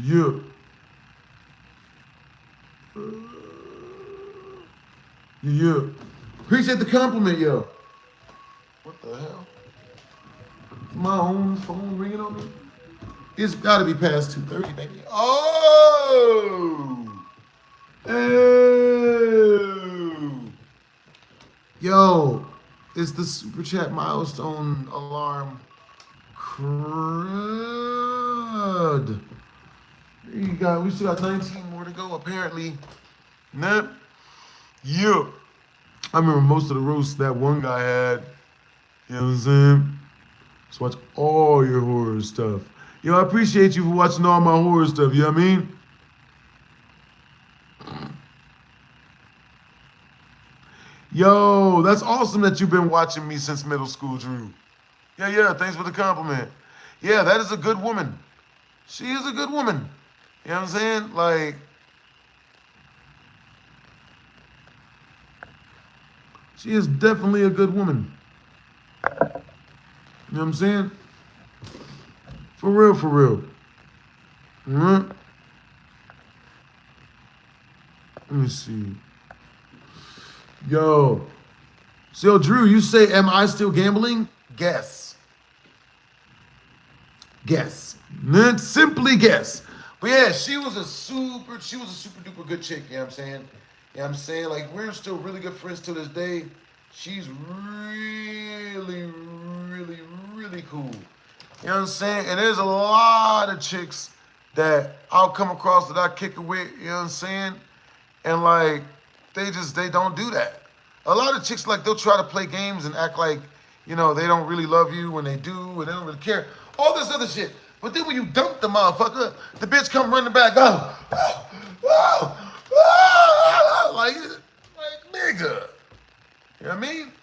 Yeah. Yeah. Appreciate the compliment, yo. What the hell? My own phone ringing on me? It's gotta be past 2:30, baby. Oh! Yo, it's the Super Chat milestone alarm. Crud. We still got 19 more to go, apparently. Nah. Yeah. I remember most of the roasts that one guy had. You know what I'm saying? Just watch all your horror stuff. Yo, I appreciate you for watching all my horror stuff, you know what I mean? Yo, that's awesome that you've been watching me since middle school, Drew. Yeah, thanks for the compliment. Yeah, that is a good woman. She is a good woman. You know what I'm saying? Like, she is definitely a good woman. You know what I'm saying? For real, for real. Mm-hmm. Let me see. Yo. So, Drew, you say, am I still gambling? Guess. Guess. Simply guess. But yeah, she was a super duper good chick, you know what I'm saying? You know what I'm saying? Like, we're still really good friends to this day. She's really, really cool. You know what I'm saying? And there's a lot of chicks that I'll come across that I kick it with, you know what I'm saying? And like, they don't do that. A lot of chicks, like, they'll try to play games and act like, you know, they don't really love you when they do, and they don't really care. All this other shit. But then when you dump the motherfucker, the bitch come running back, like, nigga. You know what I mean?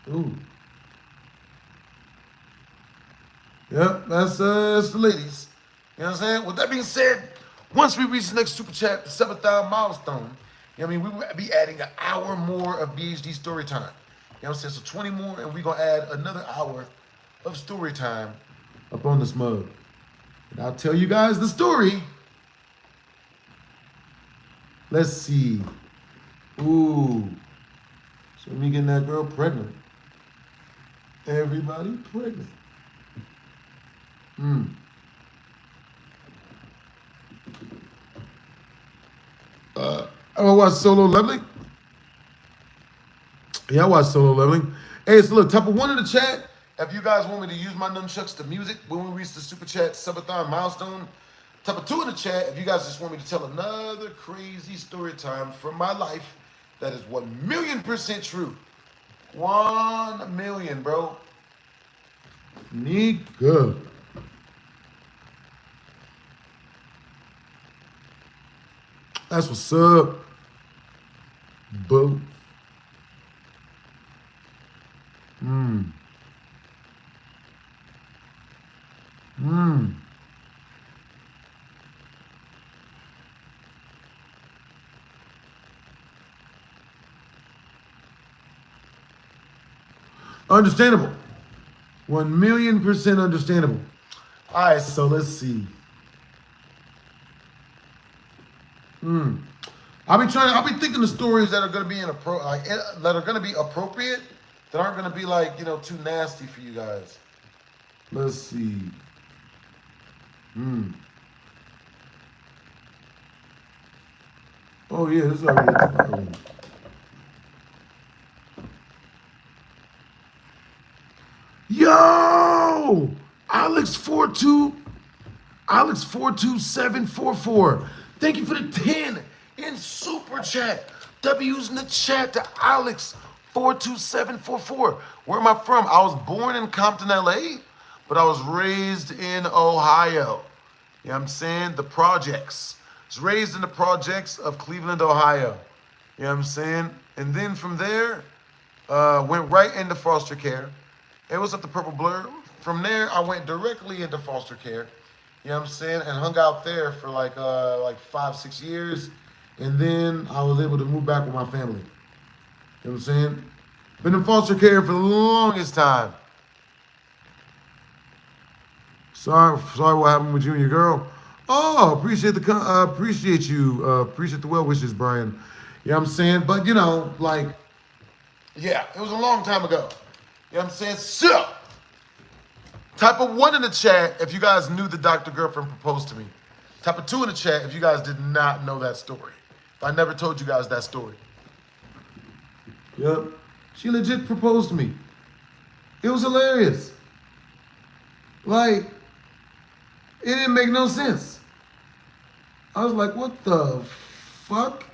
Ooh. Yep, that's the ladies. You know what I'm saying? With that being said, once we reach the next super chat, the 7,000 milestone, you know what I mean, we will be adding an hour more of BHD story time. You know what I'm saying? So 20 more, and we're going to add another hour of story time up on this mug. And I'll tell you guys the story. Let's see. Ooh. So me getting that girl pregnant. Everybody pregnant. I watched Solo Leveling. Yeah, I watched Solo Leveling. Hey, so look, type of 1 in the chat if you guys want me to use my nunchucks to music when we reach the super chat subathon milestone. Type of 2 in the chat if you guys just want me to tell another crazy story time from my life that is 1,000,000% true. 1 million, bro. Nigga. That's what's up. Boo. Understandable. 1,000,000% understandable. All right, so let's see. I'll be thinking of stories that are gonna be that are gonna be appropriate, that aren't gonna be like, you know, too nasty for you guys. Let's see. Oh yeah, this is already a one. Yo! Alex42744. Thank you for the 10 in super chat. W's in the chat to Alex42744. Where am I from? I was born in Compton, LA, but I was raised in Ohio. You know what I'm saying? The projects. I was raised in the projects of Cleveland, Ohio. You know what I'm saying? And then from there, went right into foster care. It was at the Purple Blur. From there, I went directly into foster care. You know what I'm saying? And hung out there for like 5-6 years. And then I was able to move back with my family. You know what I'm saying? Been in foster care for the longest time. Sorry what happened with you and your girl. Oh, appreciate you. Appreciate the well wishes, Brian. You know what I'm saying? But, you know, like, yeah, it was a long time ago. You know what I'm saying? So, type of 1 in the chat if you guys knew the Dr. Girlfriend proposed to me. Type of 2 in the chat if you guys did not know that story. If I never told you guys that story. Yep. She legit proposed to me. It was hilarious. Like, it didn't make no sense. I was like, what the fuck?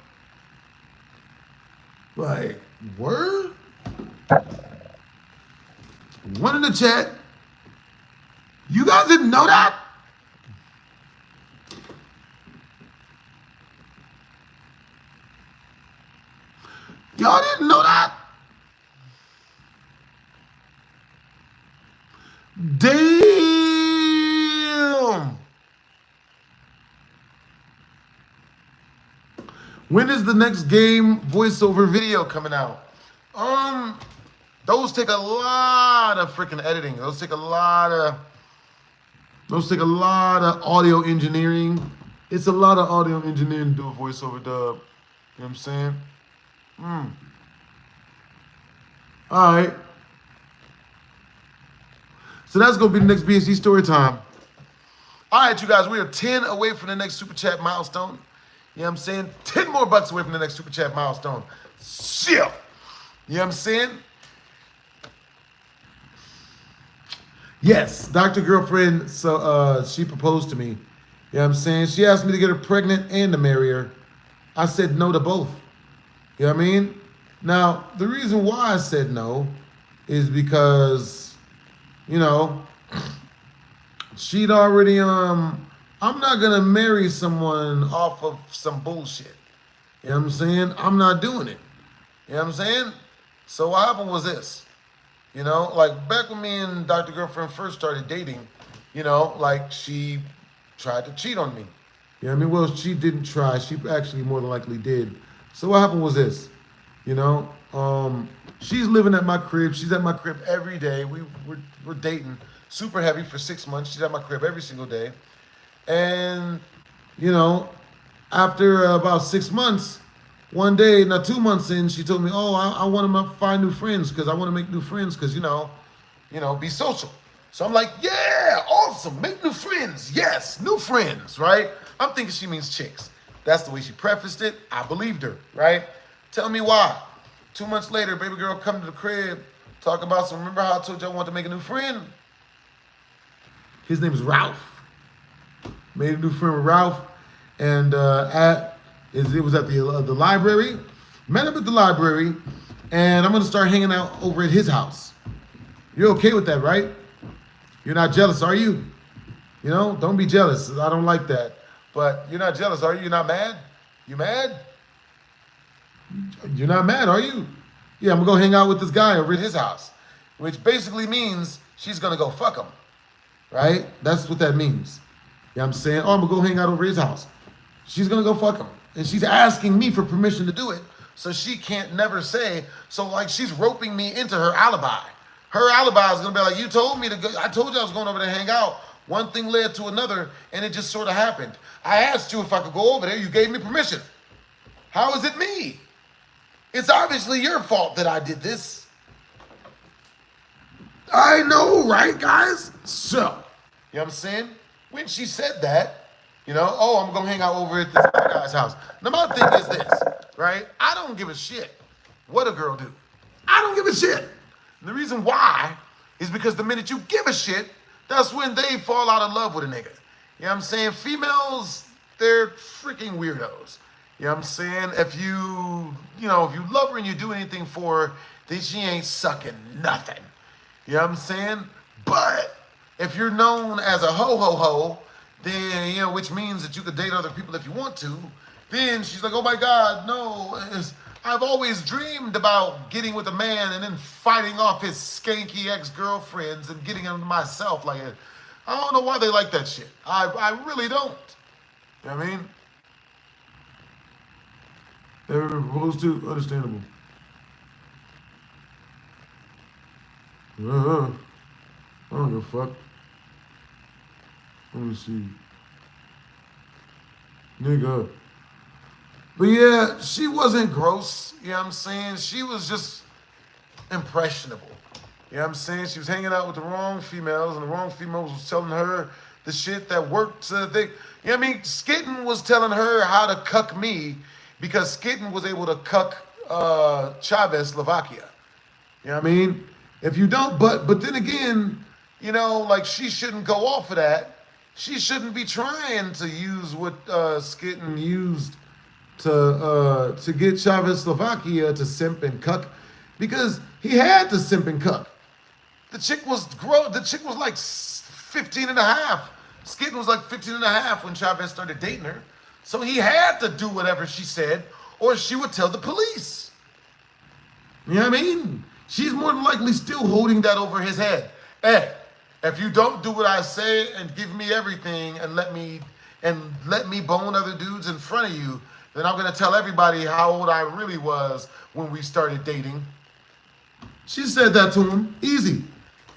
Like, word? 1 in the chat. You guys didn't know that? Y'all didn't know that? Damn. When is the next game voiceover video coming out? Those take a lot of freaking editing. Those take a lot of audio engineering. It's a lot of audio engineering to do a voiceover dub. You know what I'm saying? All right. So that's going to be the next BHD story time. All right, you guys, we are 10 away from the next Super Chat milestone. You know what I'm saying? 10 more bucks away from the next Super Chat milestone. Shit. You know what I'm saying? Yes, Dr. Girlfriend, so she proposed to me. You know what I'm saying? She asked me to get her pregnant and to marry her. I said no to both. You know what I mean? Now, the reason why I said no is because, you know, she'd already, I'm not going to marry someone off of some bullshit. You know what I'm saying? I'm not doing it. You know what I'm saying? So what happened was this. You know, like back when me and Dr. Girlfriend first started dating, you know, like she tried to cheat on me. You know what I mean? Well, she didn't try. She actually more than likely did. So what happened was this, you know, she's living at my crib. She's at my crib every day. We're dating super heavy for 6 months. She's at my crib every single day. And, you know, after about 6 months, one day, now 2 months in, she told me, oh, I want to find new friends because I want to make new friends because, you know, be social. So I'm like, yeah, awesome, make new friends. Yes, new friends, right? I'm thinking she means chicks. That's the way she prefaced it. I believed her, right? Tell me why. 2 months later, baby girl come to the crib, talk about some, remember how I told you I wanted to make a new friend? His name is Ralph. Made a new friend with Ralph. And it was at the library. Met up at the library. And I'm going to start hanging out over at his house. You're okay with that, right? You're not jealous, are you? You know, don't be jealous. I don't like that. But you're not jealous, are you? You're not mad? You mad? You're not mad, are you? Yeah, I'm going to go hang out with this guy over at his house. Which basically means she's going to go fuck him. Right? That's what that means. You know what I'm saying? Oh, I'm going to go hang out over his house. She's going to go fuck him. And she's asking me for permission to do it. So she can't never say. So like she's roping me into her alibi. Her alibi is going to be like, you told me to go. I told you I was going over there to hang out. One thing led to another. And it just sort of happened. I asked you if I could go over there. You gave me permission. How is it me? It's obviously your fault that I did this. I know, right, guys? So, you know what I'm saying? When she said that, you know, oh, I'm going to hang out over at this other guy's house. Now, my thing is this, right? I don't give a shit what a girl do. I don't give a shit. And the reason why is because the minute you give a shit, that's when they fall out of love with a nigga. You know what I'm saying? Females, they're freaking weirdos. You know what I'm saying? If you love her and you do anything for her, then she ain't sucking nothing. You know what I'm saying? But if you're known as a ho-ho-ho, then, you know, which means that you could date other people if you want to, then she's like, oh my God, no, I've always dreamed about getting with a man and then fighting off his skanky ex-girlfriends and getting them to myself. Like, I don't know why they like that shit. I really don't. You know what I mean? They were proposed to, understandable. I don't give a fuck. Let me see. Nigga. But yeah, she wasn't gross. You know what I'm saying? She was just impressionable. You know what I'm saying? She was hanging out with the wrong females, and the wrong females was telling her the shit that worked. You know what I mean? Skitten was telling her how to cuck me because Skitten was able to cuck Czechoslovakia. You know what I mean? If you don't, but then again, you know, like she shouldn't go off of that. She shouldn't be trying to use what Skitten used to get Czechoslovakia to simp and cuck, because he had to simp and cuck. The chick was like 15 and a half. Skitten was like 15 and a half when Chavez started dating her. So he had to do whatever she said, or she would tell the police. You know what I mean? She's more than likely still holding that over his head. Hey, if you don't do what I say and give me everything and let me bone other dudes in front of you, then I'm gonna tell everybody how old I really was when we started dating. She said that to him. Easy. You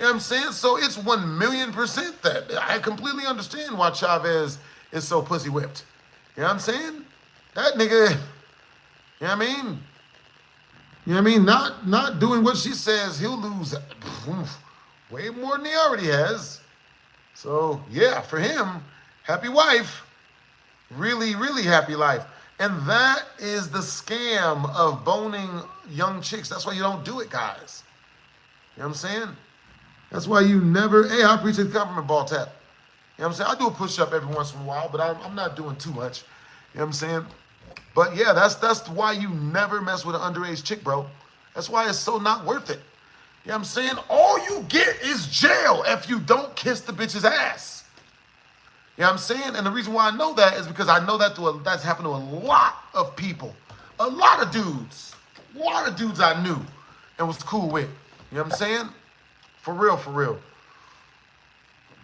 know what I'm saying? So it's 1,000,000% that. I completely understand why Chavez is so pussy whipped. You know what I'm saying? That nigga, you know what I mean? You know what I mean? Not doing what she says, he'll lose way more than he already has. So yeah, for him, happy wife. Really, really happy life. And that is the scam of boning young chicks. That's why you don't do it, guys. You know what I'm saying? That's why you never, hey, I appreciate the compliment, ball tap. You know what I'm saying? I do a push-up every once in a while, but I'm not doing too much. You know what I'm saying? But yeah, that's why you never mess with an underage chick, bro. That's why it's so not worth it. You know what I'm saying? All you get is jail if you don't kiss the bitch's ass. You know what I'm saying? And the reason why I know that is because I know that that's happened to a lot of people. A lot of dudes. A lot of dudes I knew and was cool with. You know what I'm saying? For real, for real.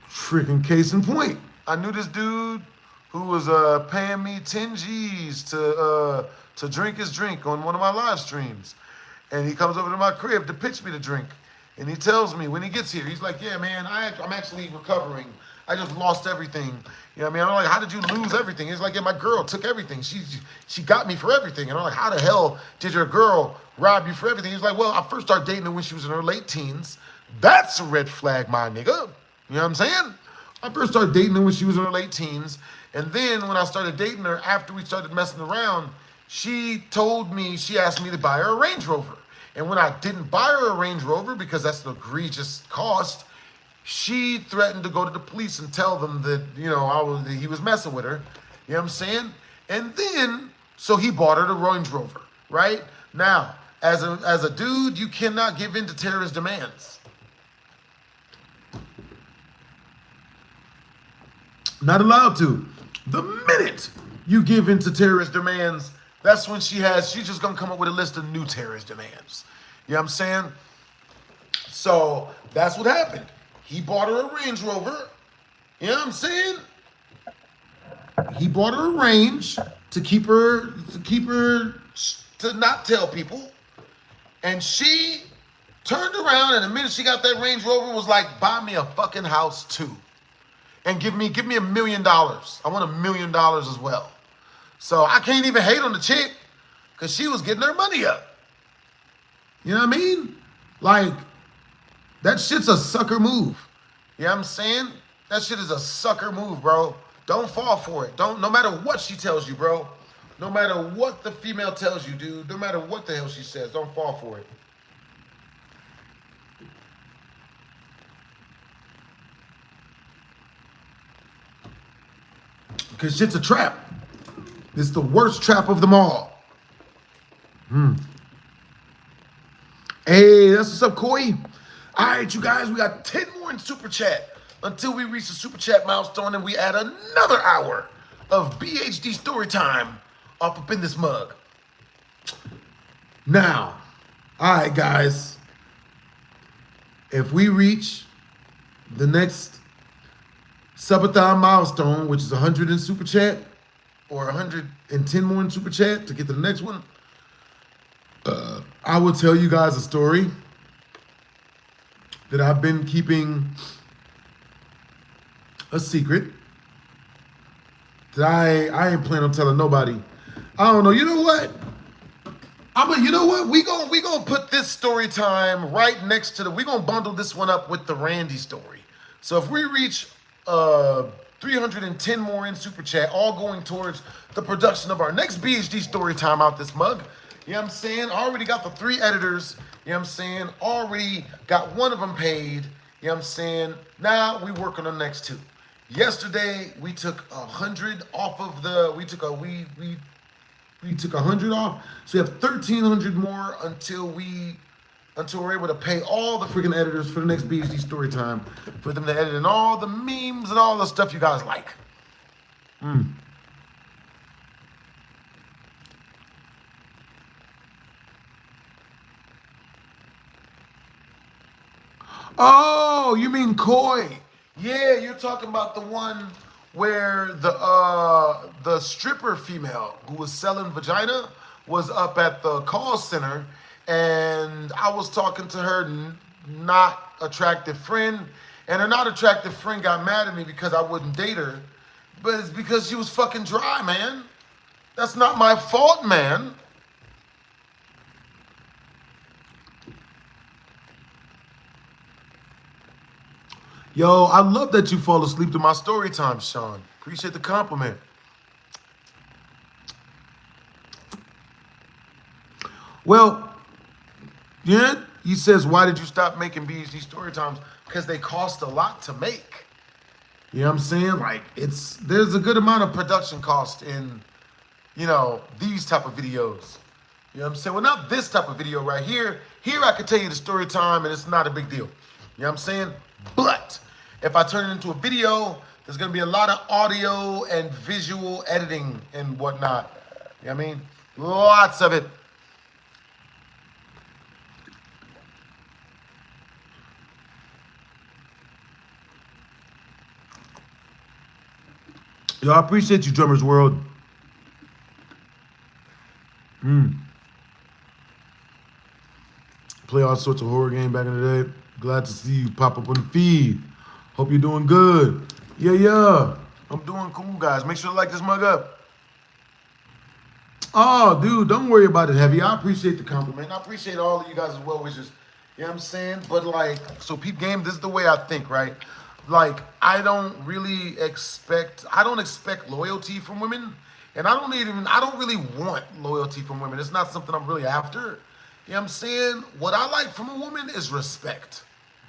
Freaking case in point. I knew this dude who was paying me 10 G's to drink his drink on one of my live streams. And he comes over to my crib to pitch me the drink. And he tells me when he gets here, he's like, yeah, man, I'm actually recovering. I just lost everything. You know what I mean? I'm like, how did you lose everything? He's like, yeah, my girl took everything. She got me for everything. And I'm like, how the hell did your girl rob you for everything? He's like, well, I first started dating her when she was in her late teens. That's a red flag, my nigga. You know what I'm saying? I first started dating her when she was in her late teens. And then when I started dating her, after we started messing around, she asked me to buy her a Range Rover. And when I didn't buy her a Range Rover, because that's an egregious cost, she threatened to go to the police and tell them that, he was messing with her. You know what I'm saying? And then, so he bought her the Range Rover, right? Now, as a dude, you cannot give in to terrorist demands. Not allowed to. The minute you give in to terrorist demands, that's when she's just gonna come up with a list of new terrorist demands. You know what I'm saying? So that's what happened. He bought her a Range Rover. You know what I'm saying? He bought her a Range to not tell people. And she turned around, and the minute she got that Range Rover, was like, buy me a fucking house too. And give me $1 million. I want $1 million as well. So I can't even hate on the chick because she was getting her money up. You know what I mean? Like, that shit's a sucker move. You know what I'm saying? That shit is a sucker move, bro. Don't fall for it. No matter what she tells you, bro. No matter what the female tells you, dude. No matter what the hell she says, don't fall for it. Because shit's a trap. It's the worst trap of them all. Hey, that's what's up, Koi. All right, you guys, we got 10 more in Super Chat until we reach the Super Chat milestone and we add another hour of BHD story time off up in this mug. Now, all right, guys, if we reach the next subathon milestone, which is 100 in Super Chat, or 110 more in Super Chat to get to the next one, I will tell you guys a story that I've been keeping a secret that I ain't planning on telling nobody. I don't know. You know what? You know what? We gonna put this story time right next to we gonna bundle this one up with the Randy story. So if we reach 310 more in Super Chat, all going towards the production of our next BHD story time out this mug. You know what I'm saying? Already got the 3 editors. You know what I'm saying? Already got one of them paid. You know what I'm saying? Now we working on the next 2. Yesterday we took 100 off of we took 100 off. So we have 1,300 more until we're able to pay all the freaking editors for the next BHD story time, for them to edit in all the memes and all the stuff you guys like. Oh, you mean Koi? Yeah, you're talking about the one where the stripper female who was selling vagina was up at the call center, and I was talking to her not attractive friend, and her not attractive friend got mad at me because I wouldn't date her, but it's because she was fucking dry, man. That's not my fault, man. Yo, I love that you fall asleep to my story time, Sean. Appreciate the compliment. Well, yeah, he says, why did you stop making BHD story times? Because they cost a lot to make. You know what I'm saying? Like, there's a good amount of production cost in, these type of videos. You know what I'm saying? Well, not this type of video right here. Here I can tell you the story time and it's not a big deal. You know what I'm saying? But if I turn it into a video, there's gonna be a lot of audio and visual editing and whatnot. You know what I mean? Lots of it. Yo, I appreciate you, Drummers World. Play all sorts of horror games back in the day. Glad to see you pop up on the feed. Hope you're doing good. Yeah. I'm doing cool, guys. Make sure to like this mug up. Oh, dude, don't worry about it, Heavy. I appreciate the compliment. I appreciate all of you guys as well wishes. You know what I'm saying? But so peep game, this is the way I think, right? I don't expect loyalty from women. And I don't really want loyalty from women. It's not something I'm really after. You know what I'm saying? What I like from a woman is respect.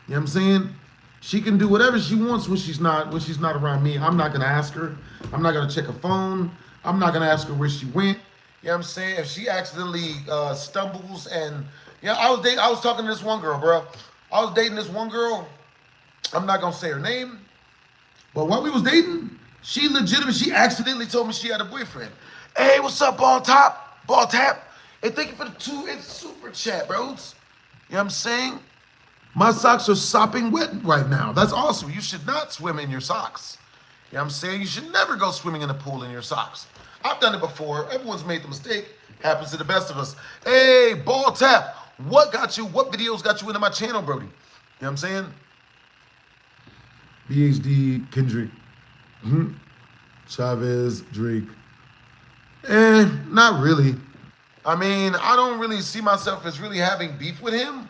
You know what I'm saying? She can do whatever she wants when she's not around me. I'm not gonna ask her. I'm not gonna check her phone. I'm not gonna ask her where she went. You know what I'm saying? If she accidentally stumbles and I was talking to this one girl, bro. I was dating this one girl. I'm not gonna say her name, but while we was dating, she accidentally told me she had a boyfriend. Hey, what's up, Ball Tap? Hey, thank you for the 2 super chat, bros. You know what I'm saying? My socks are sopping wet right now. That's awesome. You should not swim in your socks. You know what I'm saying? You should never go swimming in a pool in your socks. I've done it before. Everyone's made the mistake. Happens to the best of us. Hey, Ball Tap, what videos got you into my channel, Brody? You know what I'm saying? BHD, Kendrick, Chavez, Drake. Not really. I mean, I don't really see myself as really having beef with him.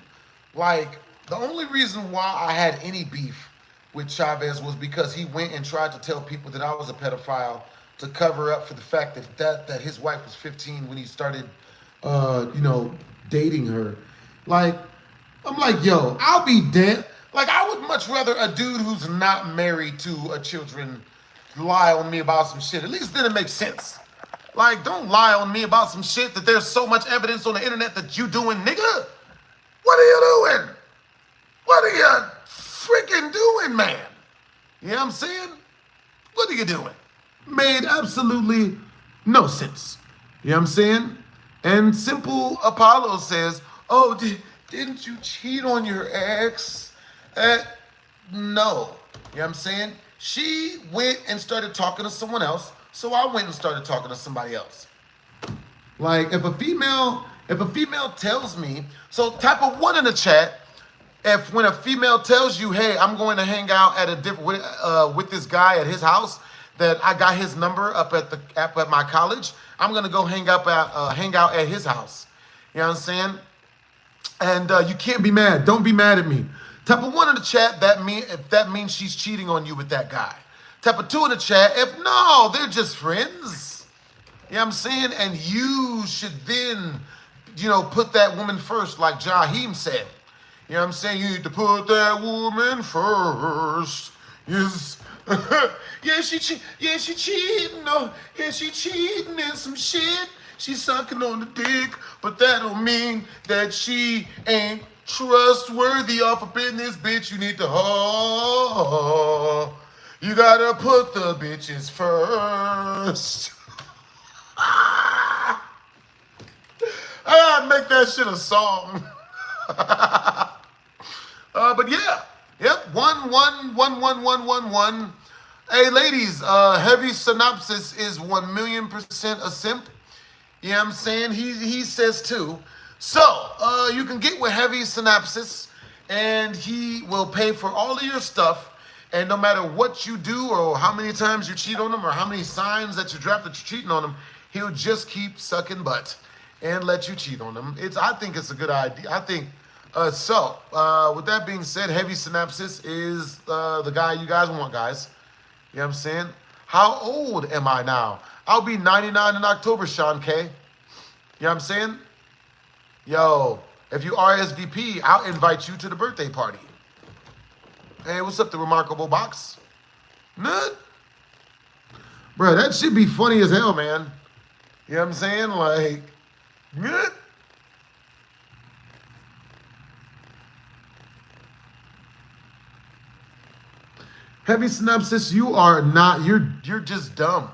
The only reason why I had any beef with Chavez was because he went and tried to tell people that I was a pedophile to cover up for the fact that his wife was 15 when he started, dating her. I'm like, yo, I'll be dead. I would much rather a dude who's not married to a children lie on me about some shit. At least then it makes sense. Don't lie on me about some shit that there's so much evidence on the internet that you doing, nigga. What are you doing? What are you freaking doing, man? You know what I'm saying? What are you doing? Made absolutely no sense. You know what I'm saying? And Simple Apollo says, oh, didn't you cheat on your ex? No. You know what I'm saying? She went and started talking to someone else, so I went and started talking to somebody else. If a female tells me, so type of 1 in the chat, when a female tells you, hey, I'm going to hang out at with this guy at his house, that I got his number up at my college, I'm gonna go hang out at his house. You know what I'm saying? And you can't be mad. Don't be mad at me. Type of 1 in the chat, if that means she's cheating on you with that guy. Type of 2 in the chat, if no, they're just friends. You know what I'm saying? And you should then, put that woman first, like Jaheim said. You know what I'm saying? You need to put that woman first. Yes. She cheating. No, she cheating and some shit. She's sucking on the dick, but that don't mean that she ain't trustworthy off up in this bitch. You need to you gotta put the bitches first. I gotta make that shit a song. But yeah. 1111111. Hey, ladies, Heavy Synopsis is 1,000,000% a simp. You know what I'm saying? He says too. So, you can get with Heavy Synopsis, and he will pay for all of your stuff. And no matter what you do or how many times you cheat on him or how many signs that you drop that you're cheating on him, he'll just keep sucking butt and let you cheat on him. I think it's a good idea. I think, with that being said, Heavy Synopsis is the guy you guys want, guys. You know what I'm saying? How old am I now? I'll be 99 in October, Sean K. You know what I'm saying? Yo, if you RSVP, I'll invite you to the birthday party. Hey, what's up, the Remarkable Box? Nut? Bro, that should be funny as hell, man. You know what I'm saying? Like, nut? Heavy Synopsis, you are not, you're just dumb.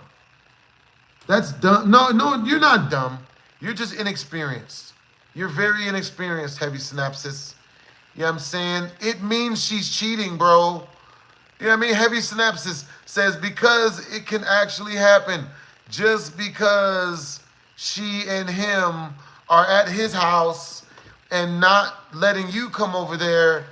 That's dumb. No, you're not dumb. You're just inexperienced. You're very inexperienced, Heavy Synopsis. You know what I'm saying? It means she's cheating, bro. You know what I mean? Heavy Synopsis says because it can actually happen. Just because she and him are at his house and not letting you come over there